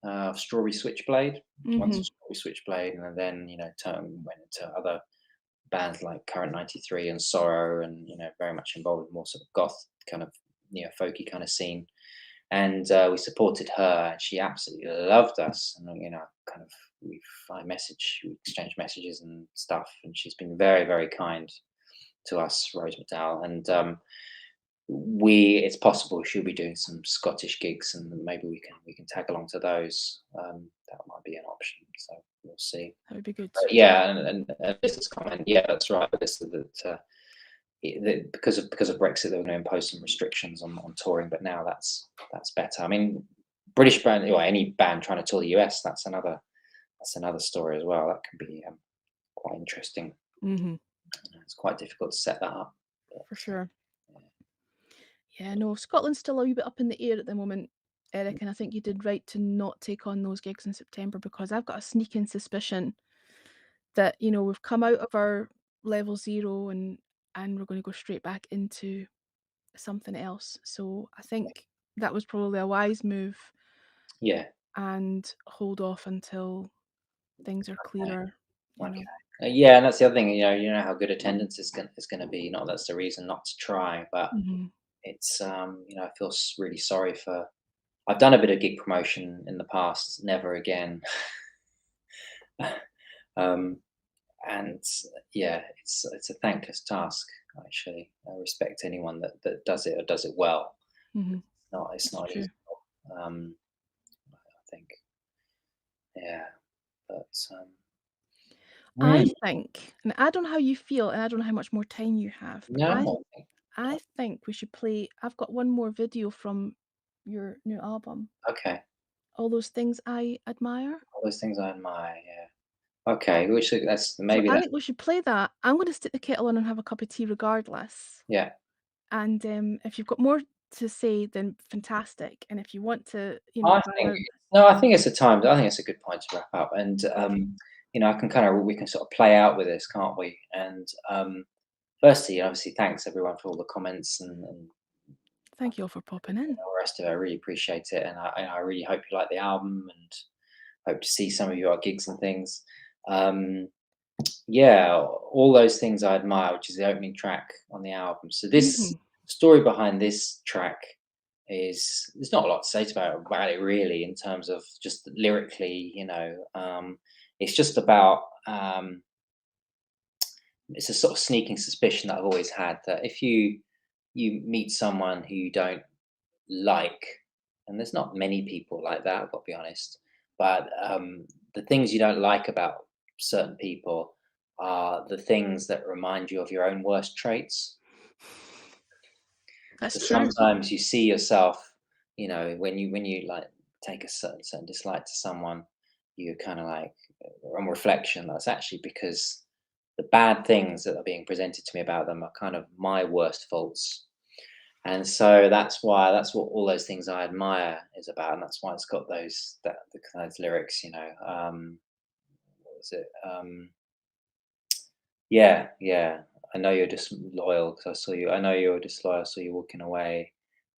of Strawberry Switchblade, once Mhm. Strawberry Switchblade, and then went into other bands like Current 93 and Sorrow, and very much involved in more sort of goth kind of folky kind of scene. And we supported her, and she absolutely loved us. And kind of we exchanged messages and stuff, and she's been very very kind to us, Rose McDowell, and it's possible she'll be doing some Scottish gigs, and maybe we can tag along to those. That might be an option. So we'll see. That would be good. But yeah, and this is comment. Yeah, that's right. This that. Because of Brexit, they were going to impose some restrictions on touring, but now that's better. I mean, British band or any band trying to tour the US, that's another story as well. That can be quite interesting. Mhm. It's quite difficult to set that up. For But, sure. yeah. Yeah, no, Scotland's still a wee bit up in the air at the moment, Eric, and I think you did right to not take on those gigs in September because I've got a sneaking suspicion that, we've come out of our level 0 and we're gonna go straight back into something else. So I think that was probably a wise move Yeah. and hold off until things are Okay. clearer, you Okay. know. Yeah, and that's the other thing. You know how good attendance is going to be. Not that's the reason not to try, but Mhm. it's I feel really sorry for. I've done a bit of gig promotion in the past. Never again. um, and yeah, it's a thankless task actually. I respect anyone that does it or does it well. Mhm. It's It's not easy. true. Um, I think, yeah, but I mm, think, and I don't know how you feel, and I don't know how much more time you have, but I no, I think we should play. I've got one more video from your new album. okay. All those things I admire. All those things I admire. Yeah. Okay. That's So maybe I that's think we should play that. I'm going to stick the kettle on and have a cup of tea regardless. yeah. And if you've got more to say, then fantastic. And if you want to, I bang think out, no, I think it's a time. I think it's a good point to wrap up, and okay. we can sort of play out with this, can't we? And firstly, obviously, thanks everyone for all the comments and Thank you all for popping in. all the rest of it. I really appreciate it, and I really hope you like the album, and hope to see some of you at gigs and things. Um, yeah, all those things I admire, which is the opening track on the album. So this Hmm. story behind this track is there's not a lot to say about it really in terms of just lyrically, it's just about it's a sort of sneaking suspicion that I've always had that if you meet someone who you don't like, and there's not many people like that, I've got to be honest, but the things you don't like about certain people are the things that remind you of your own worst traits. That's So true. sometimes you see yourself, when you like take a certain dislike to someone, you're kind of like on reflection, that's actually because the bad things that are being presented to me about them are kind of my worst faults. And so that's what all those things I admire is about, and that's why it's got those lyrics. What was it? Yeah, yeah. I know you're disloyal because I saw you. I know you're disloyal. I saw you walking away.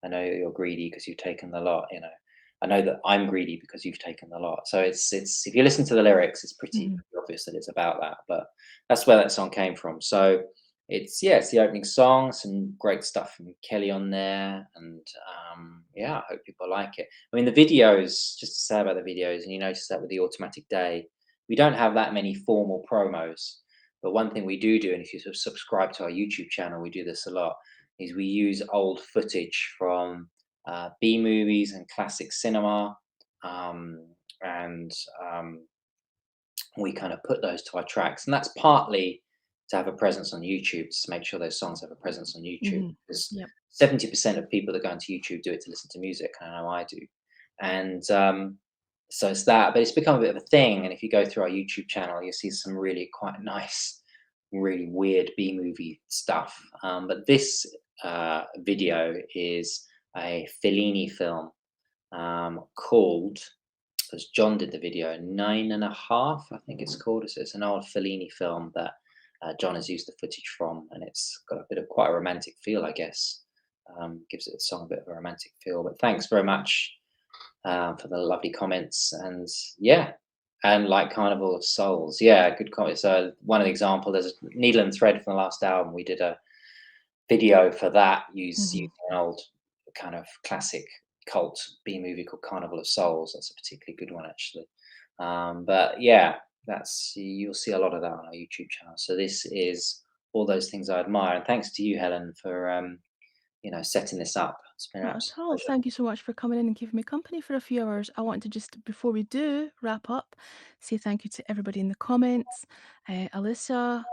I know you're greedy because you've taken the lot. I know that I'm greedy because you've taken the lot. So it's if you listen to the lyrics, it's pretty Hmm. obvious that it's about that. But that's where that song came from. So it's the opening song. Some great stuff from Kelly on there, and yeah, I hope people like it. I mean, the videos. Just to say about the videos, and you notice that with the Automatic Day, we don't have that many formal promos. But one thing we do, and if you sort of subscribe to our YouTube channel, we do this a lot, is we use old footage from B movies and classic cinema, um, and we kind of put those to our tracks, and that's partly to have a presence on YouTube, to make sure those songs have a presence on YouTube, Hmm. because Yep. 70% of people that go onto YouTube do it to listen to music. I know I do, and so it's that. But it's become a bit of a thing, and if you go through our YouTube channel, you'll see some really quite nice, really weird B movie stuff. But this video is a Fellini film called, as John did the video, Nine and a Half, I think it's called. It's an old Fellini film that John has used the footage from, and it's got a bit of quite a romantic feel, I guess. Gives it the song a bit of a romantic feel. But thanks very much for the lovely comments, and yeah, and like Carnival of Souls, yeah, good comment. So one of the example, there's a Needle and Thread from the last album. We did a video for that using Hmm. an old kind of classic cult B movie called Carnival of Souls. That's a particularly good one, actually. But yeah, that's you'll see a lot of that on our YouTube channel. So this is all those things I admire, and thanks to you, Helen, for setting this up. It's been an Not at absolute all. pleasure. Thank you so much for coming in and keeping me company for a few hours. I want to just, before we do wrap up, say thank you to everybody in the comments. Alyssa,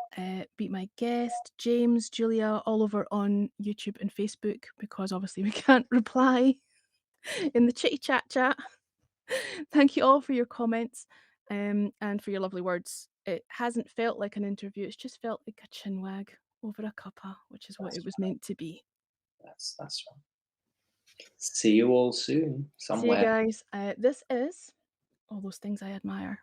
Beat My Guest, James, Julia, all over on YouTube and Facebook, because obviously we can't reply in the chitty chat. Thank you all for your comments and for your lovely words. It hasn't felt like an interview, it's just felt like a chinwag over a cuppa, which is what That's it was meant to be. That's right. See you all soon See you somewhere. guys. This is All Those Things I Admire.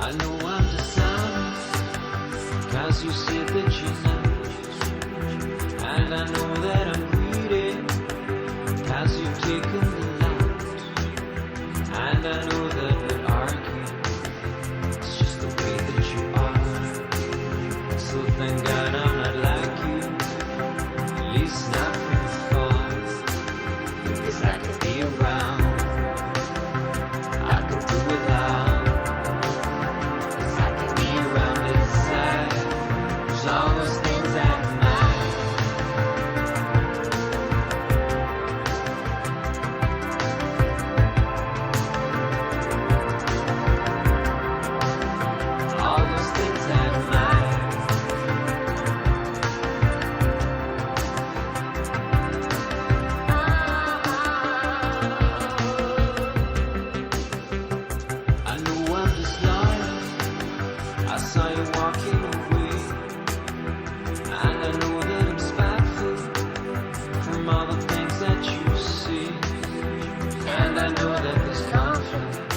I know I'm dishonest, 'cause you said that you're not. And I know that I'm greedy, 'cause you've taken the lot. And I know that we're arguing, it's just the way that you are. So thank God I'm not like you, at least not from afar. 'Cause I could be around, I could do without. All those things I admire. All those things I admire. I know I'm just loyal. I saw you walking away. And I know that I'm spiteful from all the things that you see. And I know that there's conflict,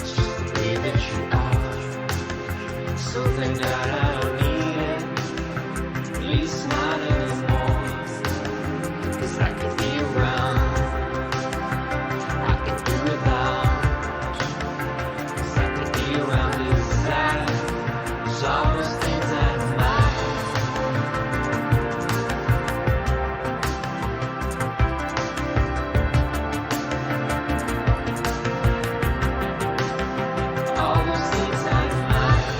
it's just the way that you are. So thank God I don't need it, at least not anymore. 'Cause I can be around, I can do without. 'Cause I can be around inside. There's all those things I admire. All those things I admire.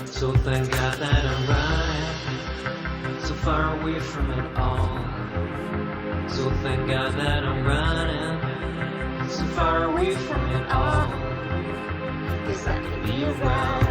So thank God that I'm running so far away from it all. So thank God that I'm running so far away from it all. 'Cause I can be around.